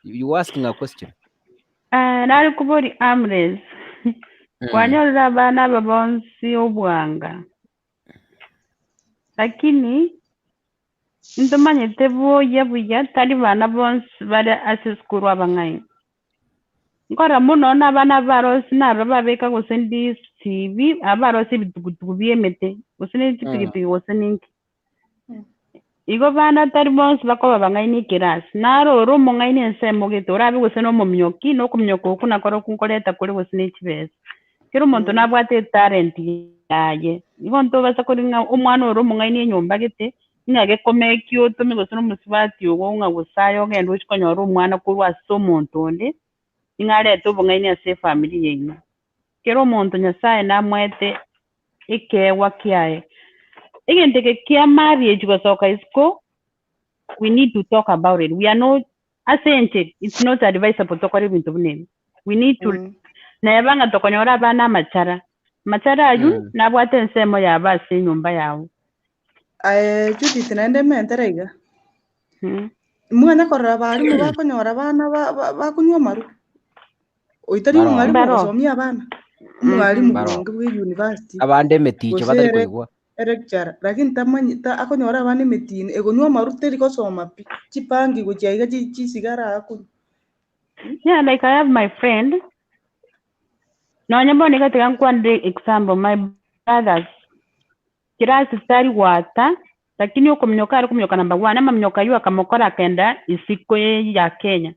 You asking a question. Nari kubori amres. Kwanyorera abana babonsi obwanga. Lakini ndomanyete buya tari bana bonsi bari asiskuru abangai. Nkora muno n'abana barosi nabo babeka gose ndi TV abarosi bitugutugu byemete gose ni tipigipigi gose ninki. Igo bana tari bonsi bakoba bangai ni kirasi naro ro mongai ni nsemo getora bi gose no mumyoki no kumyoko kuna koro kunkoleta kuri gose ni kibese kero muntu nabwate talent yaye igo nto basa kuri nga umwana oro mongai ni nyumba gete nyage komeki otumi gose no musibati ugo nga gusayo gendo chikonyoro umwana kurwa so muntu ndi ingale to bongai ni ase family yenyu kero muntu nyasaye namwete ikewa kiaye. Again, take marriage was isiko. We need to talk about it. We are not essential. It's not advisable to talk about it. We need to. Naebanga tokonyora bana machara. Machara ayun na bwate nsemo ya basi nyumba yao. Judith naende menterega. Mwana korra bari mu bakonyora bana bakunywa maru. Oitari umwari mu gusomya abana. Umwari mu bw'ingi university. Abande metiche batari kuigwa. Erekchara lakini tamanyi akonyora abana metini egonywa maruteri ko soma pi chipangi gochaiga chisigara aku. Yeah, like I have my friend. No nyambo ni katika nkwande example my brothers. Kirasi stari wata lakini uko mnyoka number 1 ama mnyoka yu akamokora kenda isiko ya Kenya.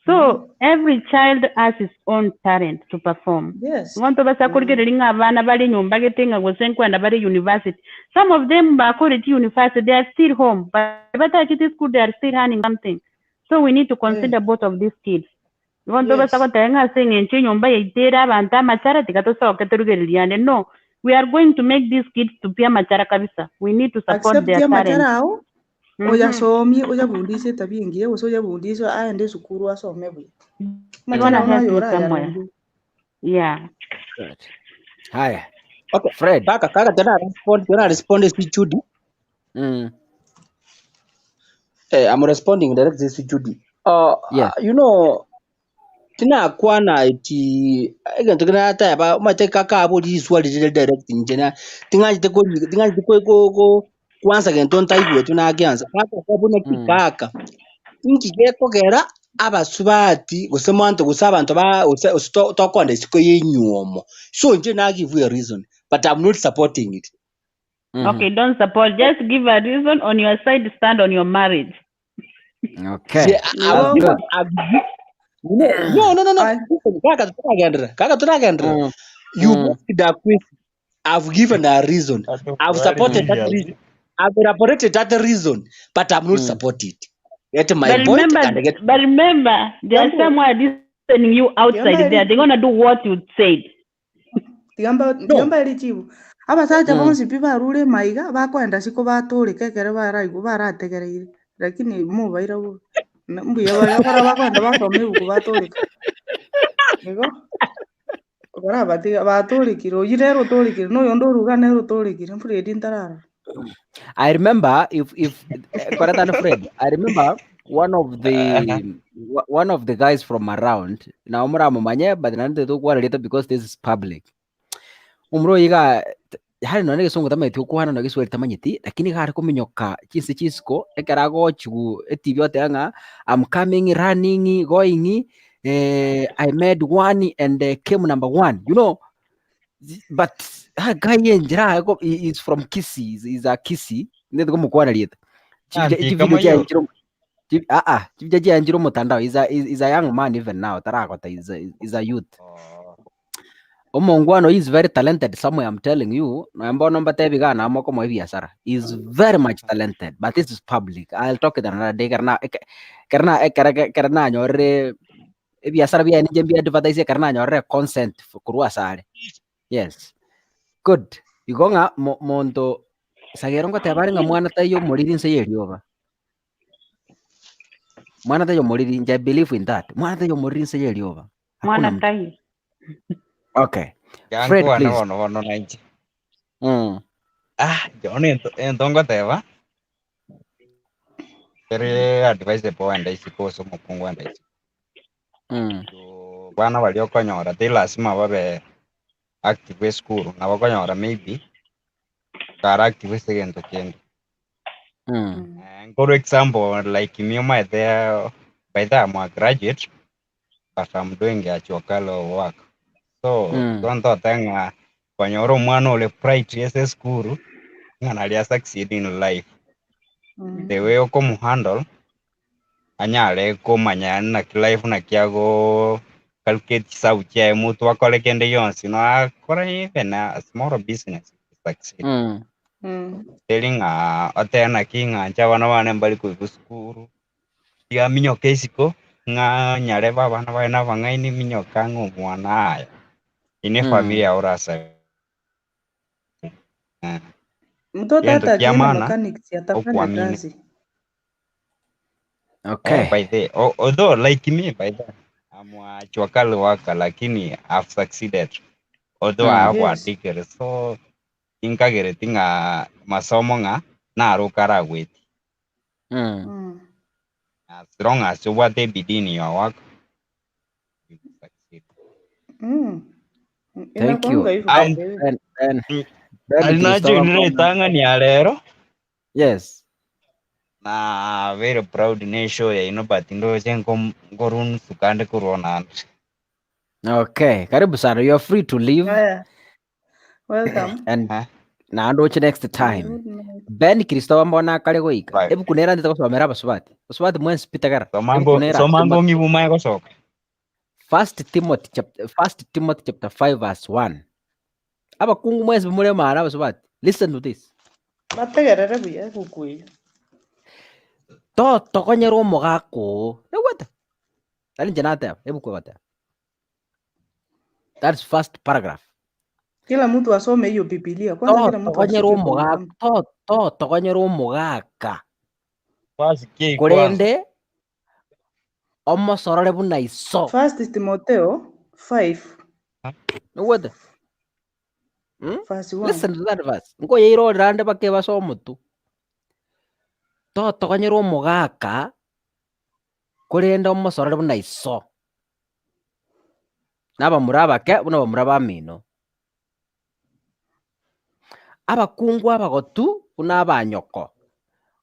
So every child has his own talent to perform. Yes. Want basa kurigeringa abana bali nyumba getenga gosenkwenda bali university. Some of them are at university, they are still home, but at school they are still earning something. So we need to consider both of these kids. Want basa kotenga singing nyumba yitera banta machara tikato soke turigeriane. No, we are going to make these kids to be machara kabisa. We need to support their talent. Oya somi oya bundise tabingie oya bundise aende sukuru asome bwe. Magana somewhere. Yeah. Good. Haya. Okay. Fred. Kaka tena respond to Judy. I'm responding directly to Judy. Yeah. You know tina kwana iti egento kana ta ba mate kaka abo di swali direct njena tinga ko kwanza gento ntaigwe tunagianza kaka kabune kikaka ingigeko gera Abasubati gosemanto gusabantu ba tokonde siko yenyuomo so nje na give you a reason but I'm not supporting it. Okay, don't support, just give a reason on your side, stand on your marriage. Okay. No. Kaka tunagendra. You asked that question. I've given a reason. I've supported that reason. I've elaborated that reason, but I'm not supporting it. Get my point. But remember, there's someone listening you outside there. They're gonna do what you said. Tiamba elichibu. Abasaja bonsi piba rule maiga bakwenda siko batore kekere baraigo barategereire. Lakini mu baira bo. Mbuye bara bakwenda basome uko batore. Ego. Bara batiga batore kiro yirero tore kiro no yondo ruga nero tore kiro mpure dintarara. I remember if Fred, I remember one of the guys from around na umra mumanye but nande to kwa later because this is public. Umro yiga hari none gesongo tamete ko hano nagisweli tamanyiti lakini hari kuminyoka chinsi chisiko ekarago chu etibyo tanga I'm coming running going I made one and came number 1, you know, but guy yenjira is from Kisii, is a Kisii ndetho kumukwana lieta Chief Jaji Anjiro Mutandao is a young man even now. Tarakota is a youth. Omongwano is very talented somewhere, I'm telling you. He's very much talented, but this is public. I'll talk it another day. Karena nyore biasara bia nje advertise karena nyore consent kurua sare. Yes. Good. Igonga monto sagerongo tabari nga mwana tayo moliri nse yeriova. Mwana tayo moliri nje, I believe in that. Mwana tayo moliri nse yeriova. Mwana tayo. Okay. Fred, please. No, ninki. Joni entongo teva. Kere advice po anda isiko so Mokogenda isiko. Bana waliokonyora te lazima babe active school na bakonyora maybe kara active segento kendo. For example, like me my there by the I'm a graduate, but I'm doing a chokalo work. So don't think konyoro mwana ole pride yes school nganalia succeed in life. The way okomu handle anyale ko manyana life na kiago calculate sau chia mutu akole kende yonsi no akora even a small business succeed. Telling atena kinga chavana wana mbali ku school ya minyo kesiko nga nyare baba na bana bangaini minyo kangu mwana aya ine familia orasa. Mtoto hata akienda mechanics atafanya kazi. Okay. By the although like me by the I'm a chokal worker lakini I've succeeded. Although I have a degree so inkagere tinga masomo nga na rukara wait. As long as you what they bidii in your work, you succeed. Thank you. Yes. Na very proud nation ya inobatindoo jengo ngorun sukande kurona. Okay, karibu sana. You are free to leave. Welcome. And na ando next time. Ben Kristo mbona kale goika. Ebu kunera ndita kusomera Abasubati. Abasubati mwensi pitagara. Somango ngibuma yako soka. 1 Timothy chapter 5 verse 1. Aba kungu mwensi bumule mara Abasubati. Listen to this. Mategerere buya kukuyo. To konyero mogako. Ewata. Dali janata ebu kwata. That's first paragraph. Kila mtu asome hiyo Biblia. Kwanza kila mtu asome. Tokonyero mogaka. Kurende omo sorore buna iso. 1 Timotheo 5. What? Listen to that verse. Ngo yiro rande bake basomo tu. Tokonyero mogaka. Kurende omo sorore buna iso. Naba muraba ke buna muraba mino. Abakungu abagotu unaba nyoko.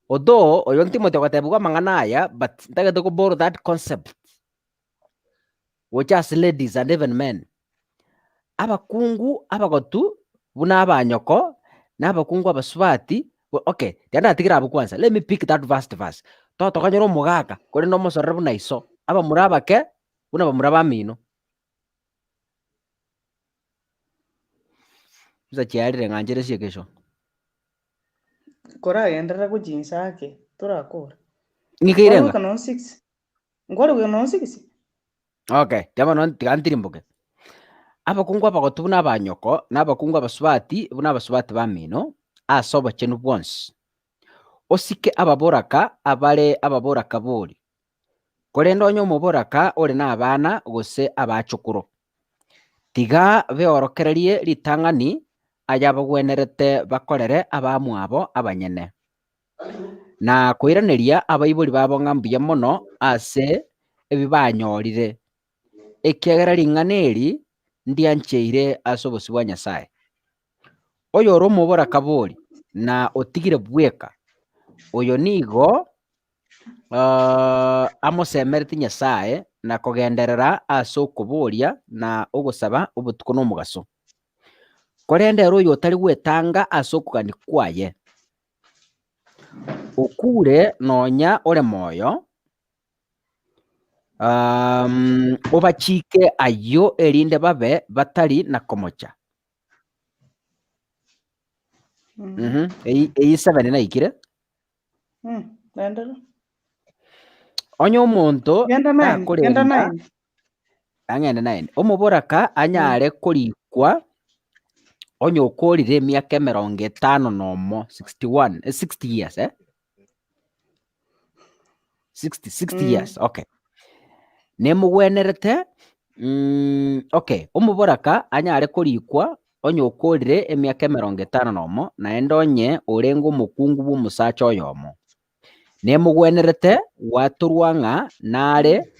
Although oyong Timothy watabuga manganaya, but taga to borrow that concept. Which as ladies and even men. Abakungu abagotu unaba nyoko na abakungu Abasubati. Okay, tianda tikira abu kwanza. Let me pick that verse. Toto kanyero mugaka kore no mosorrebu na iso. Aba muraba ke unaba muraba mino. Uza chiarire nganjere sie kesho. Kora endera ku jinsa yake. Turakora. Ngikairenga. Ngoro 6. Ngoro 6. Okay, tema non tigantirimboke. Abakungu abagotu n'abanyoko n'abakungu Abasubati n'Abasubati bamino asoba chenu bwonsi. Osike ababoraka abale ababoraka boli. Korendo onyo muboraka ore n'abana gose abachukuro. Tiga beorokererie litangani ayabagwenerete bakorere abamwabo abanyene. Na kwiraneria abayibuli babo ngambuye mono ase ebibanyorire. Ekiagera ringaneri ndiancheire asobosi wa Nyasaye. Oyo ro muboraka boli na otigire bweka. Oyo nigo amosemereti Nyasaye na kugenderera aso kuboria na ogosaba obutuko no mugaso. Korende ro yo tari gwetanga aso kugani kwaye. Okure nonya ore moyo obachike ayo erinde babe batari na komocha. Eyi 7 naikire. Onyo omonto akorenda ang'ende 9 omoboraka anyare korikwa onyo okorire emiaka 50 61 60 years 60 years. Okay, nemugwenerete okay, omoboraka anyare korikwa onyo okorire emiaka 50 naende onye orenga omokungu bwa omosacha oyomo nemugwenerete gwaturwa nare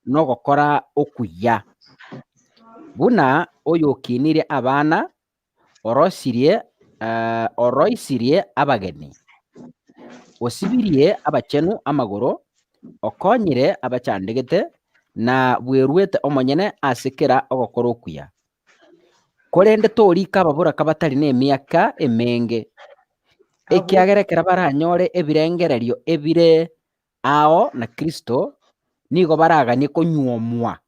nogokora okuya buna oyo okinire abana oroisirie abageni osibirie abachenu amagoro okonyire abachandegete na bwerwete omonyene asekera ogokora okuya korende torika ababoraka batari na emiaka emenge ekiagerekera baranyore ebirengererio ebire ao na Kristo nigo baraganie konywomwa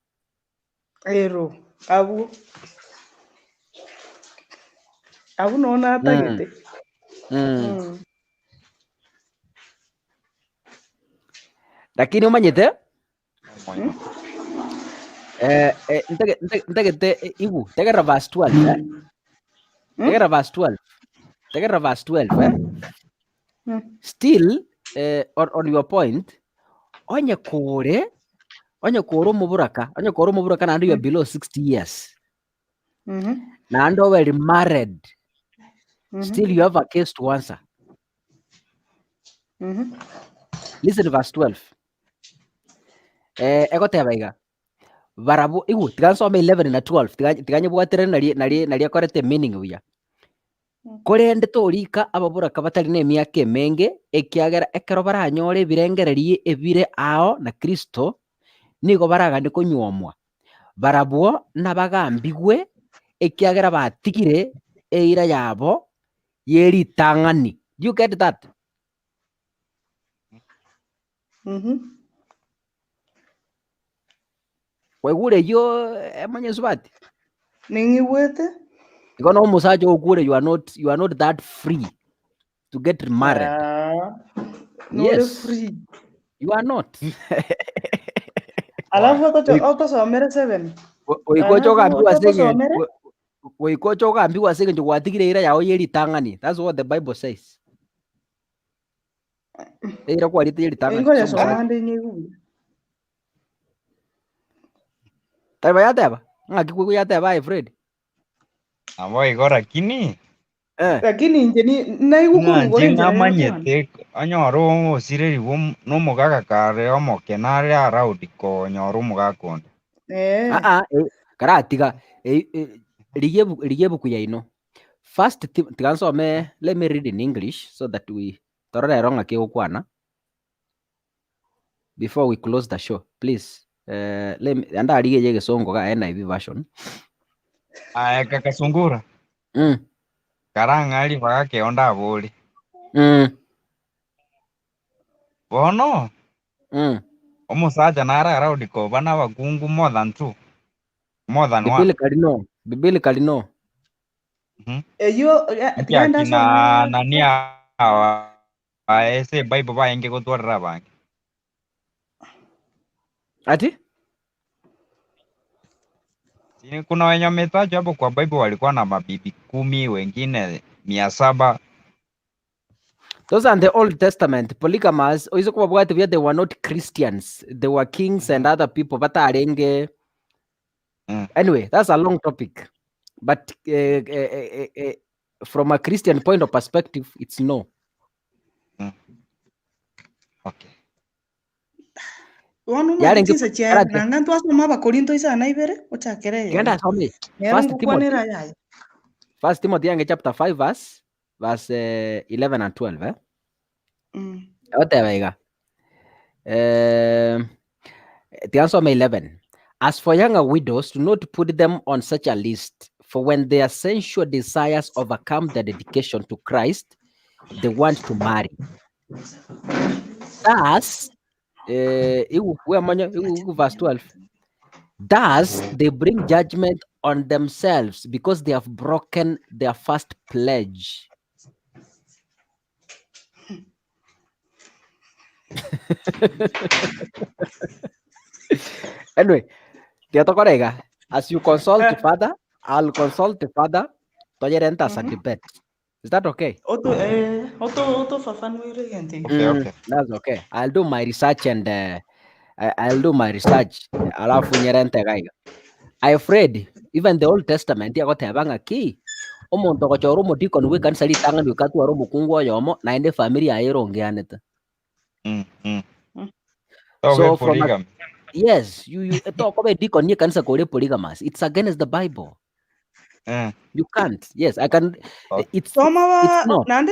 abu nona atagete lakini umanyete ntagete igu tegera verse 12 tegera verse 12 still on your point onye kore omoburaka nando you are below 60 years nando were married still you have a case to answer. Listen to verse 12 egotebaiga barabu igu tigansome 11 na 12 tiganyebwatere nari akorete meaning buya korende torika ababuraka batari na emiaka emenge ekiagera ekero baranyore ebirengererie ebire ao na Kristo nigo baragane konywomwa barabwo nabagambigwe ekiagera batigire eira yabo yeritang'ani. Do you get that? Wegure yo Abasubati ningibwete iko no musacha ogure you are not that free to get married. Yes, free. You are not. Alafu otosomere 7 oikocho kaambiwa sege njogwatigire ira yao yeritang'ani. That's what the Bible says. Ira kwarite yeritang'ani. Ngoja soma ndinye gubu. Taiba yateba. Ngakikuku yateba Fred. Amo igora kini. Lakini nje ni naigukuru gore nje amanyete anyoro osireri wo no mugaga kare omokenare araudi ko nyoro mugakonde. Karatiga rigebu kuyaino. First tigansome, let me read in English so that we torore ronga ke okwana before we close the show, please. Let me anda rige yege songo ga NIV version. Kaka sungura. Karang'ali bagake onda boli. Bono. Omusaja nara araudi ko bana bakungu more than 2. More than 1. Biblically no. Eyo tianda soma nania ese Bible ba yenge gotwara bangi. Ati? Kuna wenye wametaja hapo kwa Bible walikuwa na mabibi 10, wengine 700. Those are the Old Testament. Polygamous, they were not Christians. They were kings and other people. But anyway, that's a long topic. But from a Christian point of perspective, it's no. Okay. First Timothy chapter 5 verse 11 and 12. The 11. As for younger widows, do not put them on such a list, for when their sensual desires overcome their dedication to Christ, they want to marry. Thus, verse 12. Thus they bring judgment on themselves because they have broken their first pledge. Anyway, as you consult the father, I'll consult the father. As a debate. Is that okay? That's okay. I'll do my research and I'll do my research. Alafu nyerente gaiga. I afraid even the Old Testament ya gotebanga ki omuntu gochora omudikon we kanisa ritanga ni katwara omukungu oyomo naende family ayirongeanete. So from yes, you talk about deacon you kanisa kore polygamous. It's against the Bible. You can't. Yes, I can. It's not.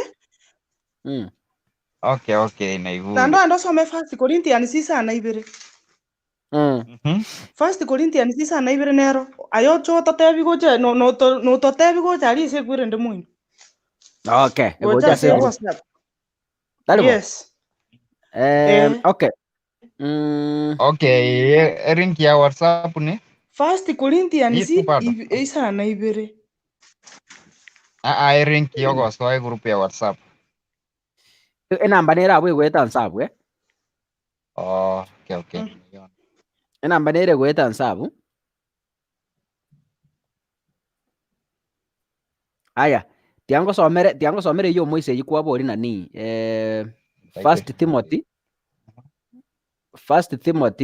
Okay, naibu. Nando some 1 Corinthians 6:2. 1 Corinthians 6:2 nero. Ayo cho tatebi go je no tatebi go jari se gwire ndemu. Okay. Yes. Okay. Okay, link ya WhatsApp ni? 1 Corinthians 6:2. Link yogo so group ya WhatsApp. Namba nera we gweta nsabu Oh, okay. Namba nere gweta nsabu. Aya, tiango somere yo Moise yikuwa bori nani. First Timothy.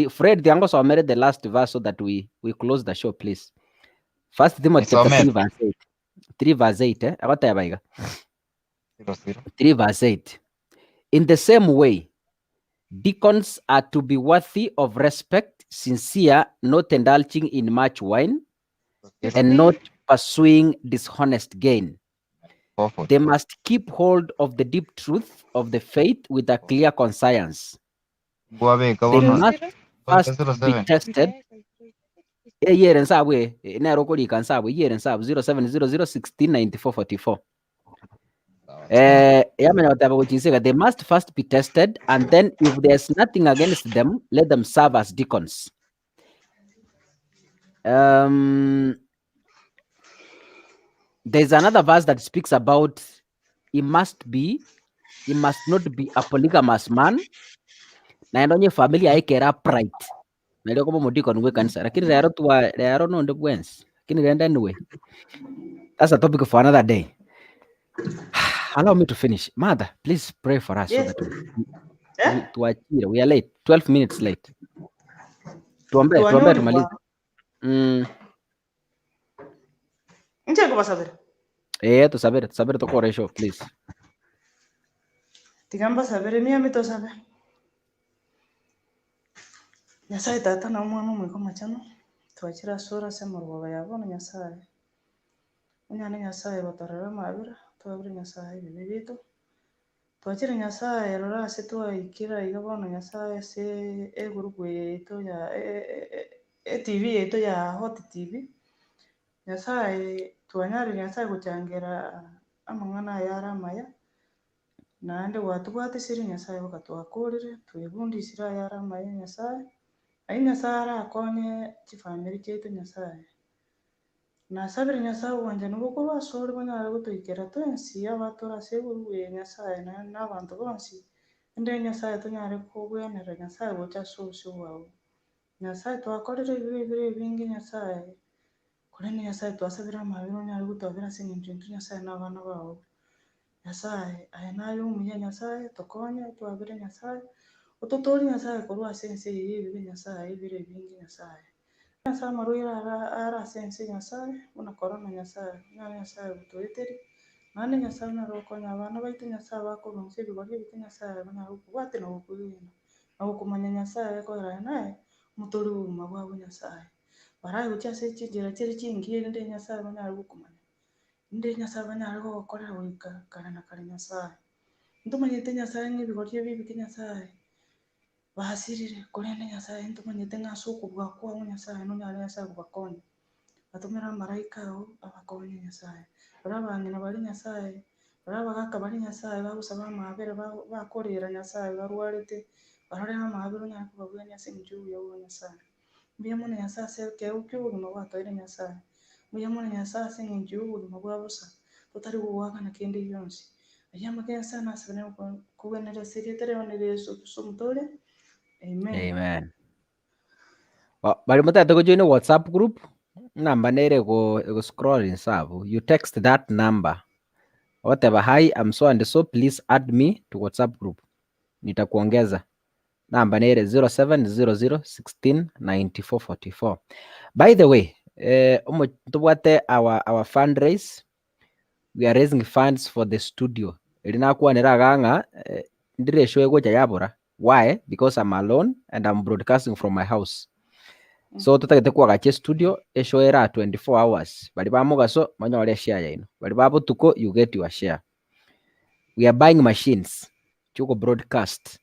Fred, tiango somere the last verse so that we close the show, please. First Timothy chapter 3 verse 8. 3 verse 8, Abatayabaiga. 3 verse 8. In the same way, deacons are to be worthy of respect, sincere, not indulging in much wine, and not pursuing dishonest gain. They must keep hold of the deep truth of the faith with a clear conscience. They must first be tested. 0700169444. They must first be tested, and then if there's nothing against them, let them serve as deacons. There's another verse that speaks about he must not be a polygamous man. Na ndonye family aikera upright. Na ndio kama mudikon we kanisa. Lakini rero no ndo bwens. Lakini renda anyway. That's a topic for another day. Allow me to finish. Mother, please pray for us so that we are late. 12 minutes late. Tuombe tumalize. Nje kwa saber. Tusabere tokore show, please. Tigamba saber mia mito saber. Nyasaye tata na mwana umwe ko machano. Twachira sura sema ruba yabona Nyasaye. Unyane Nyasaye rotarara mabira. Twabire Nyasaye bibito. Twachira Nyasaye rora se ikira igabona Nyasaye se group yeto ya TV yeto ya Hot TV. Nyasaye twanyari Nyasaye guchangira amangana yara maya. Nande watubwate siri Nyasaye bakatwakurire twebundisira yara maya Nyasaye. Ai Nyasaye akonye chifamiri chetu Nyasaye. Nasabire Nyasaye wanje nuko basore banyara gutwikera twensi abatora seguruye Nyasaye n'abantu bonsi. Inde Nyasaye tunyare kubwenera Nyasaye gocha soso wawe. Nyasaye twakorere ibire bingi Nyasaye. Kurene Nyasaye twasabira amabiro nyari gutobera singintu Nyasaye n'abana bawe. Nyasaye ayanayo umuye Nyasaye tokonye twabire Nyasaye. Utotori Nyasaye korwa sense yibi Nyasaye ibire bingi Nyasaye. Nyasaye maruira ara sense Nyasaye una korona Nyasaye Nyasaye butoiteri. Nane Nyasaye narokonya abana baitu Nyasaye bakorunse bigorye biti Nyasaye banarukubate no kukwina. Abo kumanya Nyasaye ko era naye mutori umabwa Nyasaye. Baraye ucyase kigira kiri kingiye nde Nyasaye banyarukumanya. Nde Nyasaye banyarukorera wika kana kare Nyasaye. Ntumanyete Nyasaye n'ibigorye bibi Nyasaye. Basirire kurene Nyasaye ntumanyete ngasuku bwakwa Nyasaye no nyari Nyasaye bakonye. Batumira marayika abakonye Nyasaye. Barabanye na bari Nyasaye. Barabagaka bari Nyasaye bagusaba amabere bakorera Nyasaye barwarete barore na mabiru nya ko bwe nya sing ju yo nya sa mbiya mona nya sa se ke u kyu no wa to nya sa mbiya mona nya sa sing ju no bwa busa tutari waka na kende yonsi ayama ke sa na se ne ko ne re se tere on re so mutore amen. Bali mutata ko join WhatsApp group number nere go scroll in sabu. You text that number. Whatever, hi, I'm so and so, please add me to WhatsApp group. Nitakuongeza. Namba nere 0700169444. By the way, our fundraise, we are raising funds for the studio. Ilinakuwa niraganga ndire show go jayabura. Why? Because I'm alone and I'm broadcasting from my house. So tutagete kwa studio esho era 24 hours. Bali bamugaso manyole share yaino. Bali babu tuko you get your share. We are buying machines to broadcast.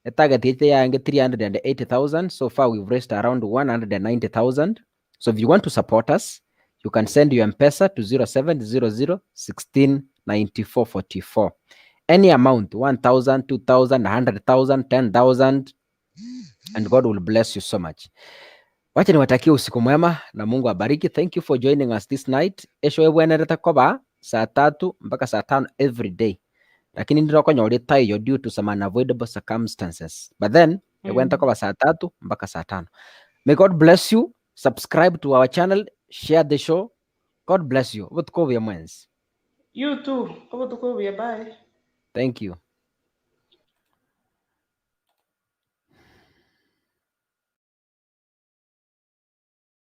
The target is 380,000. So far, we've raised around 190,000. So if you want to support us, you can send your M-Pesa to 0700169444. Any amount, 1,000, 2,000, 100,000, 10,000, and God will bless you so much. Wacha niwatakie usiku mwema na Mungu abariki. Thank you for joining us this night. Esho ebwenere koba saa 3 mpaka saa 5 every day. Lakini ndirokonyoleta hiyo due to some unavoidable circumstances. But then, went koba saa 3 mpaka saa 5. May God bless you. Subscribe to our channel. Share the show. God bless you. You too. Bye. Thank you.